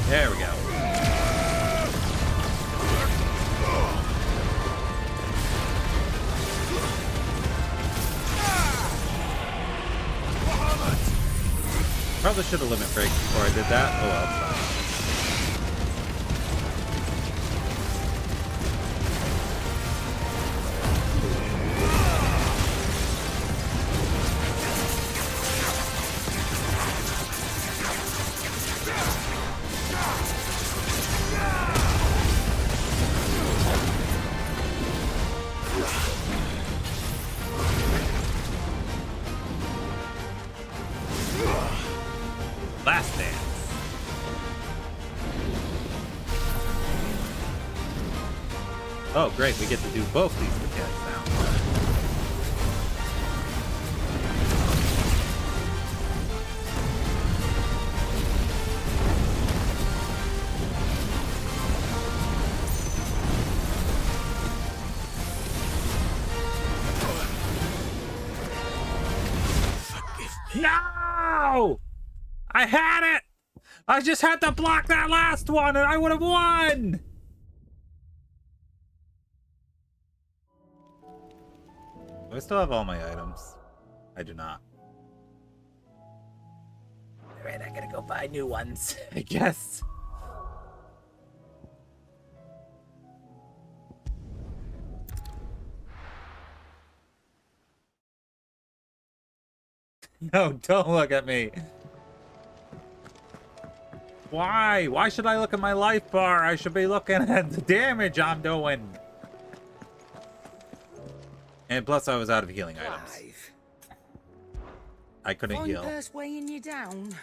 There we go. Probably should have limit break before I did that. Oh well. Last dance. Oh, great. We get to do both these mechanics now. No! I had it! I just had to block that last one and I would have won! Do I still have all my items? I do not. Alright, I gotta go buy new ones, I guess. No, don't look at me. Why? Why should I look at my life bar? I should be looking at the damage I'm doing. And plus, I was out of healing items. I couldn't heal. Purse weighing you down.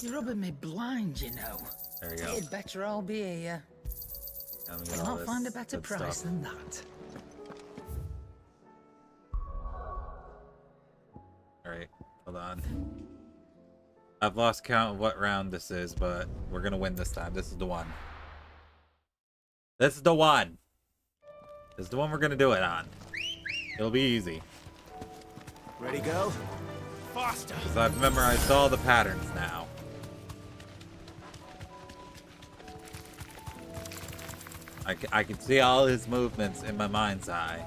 You're rubbing me blind, you know. There we go. It'd better all be here. You'll not find a better price than that. Alright, hold on. I've lost count of what round this is, but we're gonna win this time. This is the one. This is the one! This is the one we're gonna do it on. It'll be easy. Ready, go? Faster! Because I've memorized all the patterns now. I can see all his movements in my mind's eye.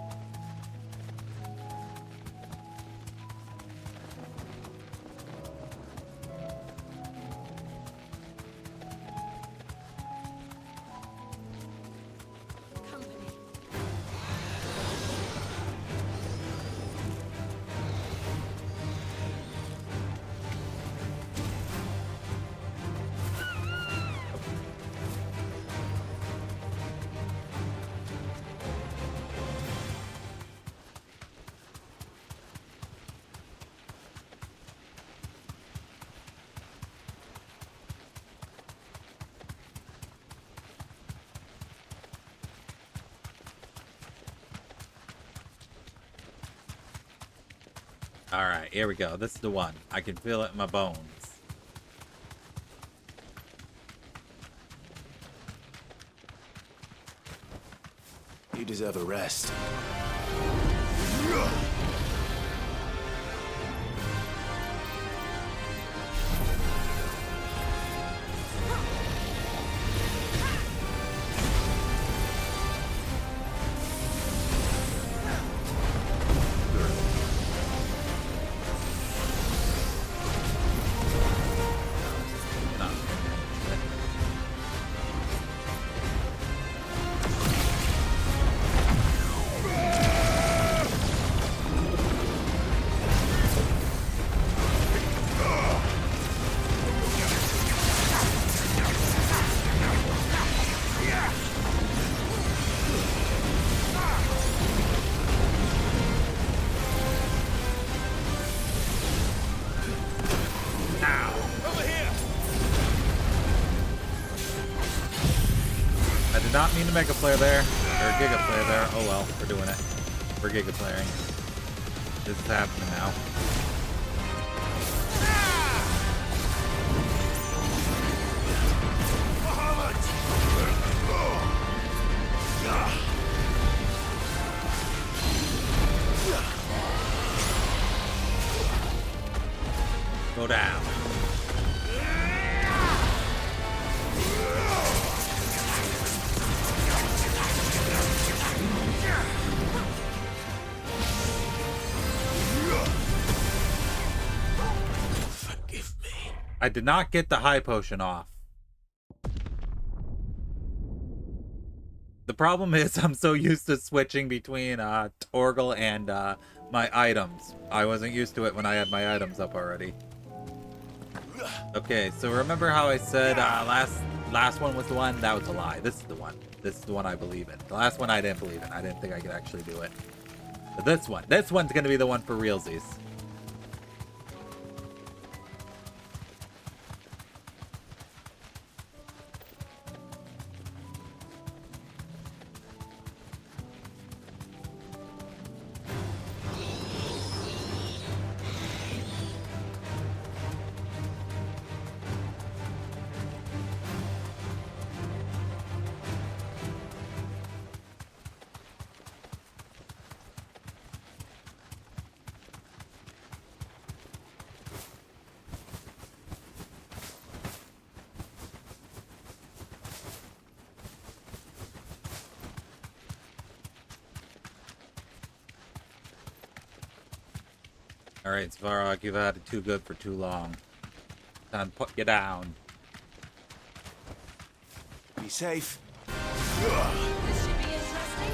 Alright, here we go. This is the one. I can feel it in my bones. deserve a rest. Did not mean to make a player there, or a giga player there. Oh well, we're doing it. We're giga playing. This is happening now. Go down. I did not get the high potion off. The problem is I'm so used to switching between Torgal and my items. I wasn't used to it when I had my items up already. Okay, so remember how I said last one was the one? That was a lie. This is the one. This is the one I believe in. The last one I didn't believe in. I didn't think I could actually do it. But this one's gonna be the one for realsies. Alright, Svarog, you've had it too good for too long. Time to put you down. Be safe. This should be interesting.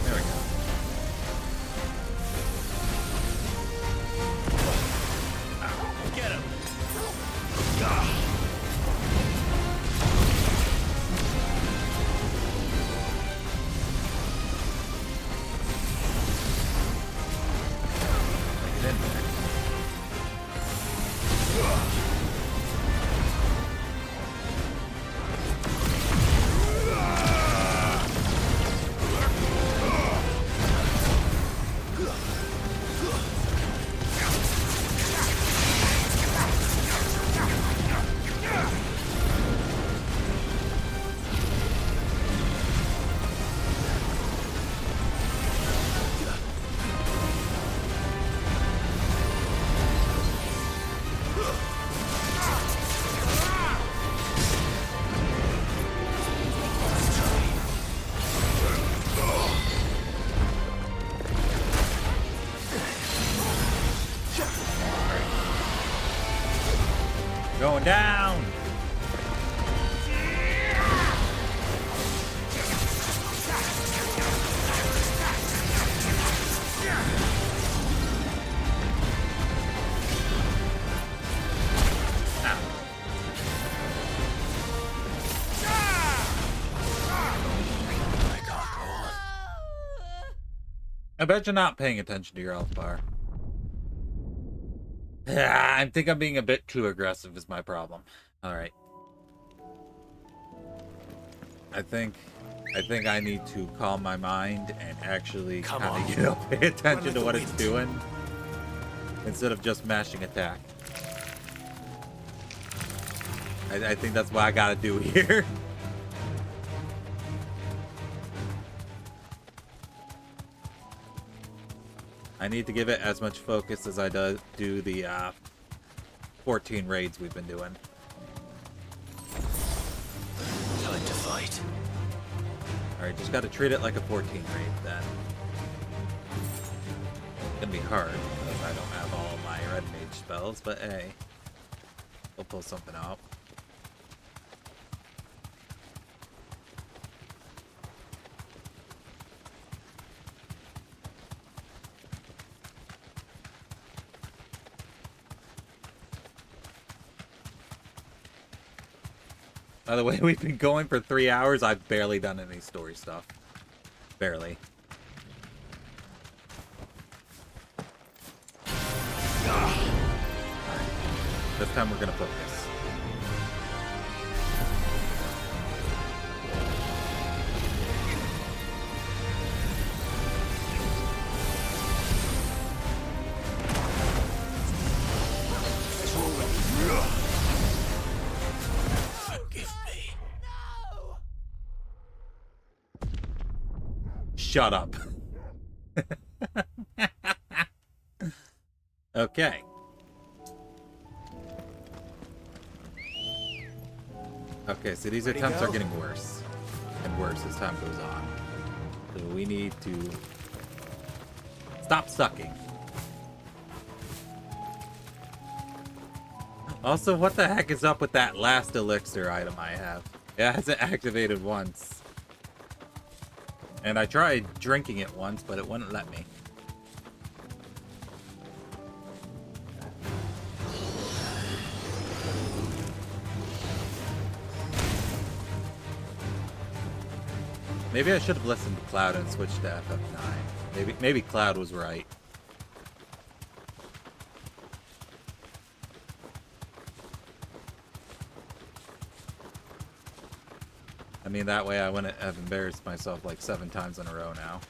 There we go. Get him. Get in there. Going down. I bet you're not paying attention to your health bar. I think I'm being a bit too aggressive is my problem. Alright. I think I think I need to calm my mind and actually kind of, pay attention to what it's doing instead of just mashing attack. I think that's what I gotta do here. I need to give it as much focus as I do the 14 raids we've been doing. Time to fight. Alright, just gotta treat it like a 14 raid then. It's gonna be hard because I don't have all of my red mage spells, but hey, we'll pull something out. By the way, we've been going for 3 hours. I've barely done any story stuff. Barely. Alright. This time we're gonna focus. Shut up. Okay. Okay, so these attempts are getting worse and worse as time goes on. So we need to stop sucking. Also, what the heck is up with that last elixir item I have? It hasn't activated once. And I tried drinking it once, but it wouldn't let me. Maybe I should have listened to Cloud and switched to FF9. Maybe Cloud was right. I mean, that way I wouldn't have embarrassed myself like 7 times in a row now.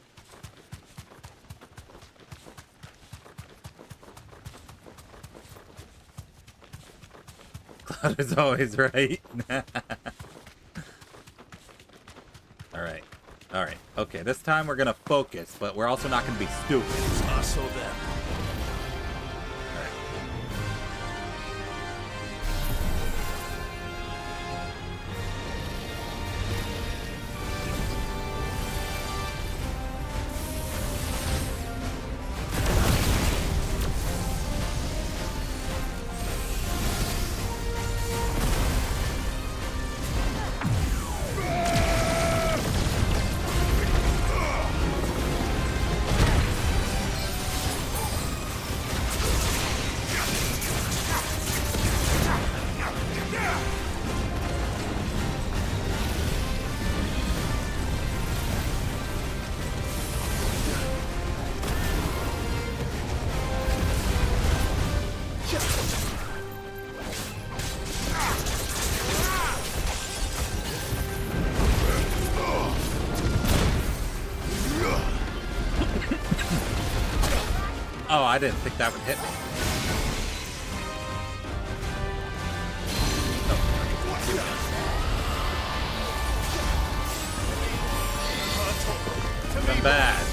Cloud is always right. Alright. Alright. Okay, this time we're gonna focus, but we're also not gonna be stupid. Muscle them. Oh, I didn't think that would hit me. I'm bad.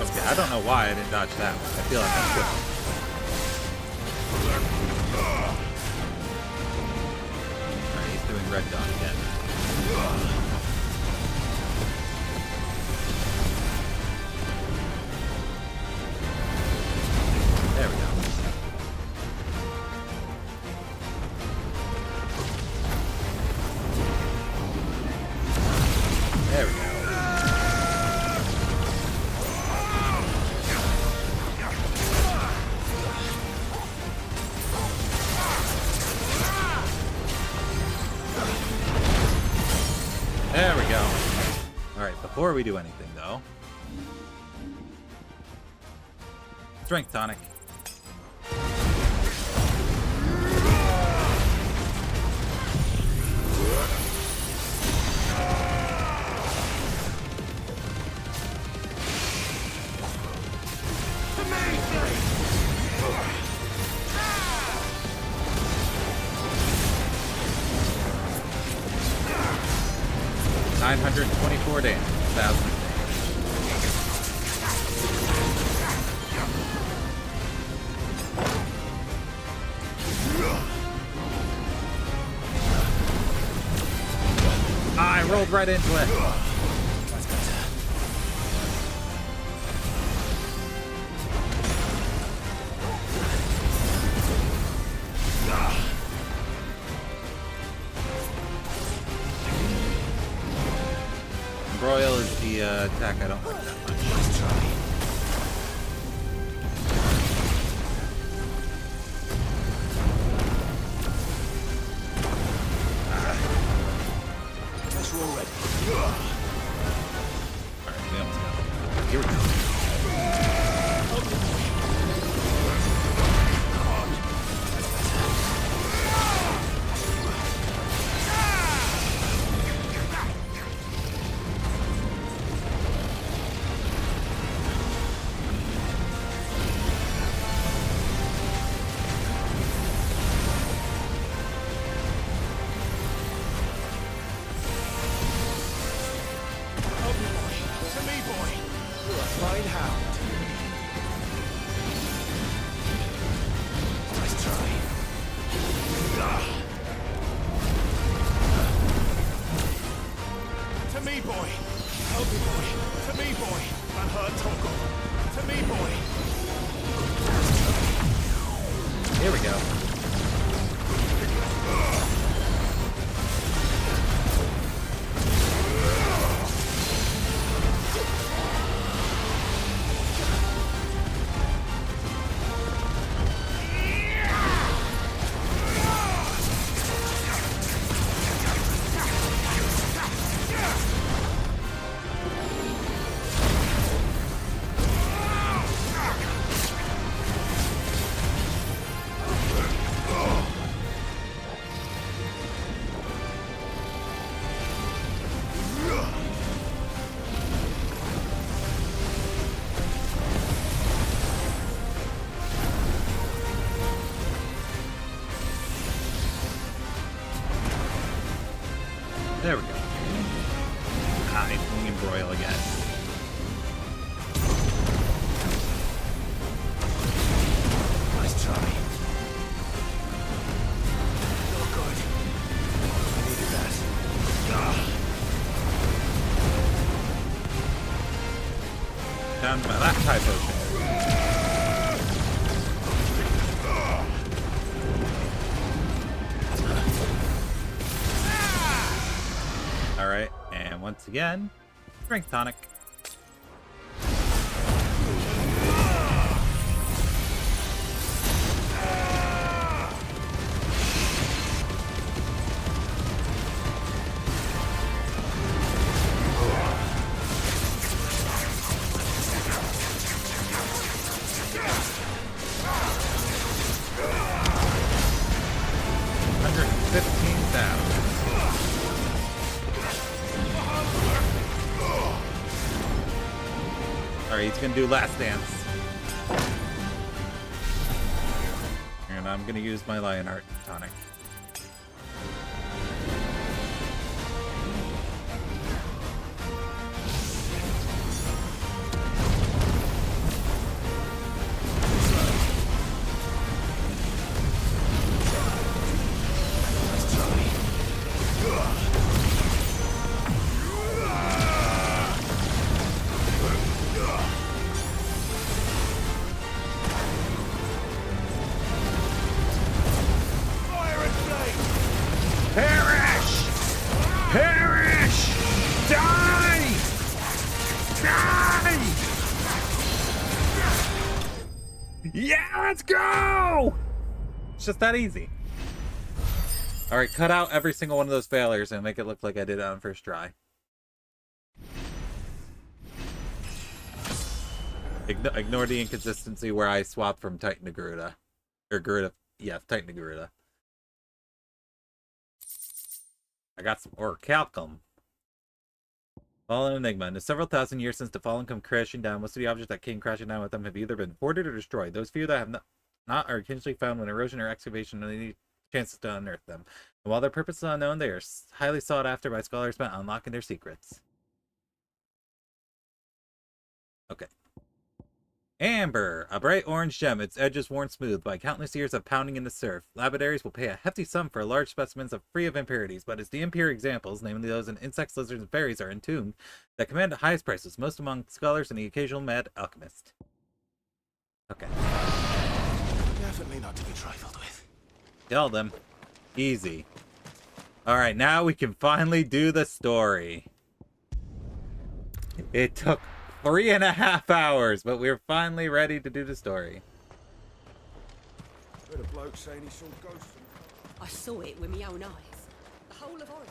Okay, I don't know why I didn't dodge that one. I feel like I should. Red dot again. There we go. There we go. There we go. Alright, before we do anything, though, Strength tonic. $924 damage. 1,000. I rolled right into it. That's better. Broil is the attack I don't like that much. Let's try. Let's roll ready. Alright, we almost got it. Here we go. Here we go. There we go. Nice, we can broil again. Nice try. Not good. I needed that. Down to my last high potion. Alright, and once again, strength tonic. Alright, he's gonna do last dance. And I'm gonna use my Lionheart tonic. Yeah, let's go! It's just that easy. Alright, cut out every single one of those failures and make it look like I did it on first try. Ignore the inconsistency where I swapped from Titan to Garuda. Or Garuda. Yeah, Titan to Garuda. I got some orichalcum. Fallen Enigma. In the several thousand years since the Fallen come crashing down, most of the objects that came crashing down with them have either been hoarded or destroyed. Those few that have not are occasionally found when erosion or excavation only need chances to unearth them. And while their purpose is unknown, they are highly sought after by scholars bent on unlocking their secrets. Okay. Amber, a bright orange gem, its edges worn smooth by countless years of pounding in the surf. Lapidaries will pay a hefty sum for large specimens free of impurities, but it's the impure examples, namely those in insects, lizards, and fairies are entombed, that command the highest prices, most among scholars and the occasional mad alchemist. Okay. Definitely not to be trifled with. Tell them. Easy. Alright, now we can finally do the story. It took 3.5 hours, but we're finally ready to do the story. Heard a bloke saying he saw ghosts. I saw it with my own eyes. The whole of Oriflamme.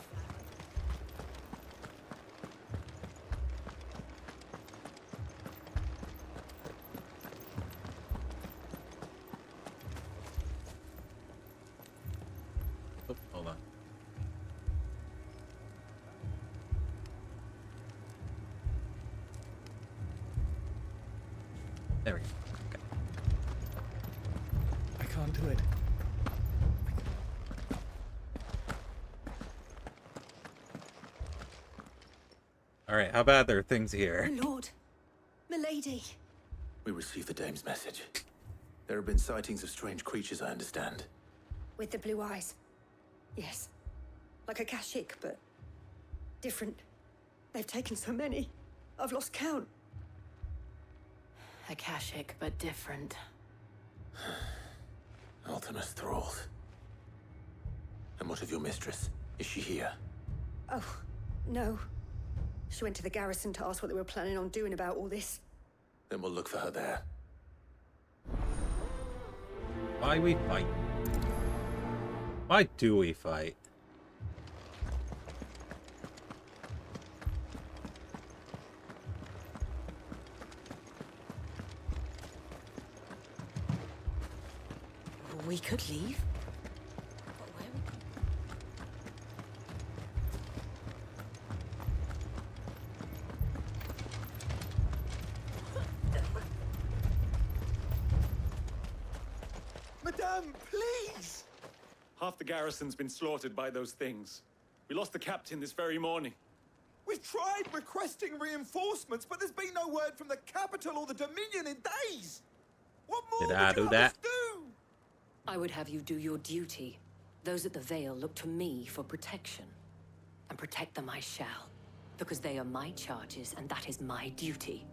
Oh, hold on. There we go. Okay. I can't do it. Alright, how bad are things here? My lord. Milady. We received the dame's message. There have been sightings of strange creatures, I understand. With the blue eyes. Yes. Like a Kashik, but different. They've taken so many. I've lost count. Akashic, but different. Ultimus thralls. And what of your mistress? Is she here? Oh, no. She went to the garrison to ask what they were planning on doing about all this. Then we'll look for her there. Why we fight? Why do we fight? We could leave. But where Madame, please! Half the garrison's been slaughtered by those things. We lost the captain this very morning. We've tried requesting reinforcements, but there's been no word from the capital or the Dominion in days. What more Did I would you do have that? us do? I would have you do your duty. Those at the Vale look to me for protection. And protect them I shall. Because they are my charges, and that is my duty.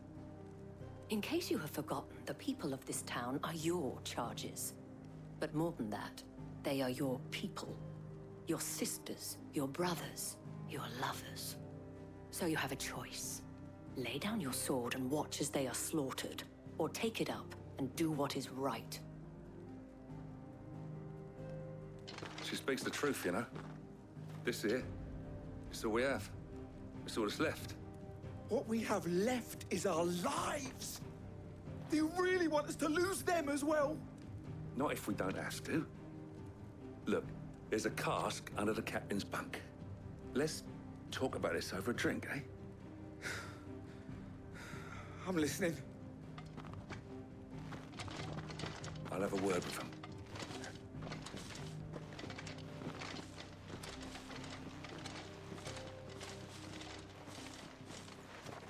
In case you have forgotten, the people of this town are your charges. But more than that, they are your people. Your sisters, your brothers, your lovers. So you have a choice. Lay down your sword and watch as they are slaughtered, or take it up and do what is right. She speaks the truth, you know. This here, it's all we have. It's all that's left. What we have left is our lives. Do you really want us to lose them as well? Not if we don't have to. Look, there's a cask under the captain's bunk. Let's talk about this over a drink, eh? I'm listening. I'll have a word with him.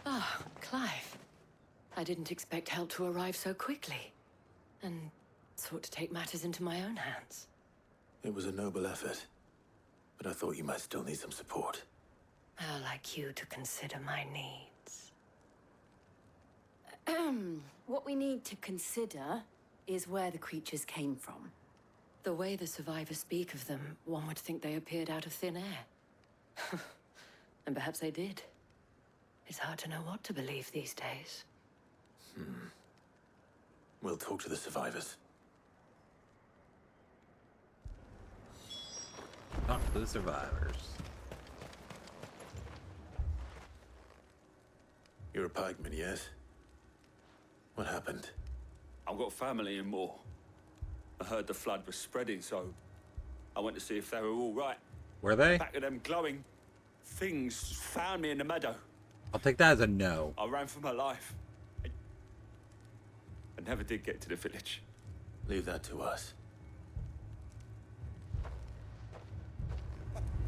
Ah, Clive. I didn't expect help to arrive so quickly. And sought to take matters into my own hands. It was a noble effort, but I thought you might still need some support. I'd like you to consider my needs. What we need to consider is where the creatures came from. The way the survivors speak of them, one would think they appeared out of thin air. And perhaps they did. It's hard to know what to believe these days. We'll talk to the survivors. Talk to the survivors. You're a pikeman, yes? What happened? I've got family in Moor. I heard the flood was spreading, so I went to see if they were all right. Were they? Back of them glowing things found me in the meadow. I'll take that as a no. I ran for my life. I never did get to the village. Leave that to us.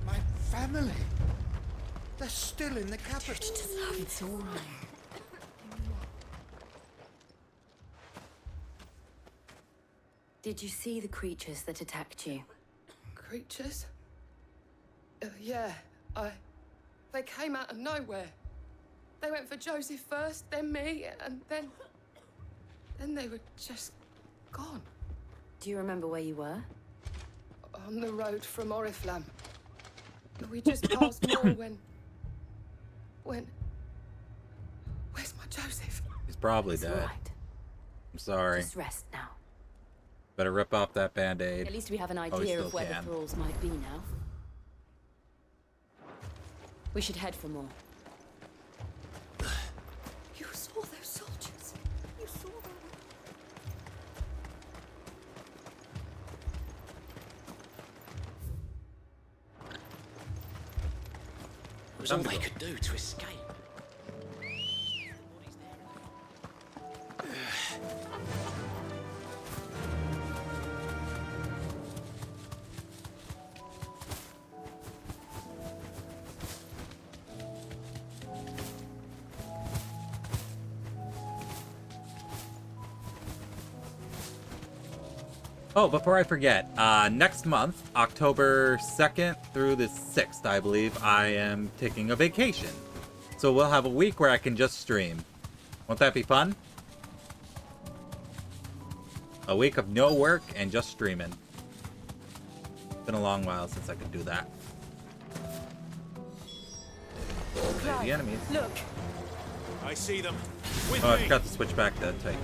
My family. They're still in the capital. It's all right. Did you see the creatures that attacked you? Creatures? Yeah, they came out of nowhere. They went for Joseph first, then me, and then they were just gone. Do you remember where you were? On the road from Oriflamme. We just passed Moor when... Where's my Joseph? He's probably It's dead. all right. I'm sorry. Just rest now. Better rip off that band-aid. At least we have an Oh, we idea still of where can. the thralls might be now. We should head for more. You saw those soldiers. You saw them. It was all they could do to escape. Oh, before I forget, next month, October 2nd through the 6th, I believe, I am taking a vacation. So we'll have a week where I can just stream. Won't that be fun? A week of no work and just streaming. It's been a long while since I could do that. There's the enemies. Look. I see them. Oh, I forgot to switch back to type.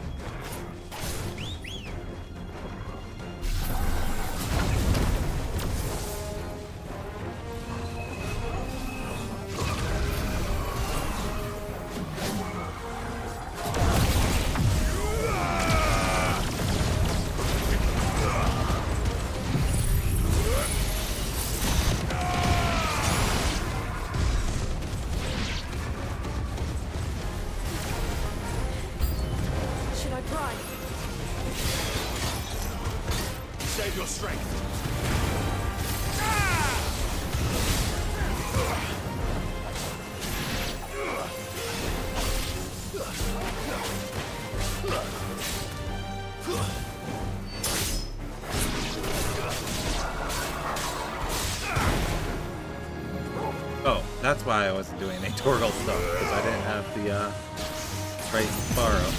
Should I try? Save your strength. Oh, that's why I wasn't doing any Torgal stuff, because I didn't have the right borrow.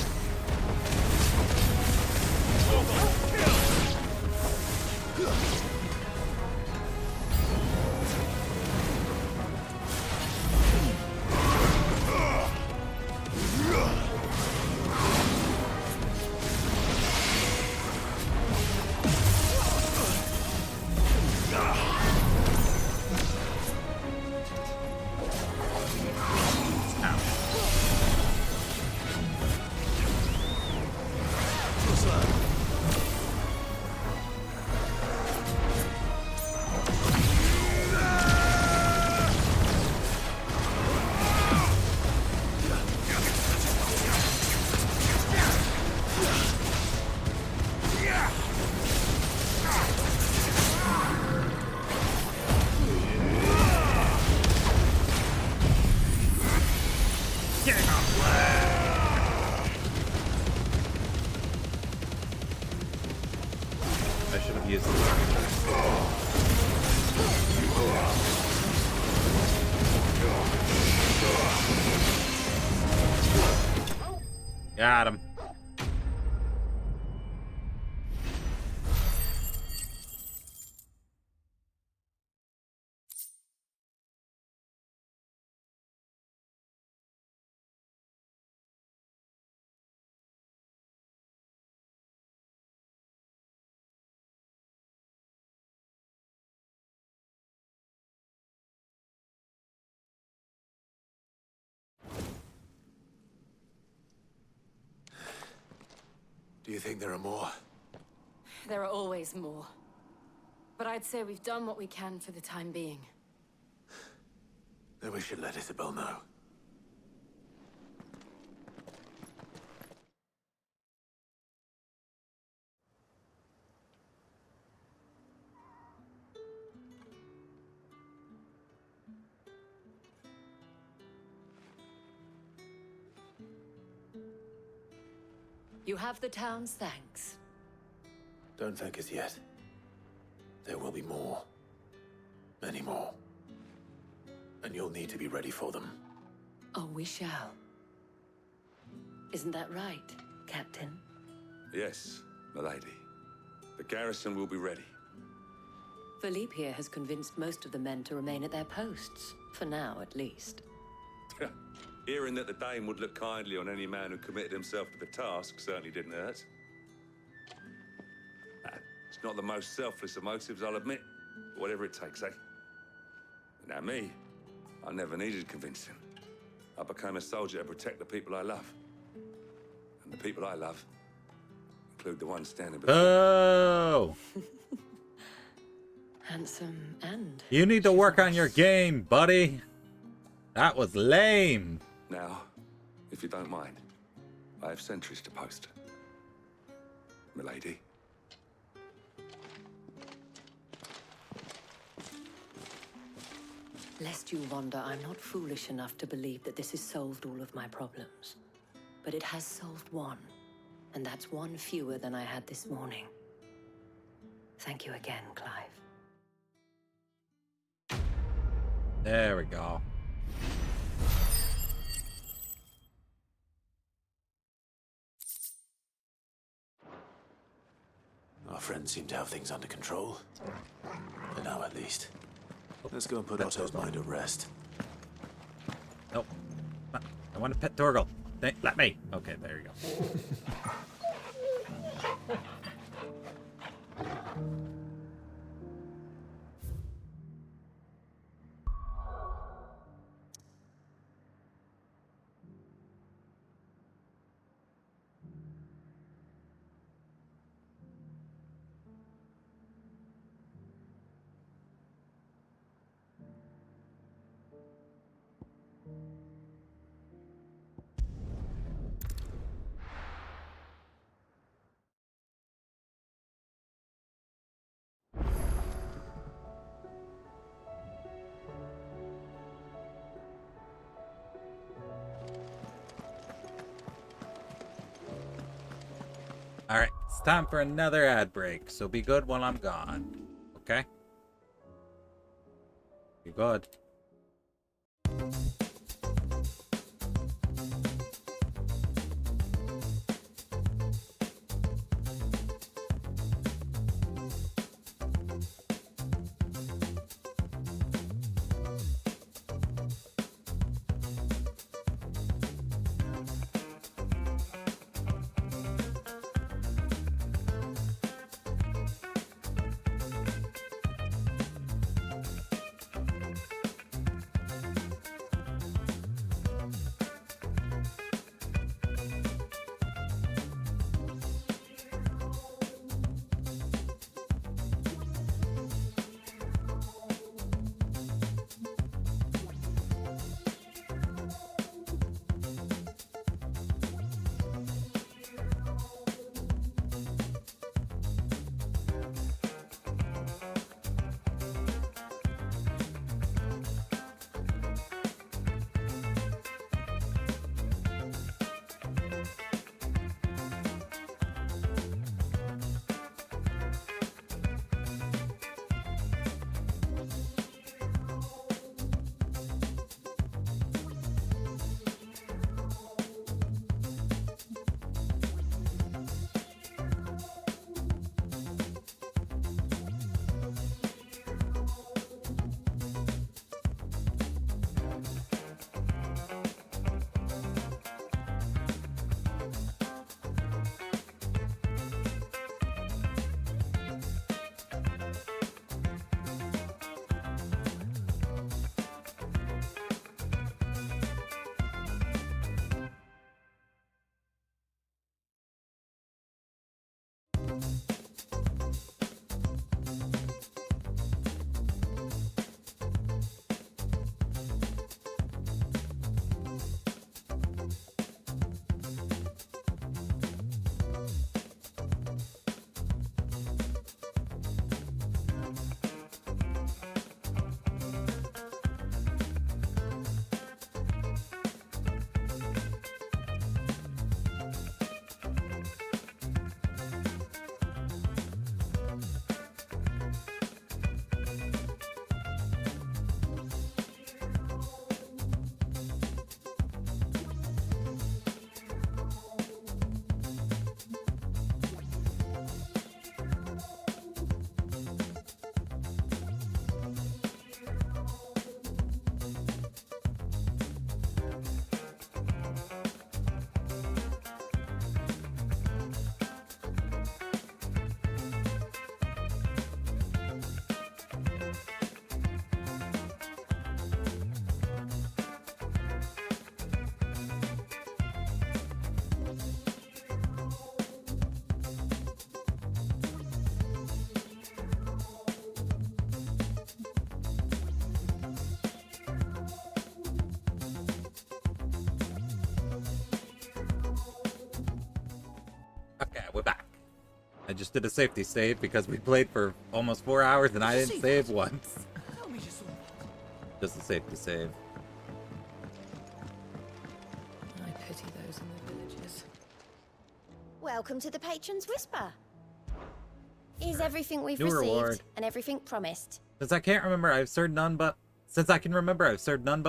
I should have used this. Got him. Do you think there are more? There are always more. But I'd say we've done what we can for the time being. Then we should let Isabel know. You have the town's thanks. Don't thank us yet. There will be more. Many more. And you'll need to be ready for them. Oh, we shall. Isn't that right, Captain? Yes, milady. The garrison will be ready. Philippe here has convinced most of the men to remain at their posts. For now, at least. Hearing that the Dane would look kindly on any man who committed himself to the task certainly didn't hurt. It's not the most selfless of motives, I'll admit. But whatever it takes, eh? Now me, I never needed convincing. I became a soldier to protect the people I love. And the people I love include the ones standing before me. Oh! Handsome and... You need to work on your game, buddy. That was lame. Now, if you don't mind, I have sentries to post. Milady. Lest you wonder, I'm not foolish enough to believe that this has solved all of my problems. But it has solved one, and that's one fewer than I had this morning. Thank you again, Clive. There we go. Our friends seem to have things under control. For now, at least. Let's go and put Otto's mind at rest. Nope. I want to pet Torgal. Let me. Okay, there you go. Alright, it's time for another ad break, so be good while I'm gone. Okay? Be good. Okay, we're back. I just did a safety save because we played for almost 4 hours and I didn't save once. Just a safety save. I pity those in the villages. Welcome to the Patron's Whisper. Is everything we've New received reward. and everything promised? Since I can remember, I've served none but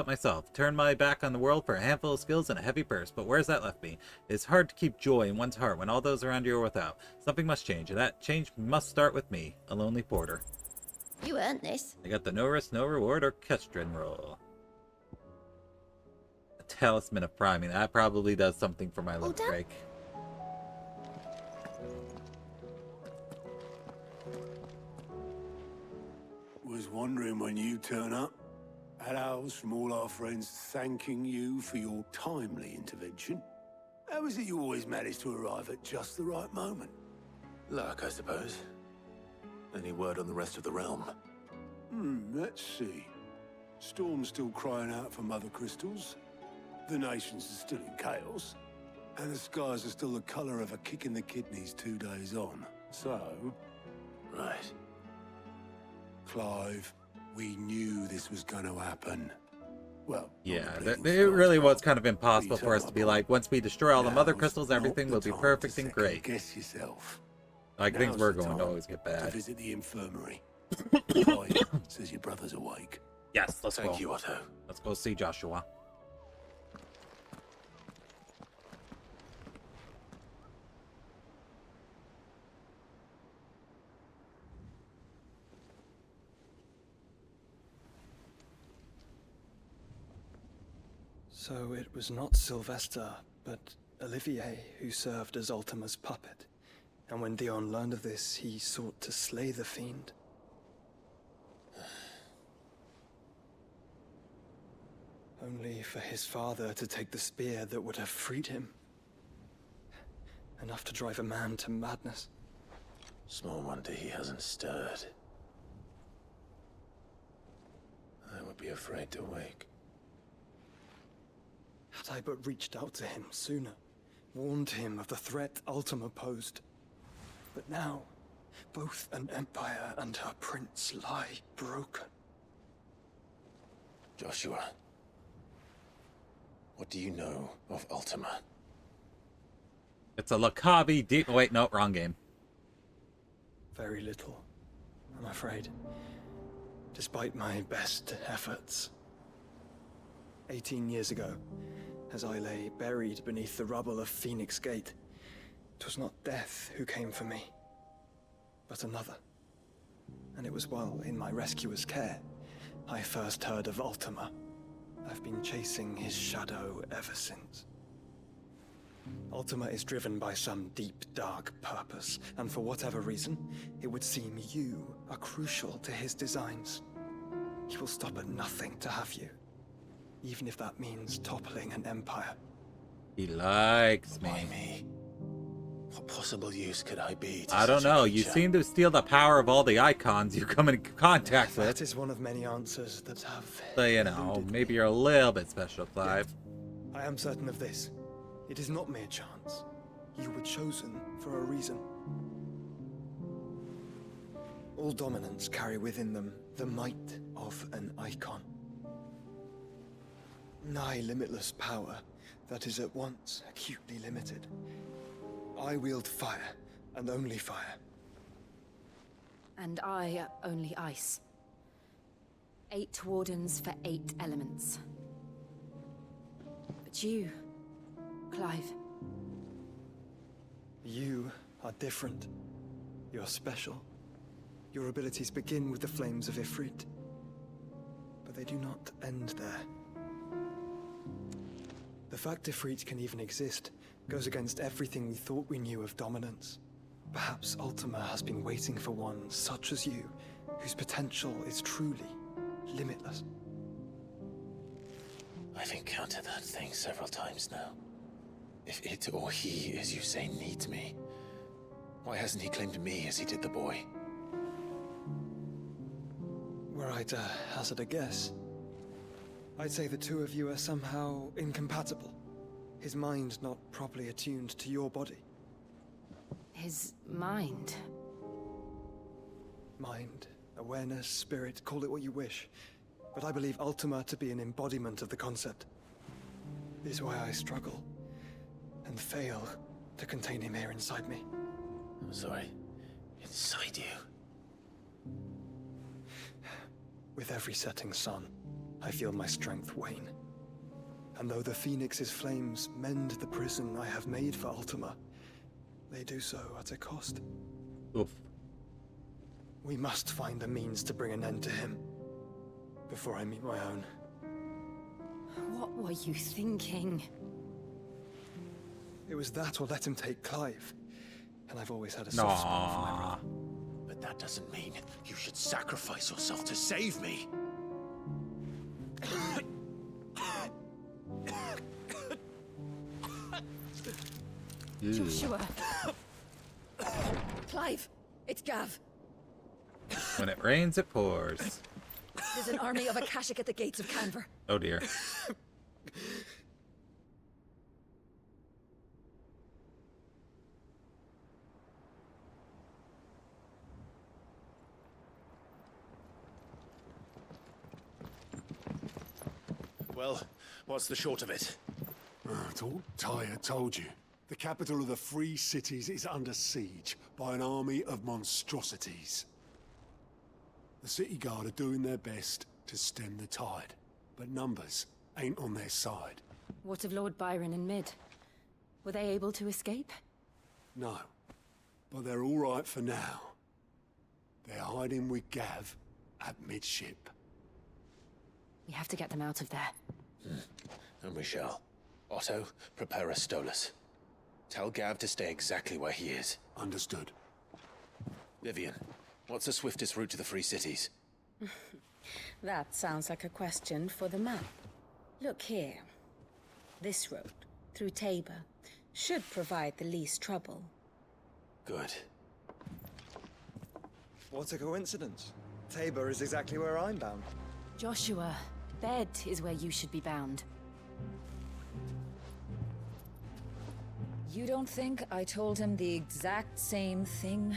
myself. Turned my back on the world for a handful of skills and a heavy purse, but where's that left me? It's hard to keep joy in one's heart when all those around you are without. Something must change, and that change must start with me, a lonely porter. You earned this. I got the no risk, no reward orchestron roll. A talisman of priming. That probably does something for my limit break. Was wondering when you turn up. Had owls from all our friends thanking you for your timely intervention. How is it you always manage to arrive at just the right moment? Luck, I suppose. Any word on the rest of the realm? Let's see. Storm's still crying out for mother crystals. The nations are still in chaos. And the skies are still the colour of a kick in the kidneys 2 days on. So... Right. Clive, we knew this was going to happen. Well, yeah, it really was kind of impossible for us to be like, once we destroy all the mother crystals, everything will be perfect and great. Guess yourself. Like, things were going to always get To bad. visit the infirmary. Clive says your brother's awake. Yes, let's go. Thank you, Otto. Let's go see Joshua. So it was not Sylvester, but Olivier who served as Ultima's puppet. And when Dion learned of this, he sought to slay the fiend. Only for his father to take the spear that would have freed him. Enough to drive a man to madness. Small wonder he hasn't stirred. I would be afraid to wake. Had I but reached out to him sooner, warned him of the threat Ultima posed. But now, both an empire and her prince lie broken. Joshua, what do you know of Ultima? It's a Lakabi deep... Wait, no, wrong game. Very little, I'm afraid. Despite my best efforts. 18 years ago, as I lay buried beneath the rubble of Phoenix Gate, 'twas not death who came for me, but another. And it was while in my rescuer's care, I first heard of Ultima. I've been chasing his shadow ever since. Ultima is driven by some deep, dark purpose, and for whatever reason, it would seem you are crucial to his designs. He will stop at nothing to have you, even if that means toppling an empire. He likes me. What possible use could I be to I don't such a know. You creature? seem to steal the power of all the icons you come in contact with. That is one of many answers that have... So, you know, maybe you're a little bit special, Clive. I am certain of this. It is not mere chance. You were chosen for a reason. All dominants carry within them the might of an icon. Nigh limitless power that is at once acutely limited. I wield fire, and only fire. And I only ice. 8 wardens for 8 elements. But you, Clive. You are different. You're special. Your abilities begin with the flames of Ifrit. But they do not end there. The fact Ifrit can even exist goes against everything we thought we knew of dominance. Perhaps Ultima has been waiting for one such as you, whose potential is truly limitless. I've encountered that thing several times now. If it or he, as you say, needs me, why hasn't he claimed me as he did the boy? Were I to hazard a guess, I'd say the two of you are somehow incompatible. His mind not properly attuned to your body. His mind. Mind, awareness, spirit, call it what you wish. But I believe Ultima to be an embodiment of the concept. This is why I struggle and fail to contain him here inside me. I'm sorry. Inside you? With every setting sun, I feel my strength wane. And though the Phoenix's flames mend the prison I have made for Ultima, they do so at a cost. Oof. We must find a means to bring an end to him before I meet my own. What were you thinking? It was that or let him take Clive. And I've always had a soft spot for my brother. But that doesn't mean you should sacrifice yourself to save me. Joshua! Clive! It's Gav! When it rains, it pours. There's an army of Akashic at the gates of Canver. Oh dear. Well, what's the short of it? Tyre told you. The capital of the Free Cities is under siege by an army of monstrosities. The city guard are doing their best to stem the tide, but numbers ain't on their side. What of Lord Byron and Mid? Were they able to escape? No, but they're all right for now. They're hiding with Gav at midship. We have to get them out of there. And we shall. Otto, prepare a Stolas. Tell Gav to stay exactly where he is. Understood. Vivian, what's the swiftest route to the Free Cities? That sounds like a question for the map. Look here. This road, through Tabor, should provide the least trouble. Good. What a coincidence. Tabor is exactly where I'm bound. Joshua, Bed is where you should be bound. You don't think I told him the exact same thing?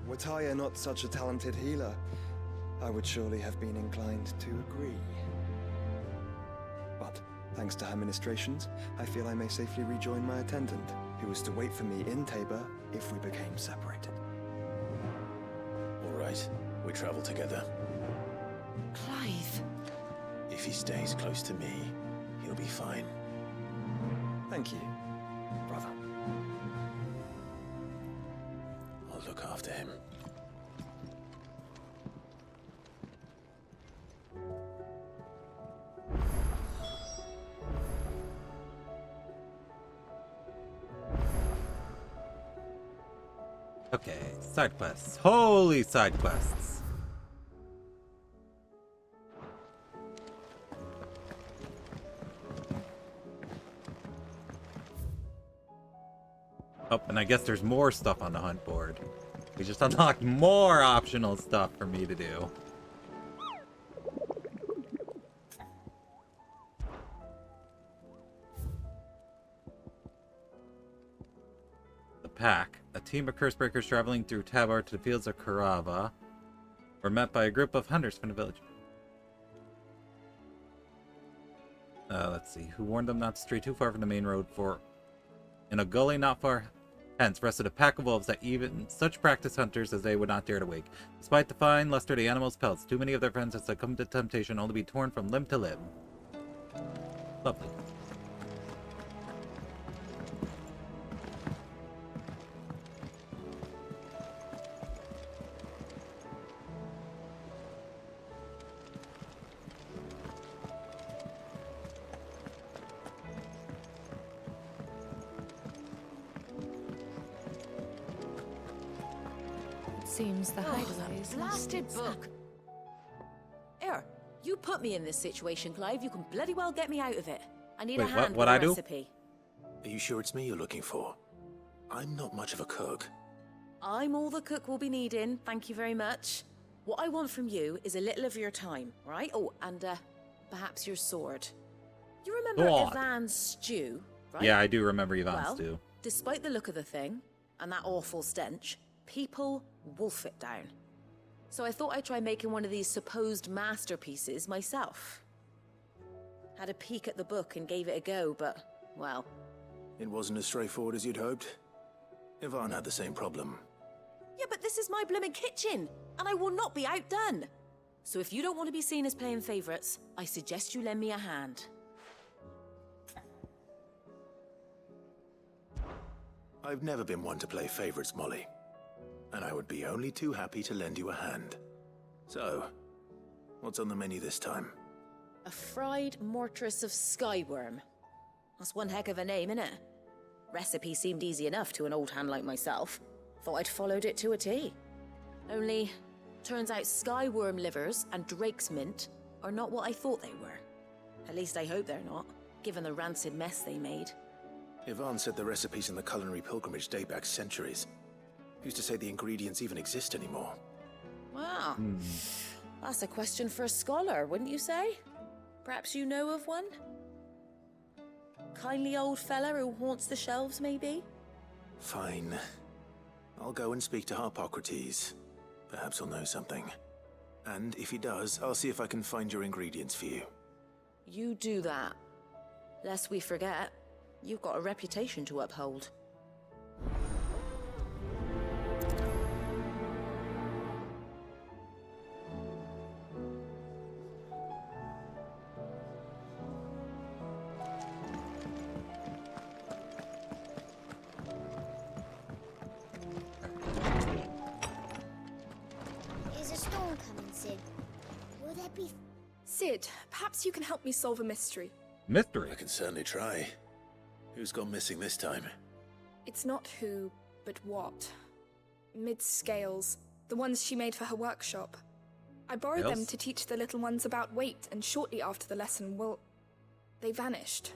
Were Tyre not such a talented healer, I would surely have been inclined to agree. But, thanks to her ministrations, I feel I may safely rejoin my attendant, who was to wait for me in Tabor if we became separated. All right, we travel together. Clive! If he stays close to me, he'll be fine. Thank you, brother. I'll look after him. Okay, side quests. Holy side quests. Oh, and I guess there's more stuff on the hunt board. We just unlocked more optional stuff for me to do. The Pack. A team of Cursebreakers traveling through Tabar to the fields of Karava were met by a group of hunters from the village. Let's see. Who warned them not to stray too far from the main road, for in a gully not far hence rested a pack of wolves that even such practiced hunters as they would not dare to wake. Despite the fine luster of the animals' pelts, too many of their friends had succumbed to temptation only to be torn from limb to limb. Lovely. Seems the hideaway is Blasted book! Here, you put me in this situation, Clive. You can bloody well get me out of it. I need a hand with a recipe. Are you sure it's me you're looking for? I'm not much of a cook. I'm all the cook will be needing, thank you very much. What I want from you is a little of your time, right? Oh, and perhaps your sword. You remember Ivan's stew, right? Yeah, I do remember Ivan's stew. Despite the look of the thing, and that awful stench, people wolf it down. So I thought I'd try making one of these supposed masterpieces myself. Had a peek at the book and gave it a go, but, well... It wasn't as straightforward as you'd hoped. Ivan had the same problem. Yeah, but this is my blooming kitchen, and I will not be outdone. So if you don't want to be seen as playing favourites, I suggest you lend me a hand. I've never been one to play favourites, Molly. And I would be only too happy to lend you a hand. So, what's on the menu this time? A fried mortress of skyworm. That's one heck of a name, innit? Recipe seemed easy enough to an old hand like myself. Thought I'd followed it to a T. Only, turns out skyworm livers and drake's mint are not what I thought they were. At least I hope they're not, given the rancid mess they made. Ivan said the recipes in the culinary pilgrimage date back centuries. Who's to say the ingredients even exist anymore? Wow. That's a question for a scholar, wouldn't you say? Perhaps you know of one? Kindly old fella who haunts the shelves, maybe? Fine. I'll go and speak to Harpocrates. Perhaps he'll know something. And if he does, I'll see if I can find your ingredients for you. You do that. Lest we forget, you've got a reputation to uphold. Sid, perhaps you can help me solve a mystery. Mystery? I can certainly try. Who's gone missing this time? It's not who, but what. Mid-scales, the ones she made for her workshop. I borrowed them to teach the little ones about weight, and shortly after the lesson, well, they vanished.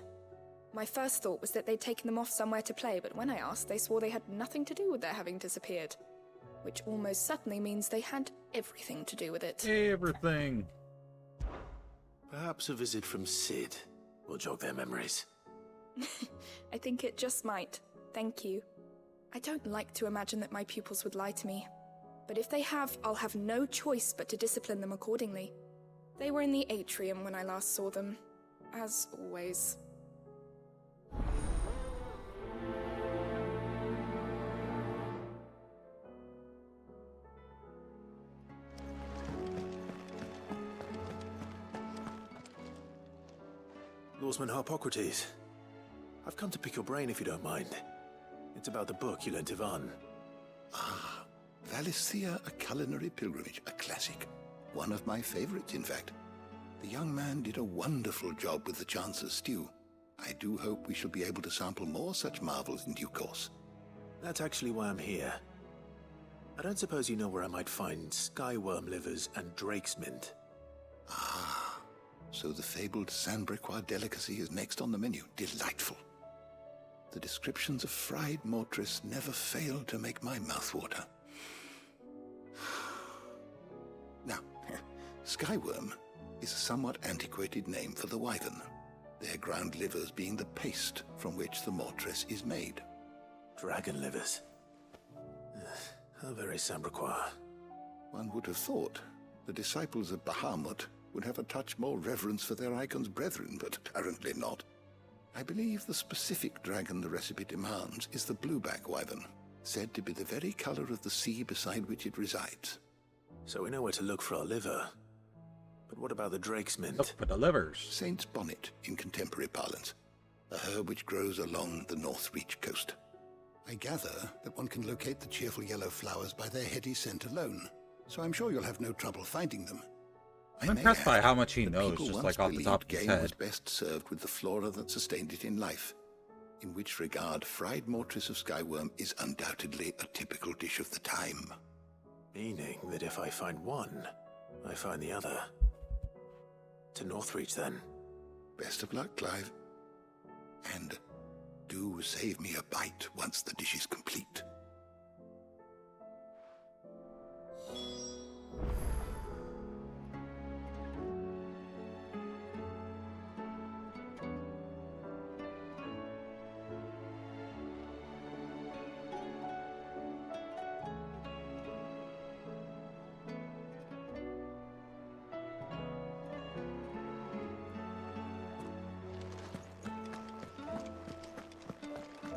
My first thought was that they'd taken them off somewhere to play, but when I asked, they swore they had nothing to do with their having disappeared. Which almost certainly means they had everything to do with it. Everything. Perhaps a visit from Sid will jog their memories. I think it just might. Thank you. I don't like to imagine that my pupils would lie to me. But if they have, I'll have no choice but to discipline them accordingly. They were in the atrium when I last saw them. As always. Lawsman Harpocrates. I've come to pick your brain if you don't mind. It's about the book you lent Ivan. Ah, Valisthea, A Culinary Pilgrimage, a classic. One of my favorites, in fact. The young man did a wonderful job with the Chance's stew. I do hope we shall be able to sample more such marvels in due course. That's actually why I'm here. I don't suppose you know where I might find skyworm livers and drake's mint. Ah, so the fabled Sanbriquois delicacy is next on the menu. Delightful. The descriptions of fried mortress never fail to make my mouth water. Now, skyworm is a somewhat antiquated name for the wyvern, their ground livers being the paste from which the mortress is made. Dragon livers. How very Sambraquois. One would have thought the disciples of Bahamut would have a touch more reverence for their icon's brethren, but apparently not. I believe the specific dragon the recipe demands is the blueback wyvern, said to be the very color of the sea beside which it resides. So we know where to look for our liver. But what about the drake's mint? Look for the livers. Saint's bonnet in contemporary parlance, a herb which grows along the North Reach coast. I gather that one can locate the cheerful yellow flowers by their heady scent alone, so I'm sure you'll have no trouble finding them. I'm impressed by how much he knows, just like off the top of his game head. was best served with the flora that sustained it in life, in which regard fried mortress of skyworm is undoubtedly a typical dish of the time. Meaning that if I find one, I find the other. To Northreach, then. Best of luck, Clive. And do save me a bite once the dish is complete.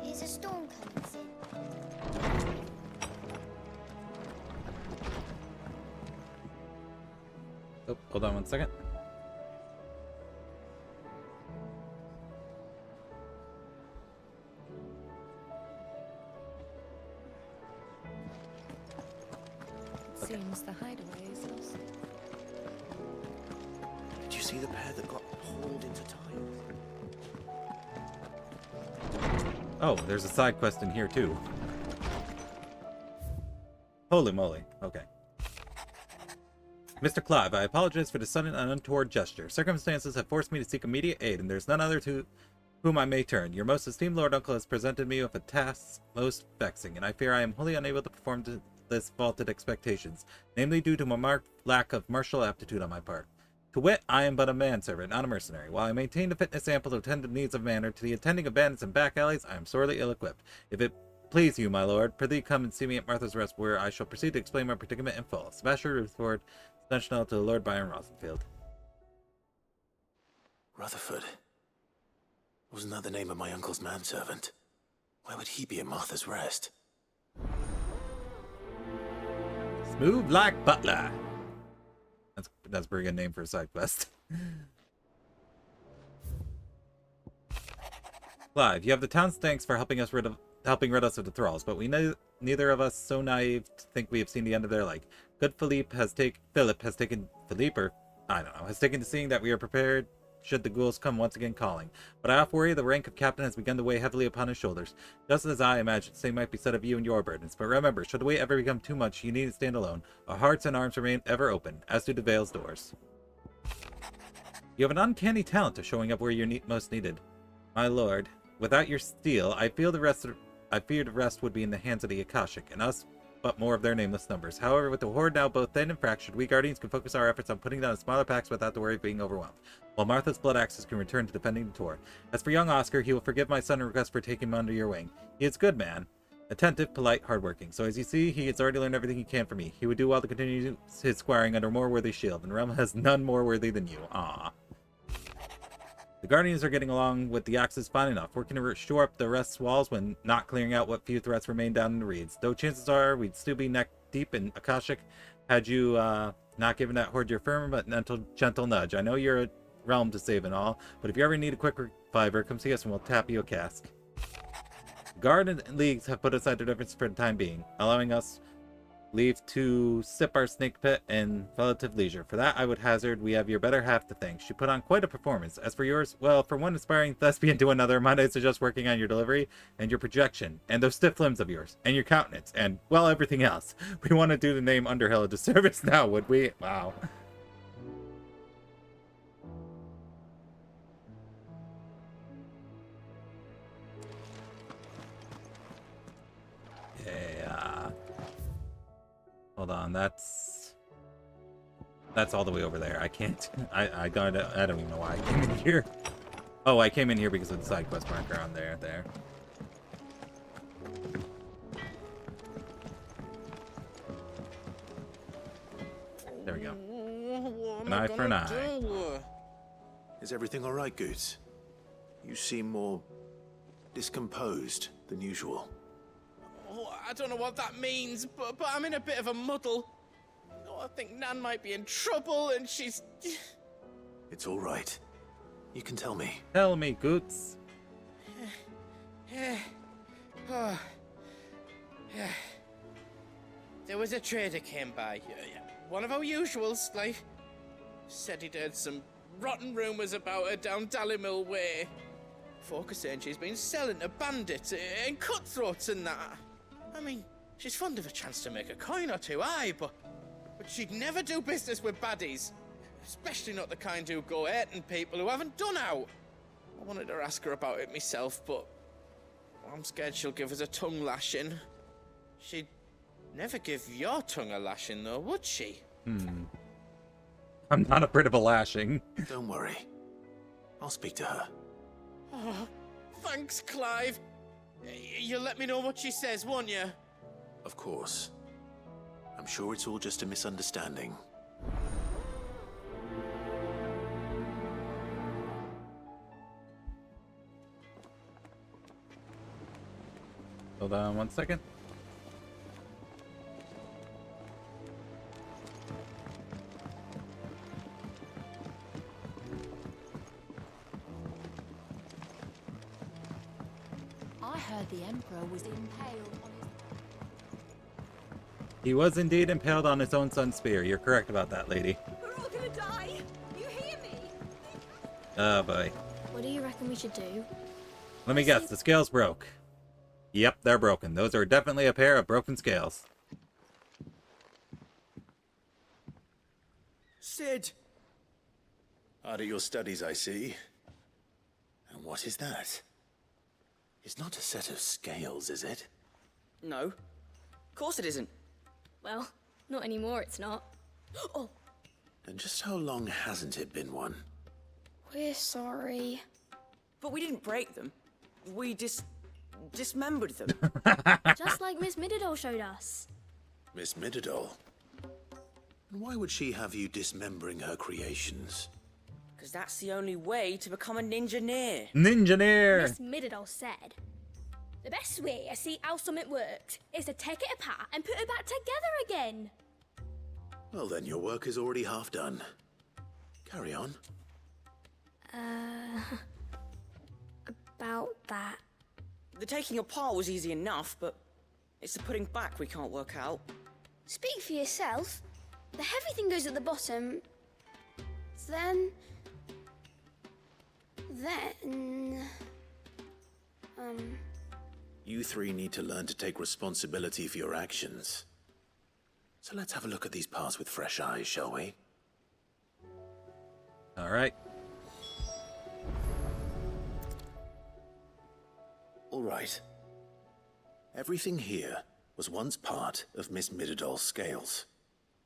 There's a storm coming soon. Oh, hold on one second. Seems the hideaway is lost. Did you see the pair that got hauled into time? Oh, there's a side quest in here too. Holy moly. Okay. Mr. Clive, I apologize for the sudden and untoward gesture. Circumstances have forced me to seek immediate aid, and there's none other to whom I may turn. Your most esteemed Lord Uncle has presented me with a task most vexing, and I fear I am wholly unable to perform to this vaulted expectations, namely due to a marked lack of martial aptitude on my part. To wit, I am but a manservant, not a mercenary. While I maintain the fitness ample to attend to the needs of manner, to the attending of bandits and back alleys, I am sorely ill-equipped. If it please you, my lord, prithee come and see me at Martha's Rest, where I shall proceed to explain my predicament in full. Sebastian Rutherford, Sentinel to the Lord Byron Rosenfield. Rutherford? Wasn't that the name of my uncle's manservant? Why would he be at Martha's Rest? Smooth like butler. That's a pretty good name for a side quest. Clive, you have the town's thanks for helping rid us of the thralls, but we neither of us so naive to think we have seen the end of their like. Good Philippe has taken to seeing that we are prepared should the ghouls come once again calling. But I often worry the rank of captain has begun to weigh heavily upon his shoulders, just as I imagine the same might be said of you and your burdens. But remember, should the weight ever become too much, you needn't stand alone. Our hearts and arms remain ever open, as do the Vale's doors. You have an uncanny talent of showing up where you're most needed. My lord, without your steel, I fear the rest would be in the hands of the Akashic, and us but more of their nameless numbers. However, with the Horde now both thin and fractured, we Guardians can focus our efforts on putting down smaller packs without the worry of being overwhelmed, while Martha's blood axes can return to defending the Tor. As for young Oscar, he will forgive my son and request for taking him under your wing. He is a good man, attentive, polite, hardworking. So as you see, he has already learned everything he can from me. He would do well to continue his squiring under a more worthy shield, and the realm has none more worthy than you. Ah. The Guardians are getting along with the axes fine enough, working to shore up the rest's walls when not clearing out what few threats remain down in the reeds. Though chances are we'd still be neck deep in Akashic had you not given that horde your firm but gentle nudge. I know you're a realm to save and all, but if you ever need a quick reviver, come see us and we'll tap you a cask. The Guard and Leagues have put aside their differences for the time being, allowing us leave to sip our snake pit in relative leisure. For that, I would hazard we have your better half to thank. She put on quite a performance. As for yours, well, from one aspiring thespian to another, might I suggest working on your delivery and your projection, and those stiff limbs of yours, and your countenance, and, well, everything else. We want to do the name Underhill a disservice now, would we? Wow. Hold on, that's all the way over there. I can't. I don't even know why I came in here. Oh, I came in here because of the side quest marker on there. There we go. An eye for an eye. Is everything all right, Goots? You seem more discomposed than usual. Oh, I don't know what that means, but I'm in a bit of a muddle. Oh, I think Nan might be in trouble, and she's... It's all right. You can tell me. Tell me, Goots. Oh. There was a trader came by. One of our usuals, like, said he'd heard some rotten rumours about her down Dallimil Way. Folk are saying she's been selling to bandits and cutthroats and that. I mean, she's fond of a chance to make a coin or two, aye, but she'd never do business with baddies. Especially not the kind who go hurting people who haven't done out. I wanted to ask her about it myself, but I'm scared she'll give us a tongue lashing. She'd never give your tongue a lashing, though, would she? I'm not afraid of a lashing. Don't worry. I'll speak to her. Oh, thanks, Clive. You'll let me know what she says, won't you? Of course. I'm sure it's all just a misunderstanding. Hold on 1 second. I heard the Emperor was impaled on his... He was indeed impaled on his own son's spear. You're correct about that, lady. We're all gonna die. You hear me? Oh, boy. What do you reckon we should do? Let me guess. The scales broke. Yep, they're broken. Those are definitely a pair of broken scales. Sid! Hard at your studies, I see. And what is that? It's not a set of scales, is it? No. Of course it isn't. Well, not anymore, it's not. Oh! And just how long hasn't it been one? We're sorry. But we didn't break them. We dismembered them. Just like Miss Mididol showed us. Miss Mididol? And why would she have you dismembering her creations? Because that's the only way to become a ninja-neer. Ninja-neer! Miss Mididol said, the best way to see how something works is to take it apart and put it back together again. Well then, your work is already half done. Carry on. About that. The taking apart was easy enough, but it's the putting back we can't work out. Speak for yourself. The heavy thing goes at the bottom. Then... You three need to learn to take responsibility for your actions. So let's have a look at these parts with fresh eyes, shall we? All right. All right. Everything here was once part of Miss Mididol's scales.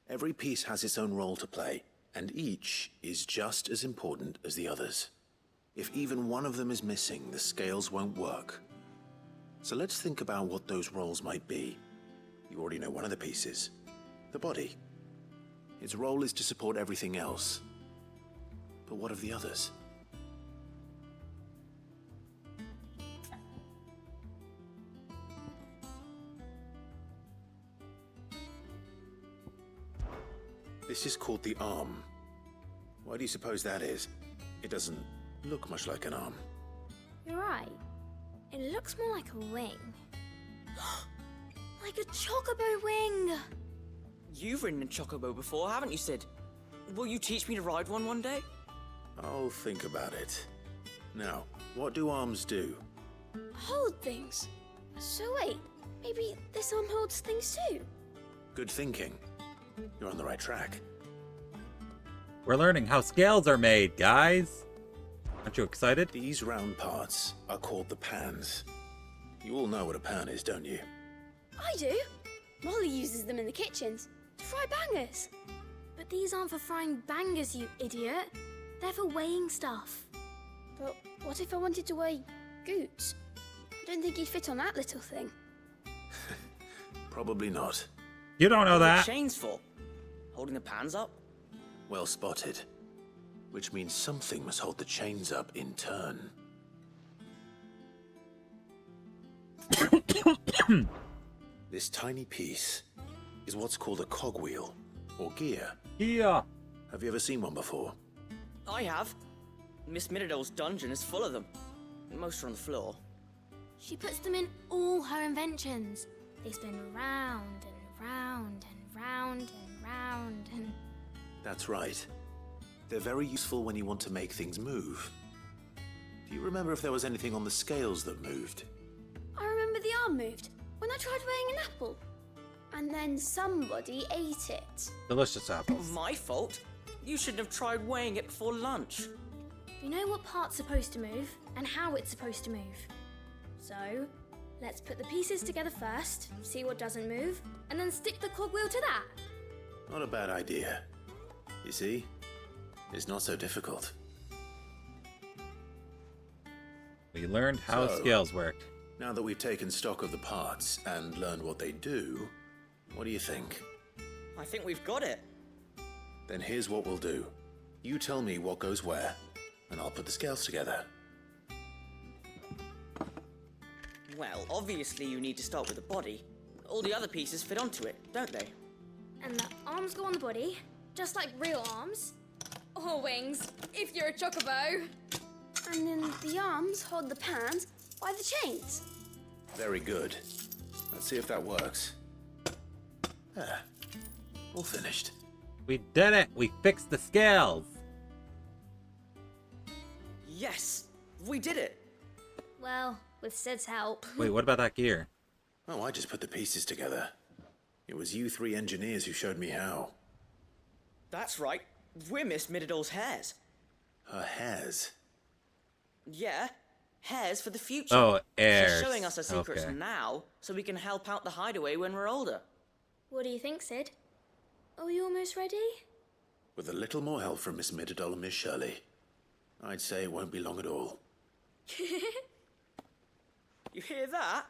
Every piece has its own role to play, and each is just as important as the others. If even one of them is missing, the scales won't work. So let's think about what those roles might be. You already know one of the pieces. The body. Its role is to support everything else. But what of the others? This is called the arm. Why do you suppose that is? It doesn't look much like an arm. You're right. It looks more like a wing. Like a chocobo wing! You've ridden a chocobo before, haven't you, Sid? Will you teach me to ride one day? I'll think about it. Now, what do arms do? Hold things. So wait, maybe this arm holds things too? Good thinking. You're on the right track. We're learning how scales are made, guys. Aren't you excited? These round parts are called the pans. You all know what a pan is, don't you? I do. Molly uses them in the kitchens. To fry bangers. But these aren't for frying bangers, you idiot. They're for weighing stuff. But what if I wanted to weigh goots? I don't think he'd fit on that little thing. Probably not. You don't know What are that. the chains for? Holding the pans up? Well spotted. Which means something must hold the chains up in turn. This tiny piece is what's called a cogwheel, or gear. Yeah. Have you ever seen one before? I have. Miss Middledole's dungeon is full of them. Most are on the floor. She puts them in all her inventions. They spin round and round and round and round and... That's right. They're very useful when you want to make things move. Do you remember if there was anything on the scales that moved? I remember the arm moved when I tried weighing an apple. And then somebody ate it. Delicious apples. My fault. You shouldn't have tried weighing it before lunch. You know what part's supposed to move and how it's supposed to move. So, let's put the pieces together first, see what doesn't move, and then stick the cogwheel to that. Not a bad idea. You see? It's not so difficult. We learned how scales worked. Now that we've taken stock of the parts and learned what they do, what do you think? I think we've got it. Then here's what we'll do. You tell me what goes where, and I'll put the scales together. Well, obviously you need to start with the body. All the other pieces fit onto it, don't they? And the arms go on the body, just like real arms. Or wings, if you're a chocobo. And then the arms hold the pans by the chains. Very good. Let's see if that works. There. All finished. We did it! We fixed the scales! Yes! We did it! Well, with Sid's help. Wait, what about that gear? Oh, I just put the pieces together. It was you three engineers who showed me how. That's right. We're Miss Middledole's hares. Her hairs? Yeah, hares for the future. Oh, heirs. She's showing us her secrets Okay. now, so we can help out the hideaway when we're older. What do you think, Sid? Are you almost ready? With a little more help from Miss Middledole and Miss Shirley, I'd say it won't be long at all. You hear that?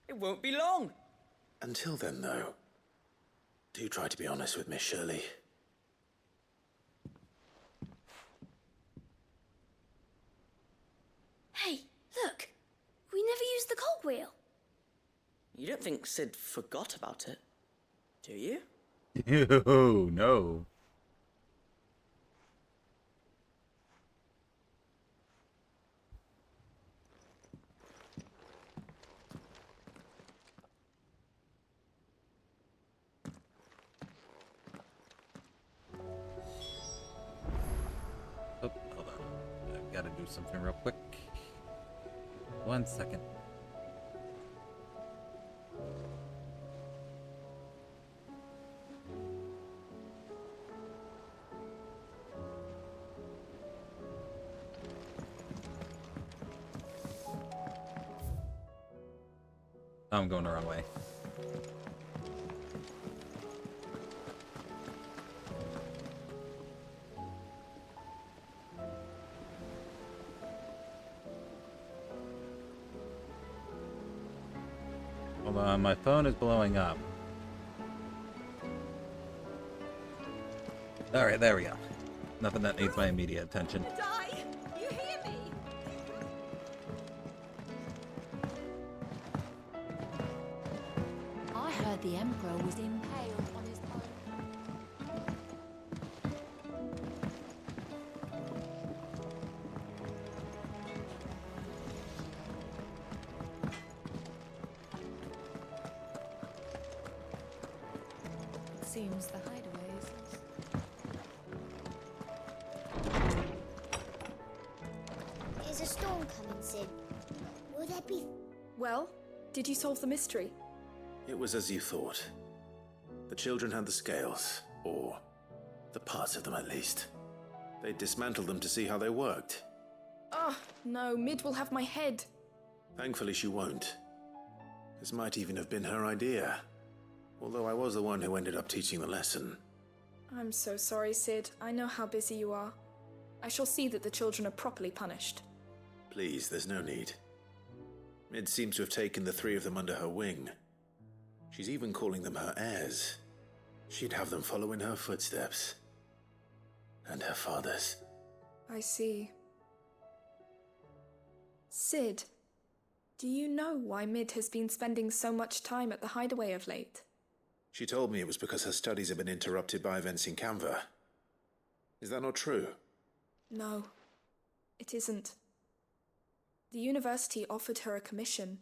It won't be long. Until then, though, do try to be honest with Miss Shirley. Hey, look! We never used the cogwheel. You don't think Sid forgot about it, do you? Oh, no. Oh, hold on. I gotta do something real quick. 1 second. I'm going the wrong way. Hold on, my phone is blowing up. Alright, there we go. Nothing that needs my immediate attention. Die! You hear me? I heard the Emperor was impaled on his own. It seems the hideaways. Is a storm coming, Sid? Will there be... Well, did you solve the mystery? It was as you thought. The children had the scales, or the parts of them at least. They dismantled them to see how they worked. Oh, no, Mid will have my head. Thankfully she won't. This might even have been her idea. Although I was the one who ended up teaching the lesson. I'm so sorry, Sid. I know how busy you are. I shall see that the children are properly punished. Please, there's no need. Mid seems to have taken the three of them under her wing. She's even calling them her heirs. She'd have them follow in her footsteps. And her father's. I see. Sid, do you know why Mid has been spending so much time at the hideaway of late? She told me it was because her studies have been interrupted by events in Canva. Is that not true? No, it isn't. The university offered her a commission.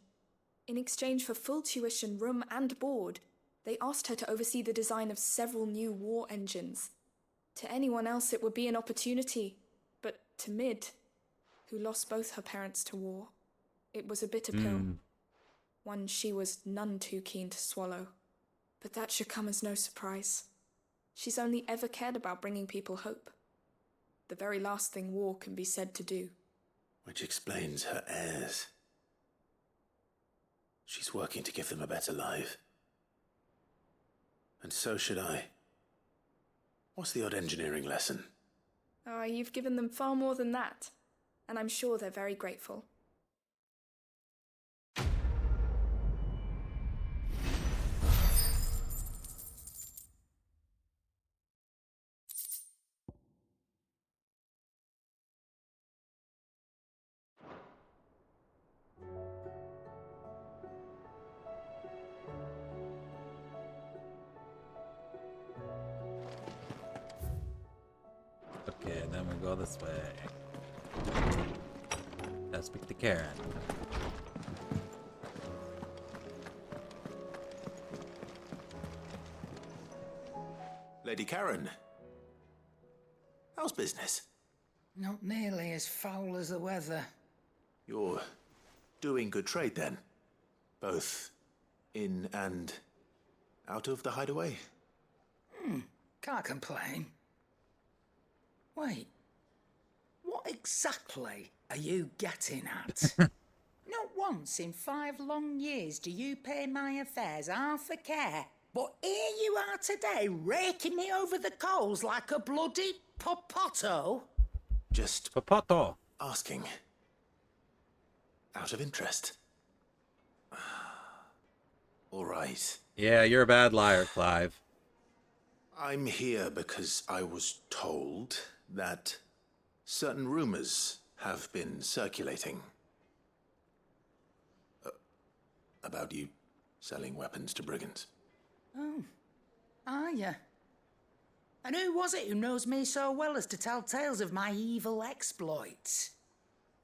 In exchange for full tuition, room and board, they asked her to oversee the design of several new war engines. To anyone else it would be an opportunity, but to Mid, who lost both her parents to war, it was a bitter pill. One she was none too keen to swallow. But that should come as no surprise. She's only ever cared about bringing people hope. The very last thing war can be said to do. Which explains her heirs. She's working to give them a better life. And so should I. What's the odd engineering lesson? Ah, you've given them far more than that. And I'm sure they're very grateful. Okay, then we go this way. Let's speak to Karen. Lady Karen. How's business? Not nearly as foul as the weather. You're doing good trade then? Both in and out of the hideaway? Can't complain. Wait, what exactly are you getting at? Not once in 5 long years do you pay my affairs half a care, but here you are today raking me over the coals like a bloody popoto. Just Popoto. Asking. Out of interest. All right. Yeah, you're a bad liar, Clive. I'm here because I was told that certain rumors have been circulating about you selling weapons to brigands. Oh, are you? And who was it who knows me so well as to tell tales of my evil exploits?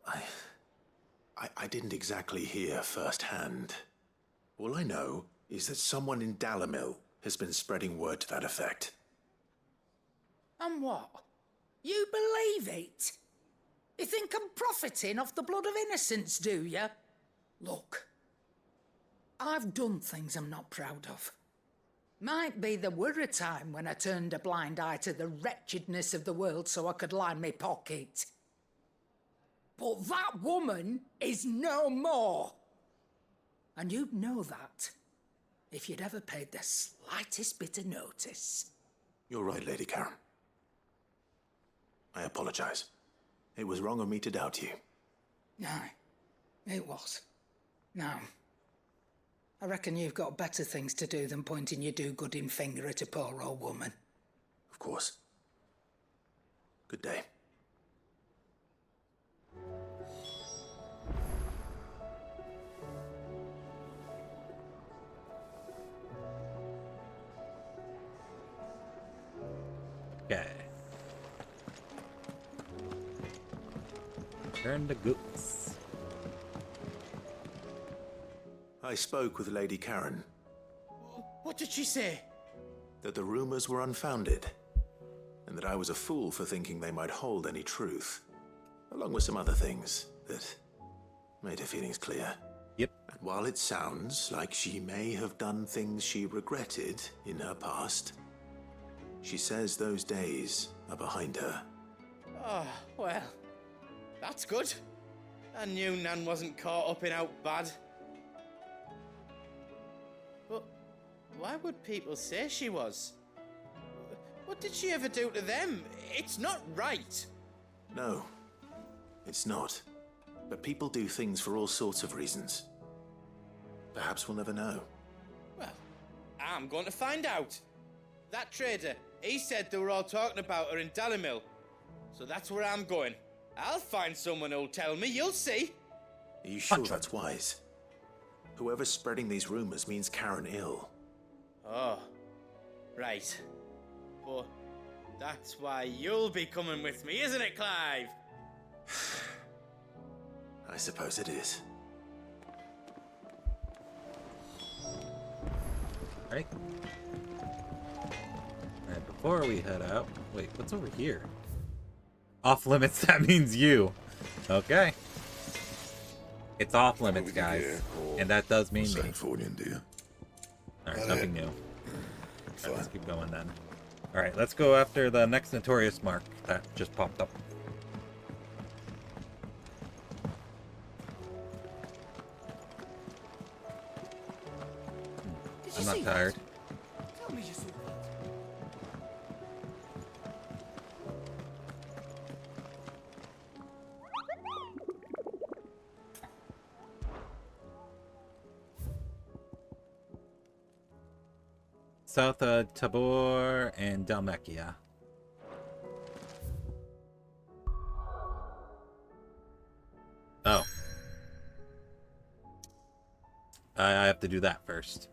I didn't exactly hear firsthand. All I know is that someone in Dalimil has been spreading word to that effect. And what? You believe it? You think I'm profiting off the blood of innocence, do you? Look, I've done things I'm not proud of. Might be there were a time when I turned a blind eye to the wretchedness of the world so I could line my pocket. But that woman is no more. And you'd know that if you'd ever paid the slightest bit of notice. You're right, Lady Karen. I apologize. It was wrong of me to doubt you. Aye, it was. Now, I reckon you've got better things to do than pointing your do-gooding finger at a poor old woman. Of course. Good day. Okay. Turn to Goots. I spoke with Lady Karen. What did she say? That the rumors were unfounded, and that I was a fool for thinking they might hold any truth, along with some other things that made her feelings clear. Yep. And while it sounds like she may have done things she regretted in her past, she says those days are behind her. Oh, well, that's good. I knew Nan wasn't caught up in out bad. But Why would people say she was? What did she ever do to them? It's not right. No, it's not. But people do things for all sorts of reasons. Perhaps we'll never know. Well, I'm going to find out. That trader, he said they were all talking about her in Dalimil. So that's where I'm going. I'll find someone who'll tell me, you'll see. Are you sure that's wise? Whoever's spreading these rumors means Karen ill. Oh, right. But that's why you'll be coming with me, isn't it, Clive? I suppose it is. Right. Alright, before we head out... Wait, what's over here? Off limits, that means you. Okay. It's off limits, guys. And that does mean me. Alright, nothing new. Alright, let's keep going then. Alright, let's go after the next notorious mark that just popped up. I'm not tired. Tell me you saw that. South Tabor and Dalmacia. Oh. I have to do that first.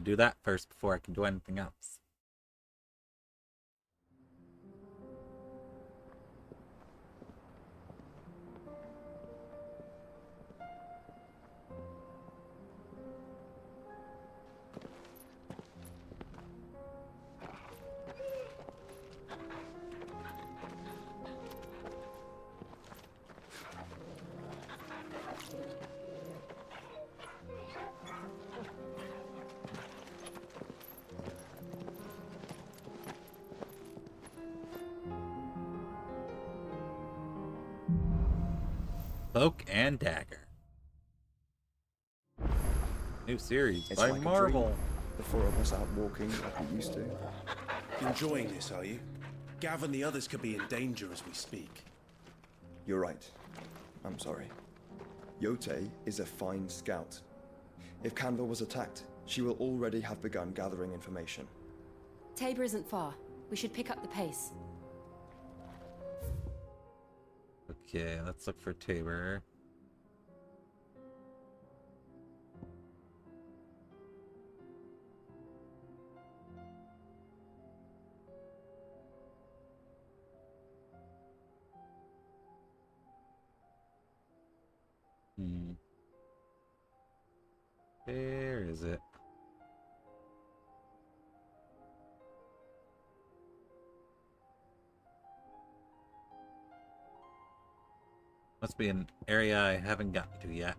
Do that first before I can do anything else. Cloak and Dagger. New series It's by like a Marvel. dream. The four of us out walking like we used to. Enjoying this, are you? Gav and the others could be in danger as we speak. You're right. I'm sorry. Yote is a fine scout. If Canville was attacked, she will already have begun gathering information. Tabor isn't far. We should pick up the pace. Okay, let's look for Tabor. Where is it? Must be an area I haven't gotten to yet.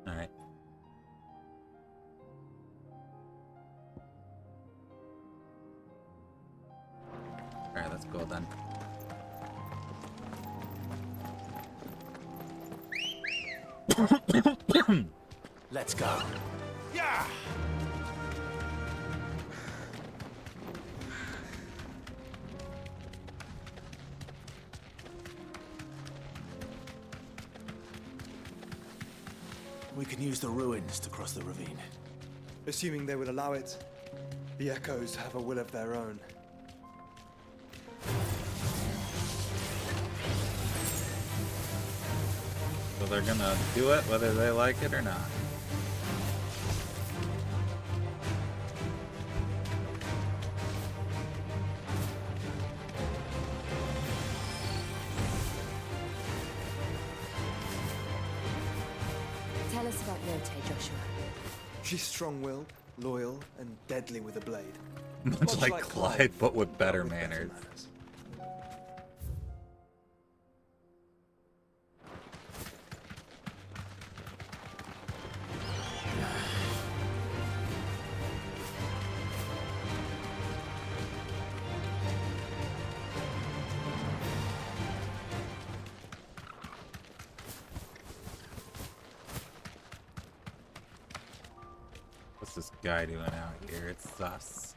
Alright. Alright, let's go then. Let's go. Yeah! We can use the ruins to cross the ravine. Assuming they would allow it, the Echoes have a will of their own. So they're gonna do it whether they like it or not. Tell us about Yote, Joshua. She's strong-willed, loyal, and deadly with a blade. Much like Clyde, but with better manners. What's this guy doing out here? It's sus.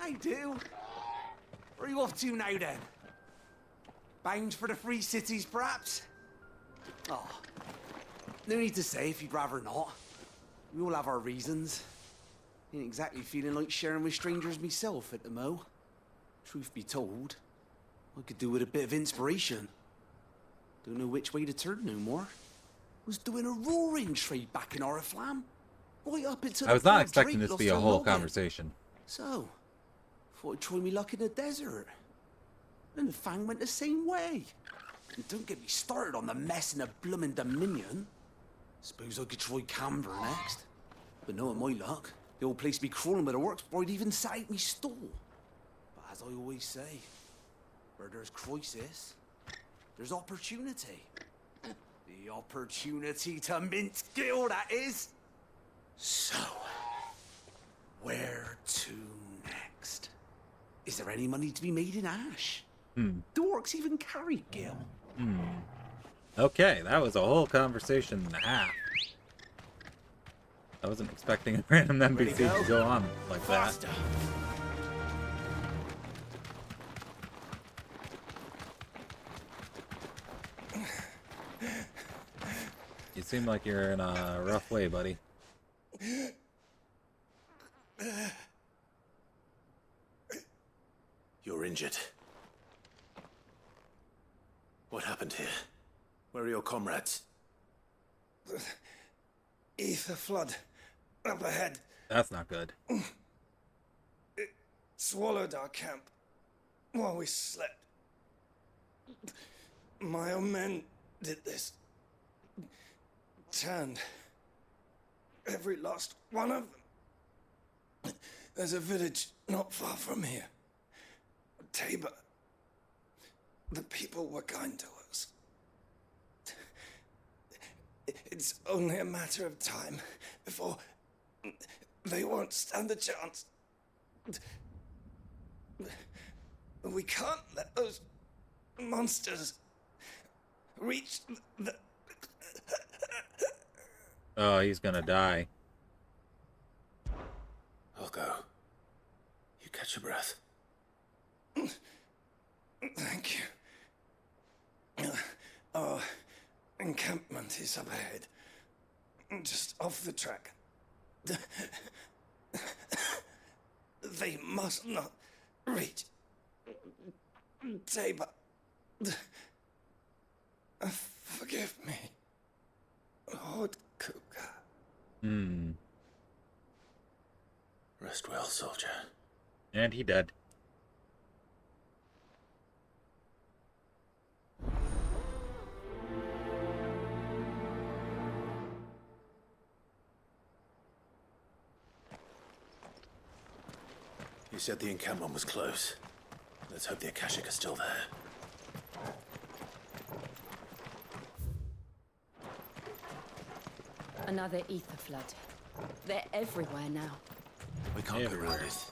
I do. Where are you off to now, then? Bound for the Free Cities, perhaps? Oh, no need to say if you'd rather not. We all have our reasons. Ain't exactly feeling like sharing with strangers myself at the mo. Truth be told, I could do with a bit of inspiration. Don't know which way to turn no more. Was doing a roaring trade back in Oriflamme. Right up into the I was not Fort expecting Drake this to lost be a her whole noggin. conversation. So, thought I'd try me luck in the desert. And the Fang went the same way. And don't get me started on the mess in the bloomin' Dominion. Suppose I could try Canberra next. But knowing my luck, the old place be crawling with the works before I'd even sat out me stall. But as I always say, where there's crisis, there's opportunity. The opportunity to mint skill, that is. So, where to next? Is there any money to be made in Ash? Hmm. Do orcs even carry gil? Hmm. Okay, that was a whole conversation and a half. I wasn't expecting a random NPC to go on like Faster. that. You seem like you're in a rough way, buddy. You're injured. What happened here? Where are your comrades? Ether flood. Up ahead. That's not good. It swallowed our camp while we slept. My own men did this. Turned every last one of them. There's a village not far from here. Tabor. The people were kind to us. It's only a matter of time before they won't stand a chance. We can't let those monsters reach the... Oh, he's gonna die. I'll go. You catch your breath. Thank you. Our encampment is up ahead. Just off the track. They must not reach Tabor. Forgive me, Lord Kuka. Hmm. Rest well, soldier. And he dead. You said the encampment was close. Let's hope the Akashic are still there. Another ether flood. They're everywhere now. We can't go around it.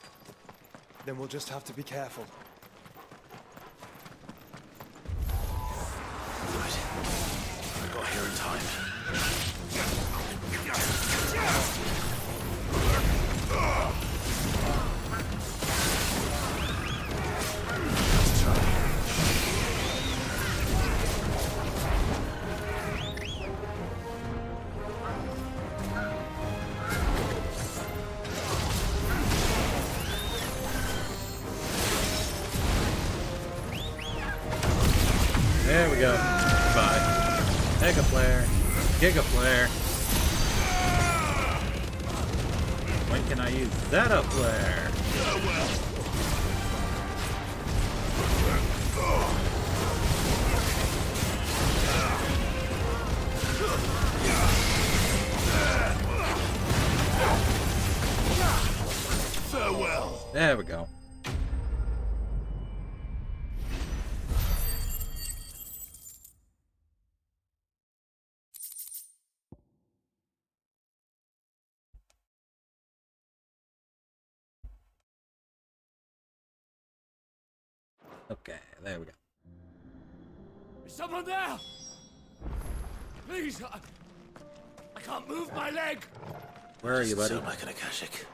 Then we'll just have to be careful. Right. I got here in time. There we go. Bye. Mega flare. Giga flare. When can I use Zeta flare? Farewell. There we go. Okay, there we go. Is someone there? Please, I can't move my leg! Where are you, buddy? Sound like an Akashic.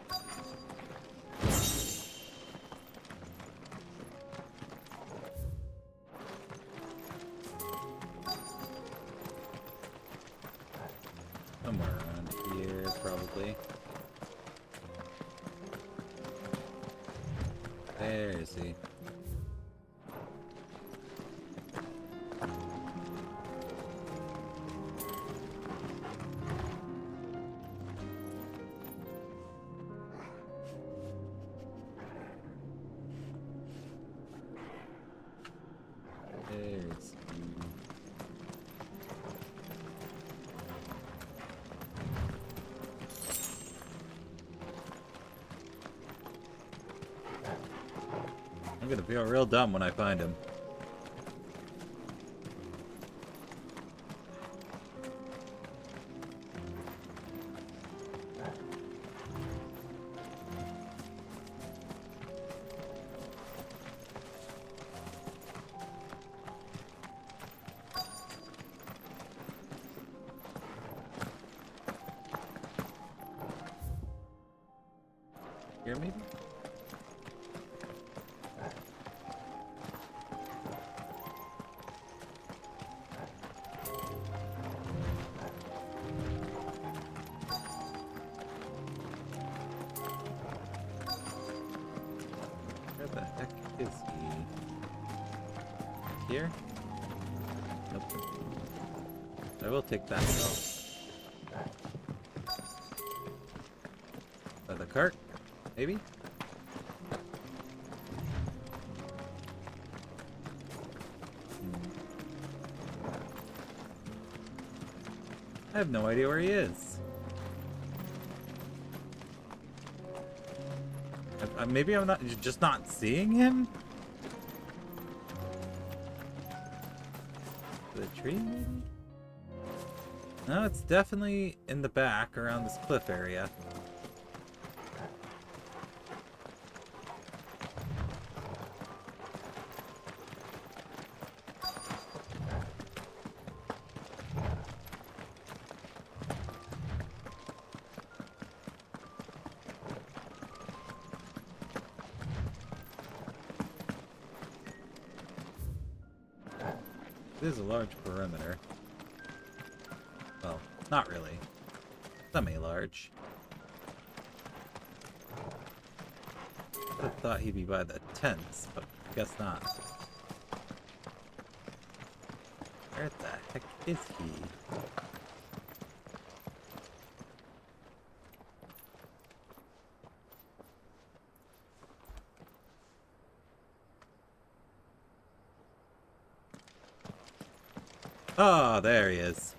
Somewhere around here, probably. There is he. There's I'm gonna feel real dumb when I find him. Here, maybe? Where the heck is he? Here? Nope. I will take that though. By the cart? Maybe? I have no idea where he is. Maybe I'm not just not seeing him? The tree, maybe? No, it's definitely in the back around this cliff area. This is a large perimeter. Well, not really. Semi-large. I thought he'd be by the tents, but guess not. Where the heck is he? Oh, there he is.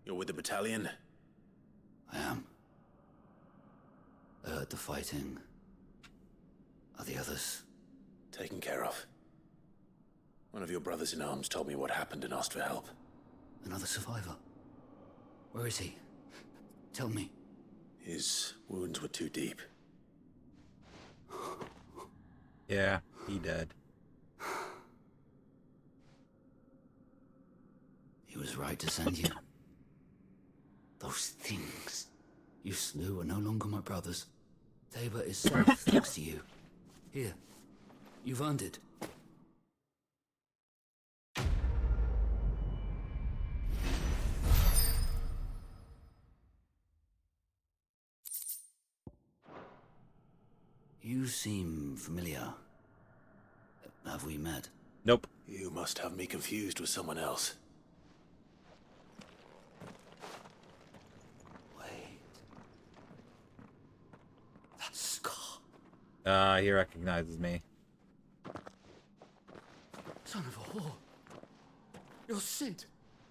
You're with the battalion? I am. I heard the fighting. Are the others? Taken care of. One of your brothers in arms told me what happened and asked for help. Another survivor? Where is he? Tell me. His wounds were too deep. Yeah, he dead. He was right to send you. Those things you slew are no longer my brothers. Tabor is safe thanks to you. Here, you've earned it. You seem familiar. Have we met? Nope. You must have me confused with someone else. He recognizes me. Son of a whore. You're Sid.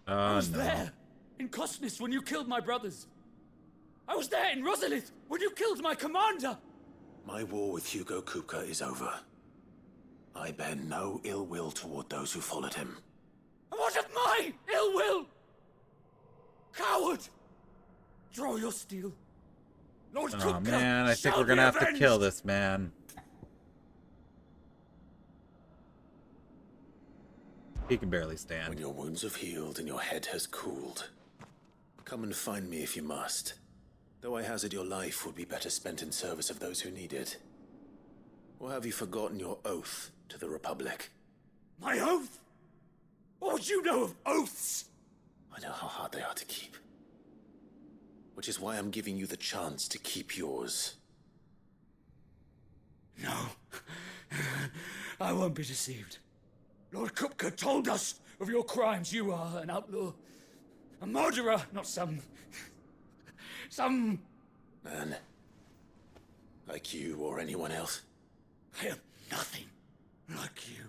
I was there in Cosnis when you killed my brothers. I was there in Rosalith when you killed my commander. My war with Hugo Kupka is over. I bear no ill will toward those who followed him. And what of my ill will? Coward! Draw your steel. Lord Oh Kupka man, I think shall we're gonna be have to avenged. kill this man. He can barely stand. When your wounds have healed and your head has cooled, come and find me if you must. Though I hazard your life would be better spent in service of those who need it. Or have you forgotten your oath to the Republic? My oath? What would you know of oaths? I know how hard they are to keep. Which is why I'm giving you the chance to keep yours. No. I won't be deceived. Lord Kupka told us of your crimes. You are an outlaw. A murderer, not some... Man. Like you or anyone else. I am nothing like you.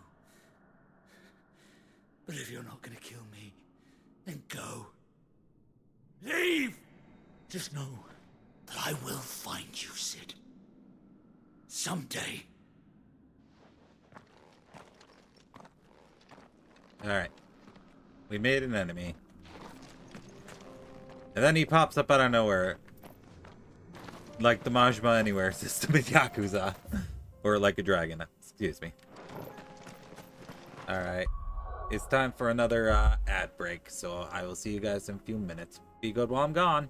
But if you're not gonna kill me, then go. Leave! Just know that I will find you, Sid. Someday. Alright. We made an enemy. And then he pops up out of nowhere. Like the Majima Anywhere system in Yakuza. Or like a dragon. Excuse me. Alright. It's time for another ad break. So I will see you guys in a few minutes. Be good while I'm gone.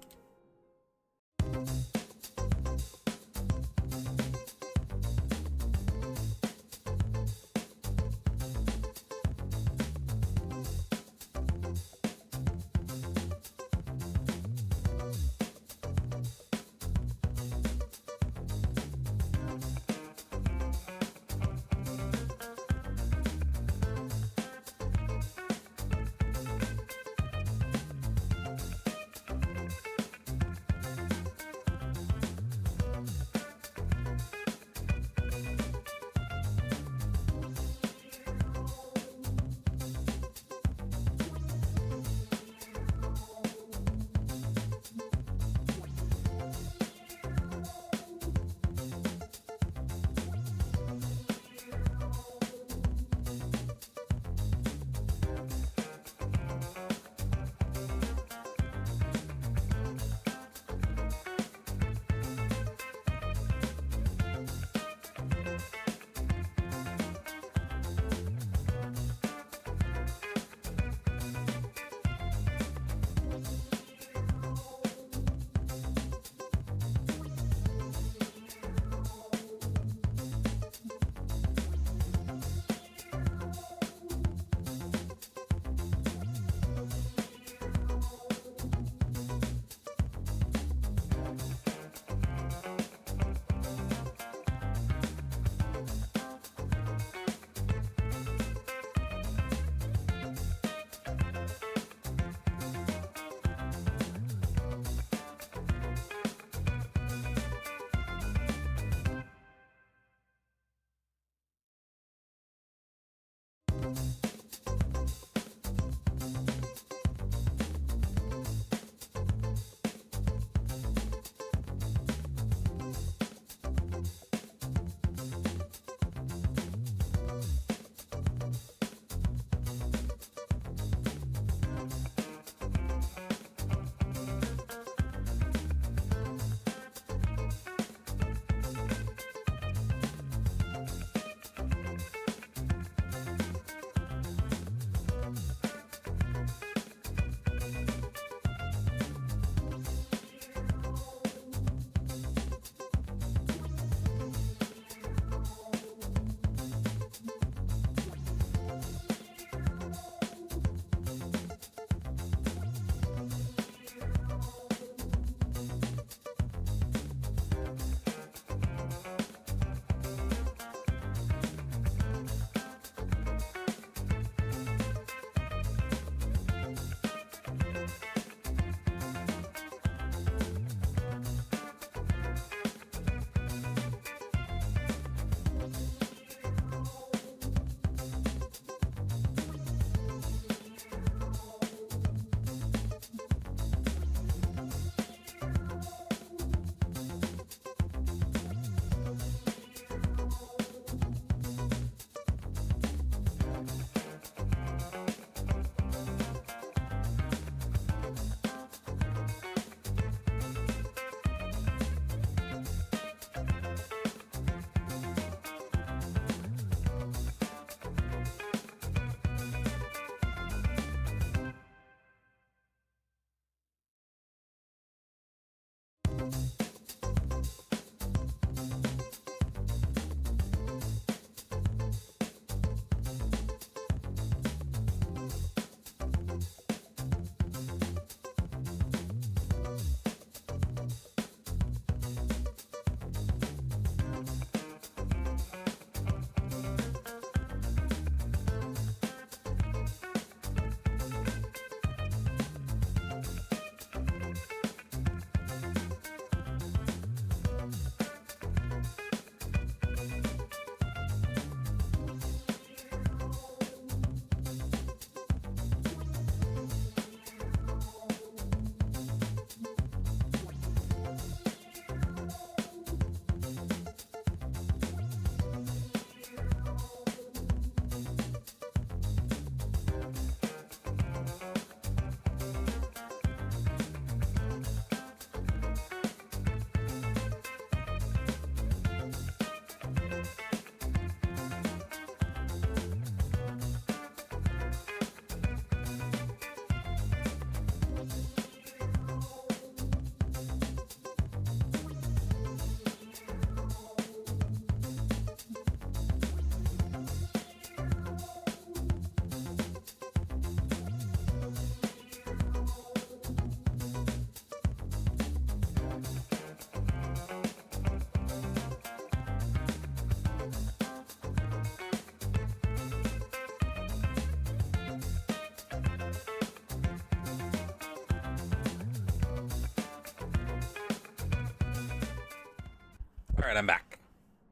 Alright, I'm back.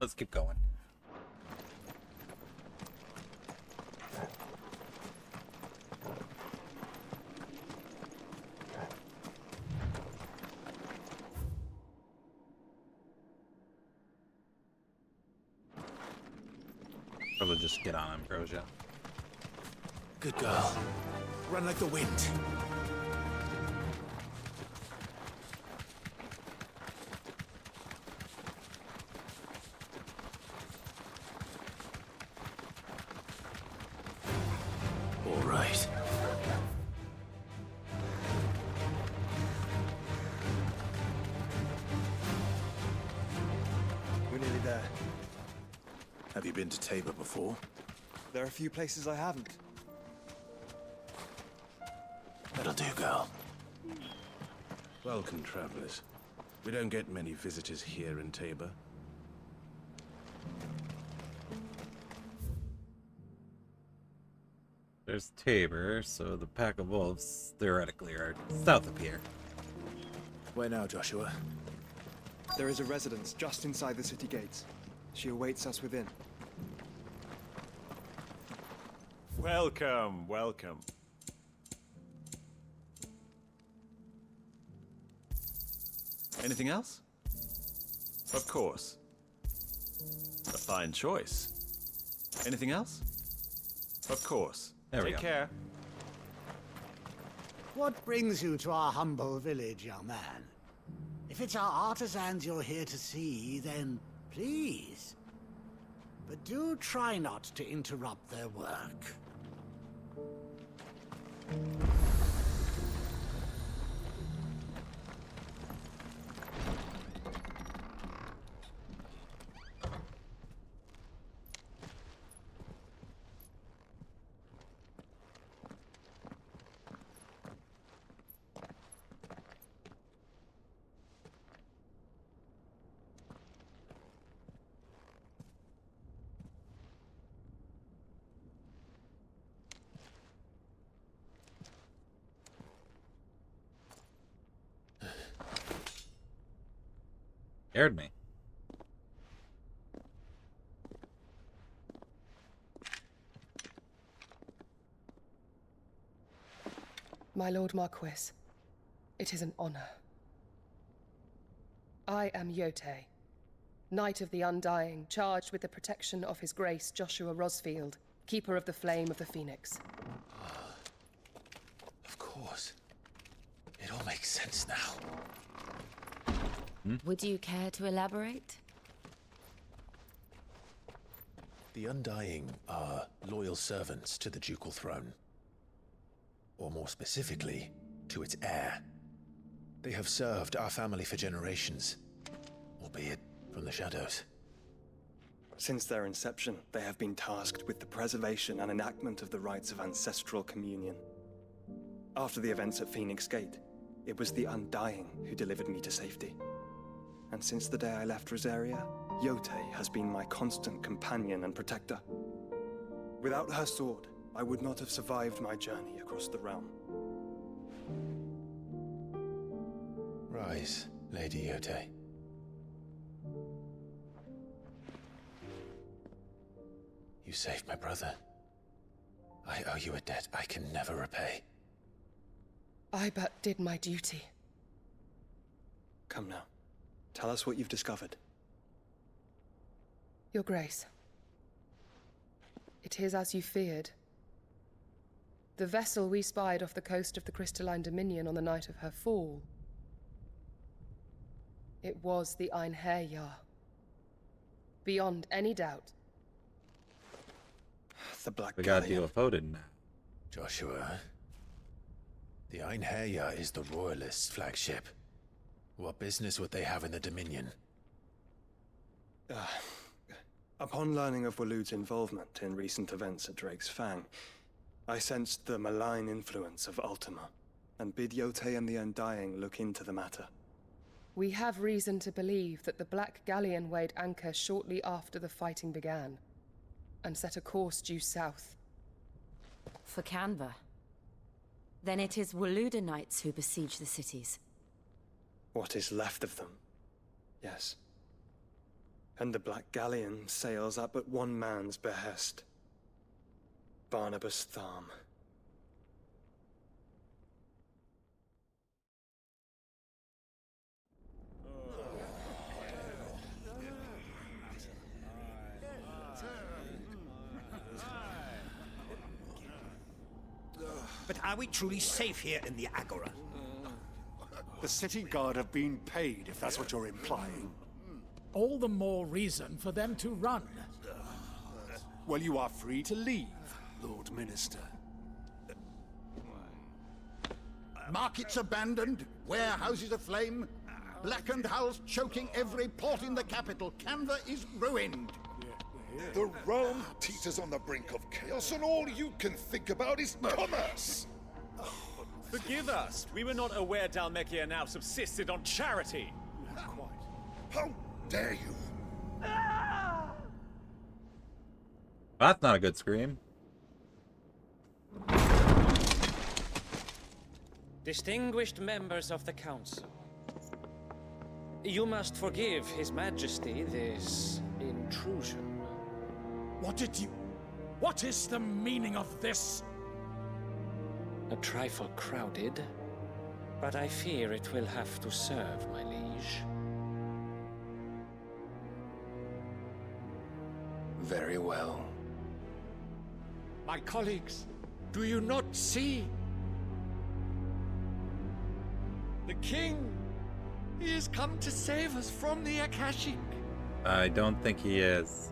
Let's keep going. Probably just get on Ambrosia. Good girl. Run like the wind. All right. We're nearly there. Have you been to Tabor before? There are a few places I haven't. That'll do, girl. Welcome, travelers. We don't get many visitors here in Tabor. There's Tabor, so the pack of wolves theoretically are south of here. Where now, Joshua? There is a residence just inside the city gates. She awaits us within. Welcome, welcome. Anything else? Of course. A fine choice. Anything else? Of course. There we Take go. care. What brings you to our humble village, young man? If it's our artisans you're here to see, then please. But do try not to interrupt their work. Scared me. My Lord Marquis, it is an honor. I am Yotei, Knight of the Undying, charged with the protection of His Grace Joshua Rosfield, Keeper of the Flame of the Phoenix. Of course. It all makes sense now. Would you care to elaborate? The Undying are loyal servants to the ducal throne. Or more specifically, to its heir. They have served our family for generations, albeit from the shadows. Since their inception, they have been tasked with the preservation and enactment of the rites of ancestral communion. After the events at Phoenix Gate, it was the Undying who delivered me to safety. And since the day I left Rosaria, Yotei has been my constant companion and protector. Without her sword, I would not have survived my journey across the realm. Rise, Lady Yotei. You saved my brother. I owe you a debt I can never repay. I but did my duty. Come now. Tell us what you've discovered. Your Grace. It is as you feared. The vessel we spied off the coast of the Crystalline Dominion on the night of her fall. It was the Einherjar. Beyond any doubt. The Black We got Galleon. UFO didn't now. Joshua, the Einherjar is the Royalists' flagship. What business would they have in the Dominion? Upon learning of Waloed's involvement in recent events at Drake's Fang, I sensed the malign influence of Ultima, and bid Yotei and the Undying look into the matter. We have reason to believe that the Black Galleon weighed anchor shortly after the fighting began, and set a course due south. For Canva. Then it is Waloed Knights who besiege the cities. What is left of them? Yes. And the Black Galleon sails at but one man's behest. Barnabas Tharm. But are we truly safe here in the Agora? The city guard have been paid, if that's what you're implying. All the more reason for them to run. Well, you are free to leave, Lord Minister. Markets abandoned, warehouses aflame, blackened hulls choking every port in the capital. Canva is ruined. The realm teeters on the brink of chaos, and all you can think about is commerce! Forgive us! We were not aware Dhalmekia now subsisted on charity! How dare you! That's not a good scream. Distinguished members of the Council, you must forgive His Majesty this intrusion. What is the meaning of this? A trifle crowded, but I fear it will have to serve, my liege. Very well. My colleagues, do you not see? The king! He has come to save us from the Akashic. I don't think he is.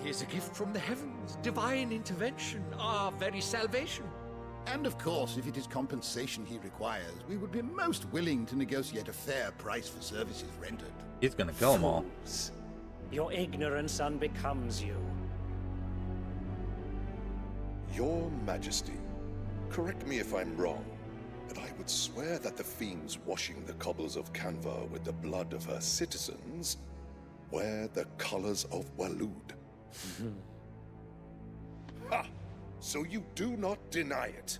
He is a gift from the heavens, divine intervention, our very salvation. And of course, if it is compensation he requires, we would be most willing to negotiate a fair price for services rendered. He's gonna kill them all. Fools. Your ignorance unbecomes you. Your Majesty, correct me if I'm wrong, but I would swear that the fiends washing the cobbles of Canva with the blood of her citizens wear the colors of Waloed. Ha! So you do not deny it.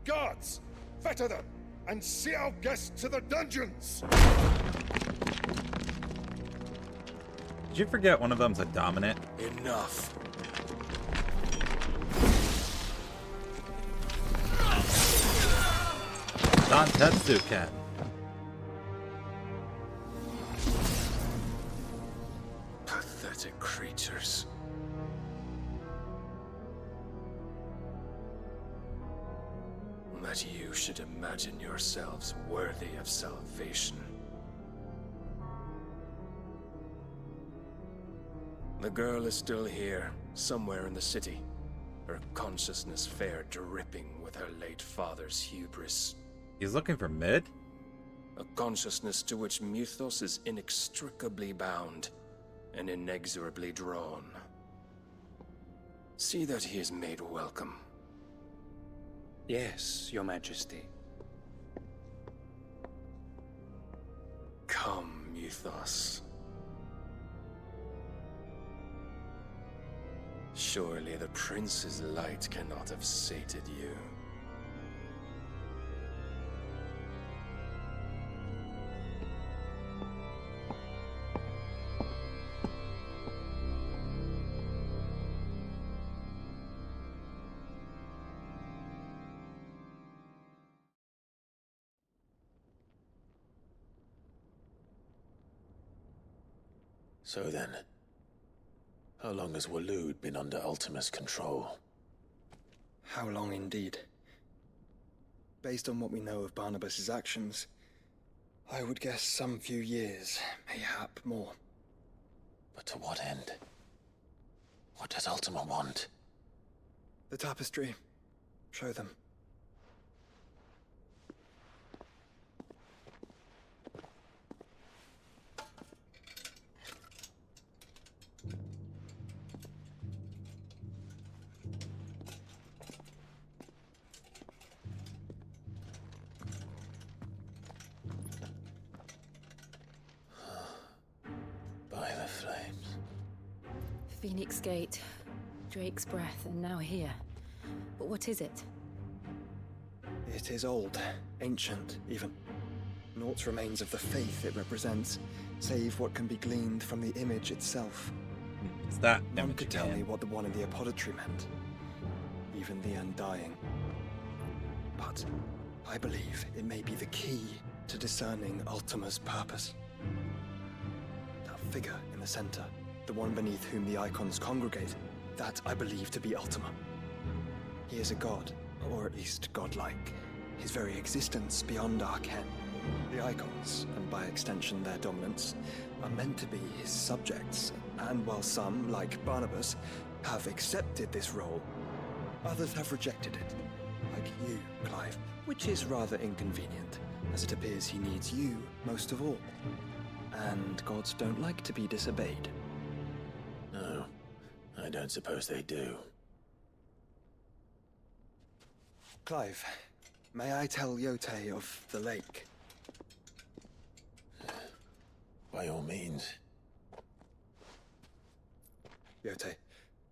Guards, fetter them, and see our guests to the dungeons! Did you forget one of them's a dominant? Enough. Dantetsuken. Pathetic creatures. That you should imagine yourselves worthy of salvation. The girl is still here, somewhere in the city. Her consciousness fair dripping with her late father's hubris. He's looking for Mid? A consciousness to which Mythos is inextricably bound and inexorably drawn. See that he is made welcome. Yes, Your Majesty. Come, Mythos. Surely the prince's light cannot have sated you. So then, how long has Waloed been under Ultima's control? How long indeed? Based on what we know of Barnabas's actions, I would guess some few years, mayhap more. But to what end? What does Ultima want? The tapestry. Show them. By the flames. Phoenix Gate, Drake's Breath, and now here. But what is it? It is old, ancient, even. Naught remains of the faith it represents, save what can be gleaned from the image itself. Is that None image could tell again? me what the one in the apothecary meant. Even the Undying. But I believe it may be the key to discerning Ultima's purpose. That figure in the center, the one beneath whom the icons congregate, that I believe to be Ultima. He is a god, or at least godlike. His very existence beyond our ken. The icons, and by extension their dominants, are meant to be his subjects, and while some, like Barnabas, have accepted this role, others have rejected it. Like you, Clive, which is rather inconvenient, as it appears he needs you most of all. And gods don't like to be disobeyed. No, I don't suppose they do. Clive, may I tell Yote of the lake? By all means. Yote,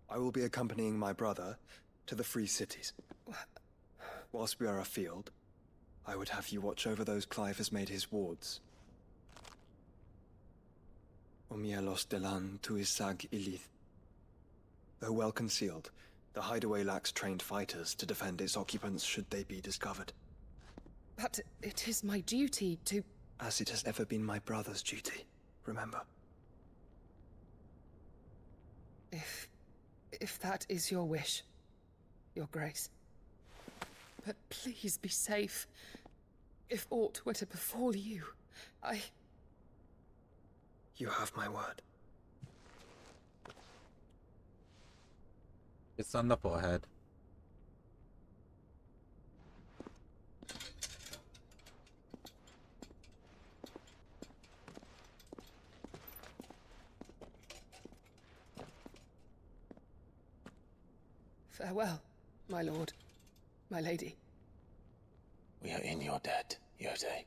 I will be accompanying my brother to the Free Cities. Whilst we are afield, I would have you watch over those Clive has made his wards. Omielos delan tuisag ilith. Though well concealed, the hideaway lacks trained fighters to defend its occupants should they be discovered. But it is my duty to... As it has ever been my brother's duty, remember. If that is your wish, Your Grace. But please be safe. If aught were to befall you, You have my word. It's on the forehead. Farewell, my lord, my lady. We are in your debt, Yote.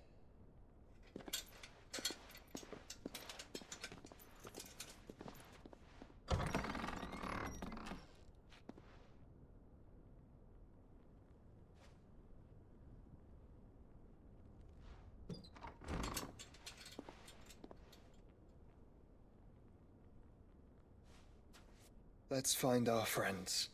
Let's find our friends.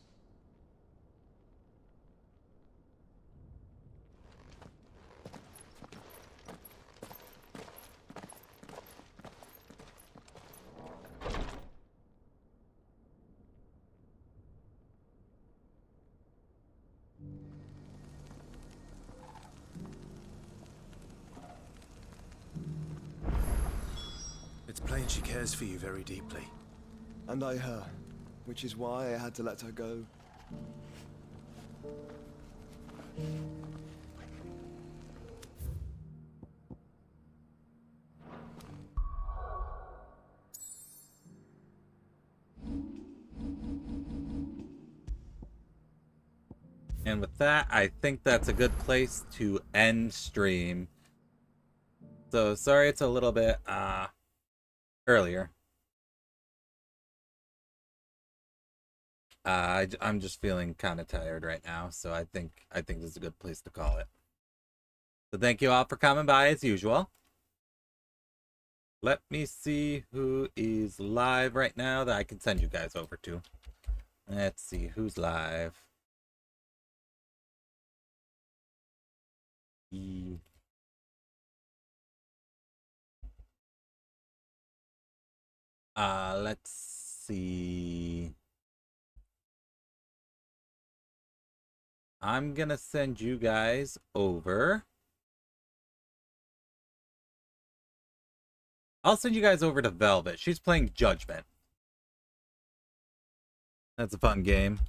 It's plain she cares for you very deeply. And I her, which is why I had to let her go. And with that, I think that's a good place to end stream. So sorry it's a little bit earlier. I'm just feeling kind of tired right now, so I think this is a good place to call it. So thank you all for coming by as usual. Let me see who is live right now that I can send you guys over to. Let's see who's live. Let's see. I'm gonna send you guys over. I'll send you guys over to Velvet. She's playing Judgment. That's a fun game.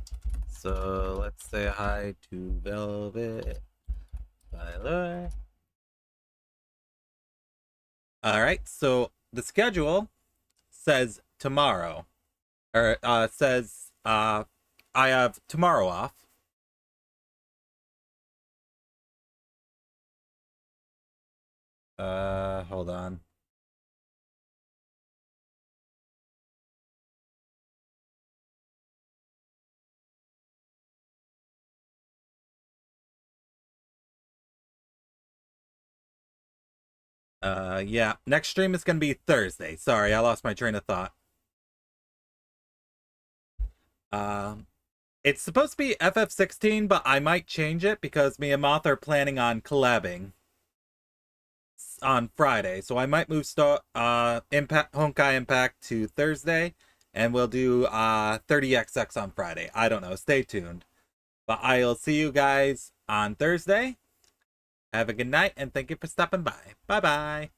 So let's say hi to Velvet. Tyler. Alright, so the schedule says tomorrow. Or says I have tomorrow off. Hold on. Yeah. Next stream is going to be Thursday. Sorry, I lost my train of thought. It's supposed to be FF16, but I might change it because me and Moth are planning on collabing on Friday. So I might move Impact Honkai Impact to Thursday, and we'll do 30XX on Friday. I don't know. Stay tuned. But I'll see you guys on Thursday. Have a good night, and thank you for stopping by. Bye-bye.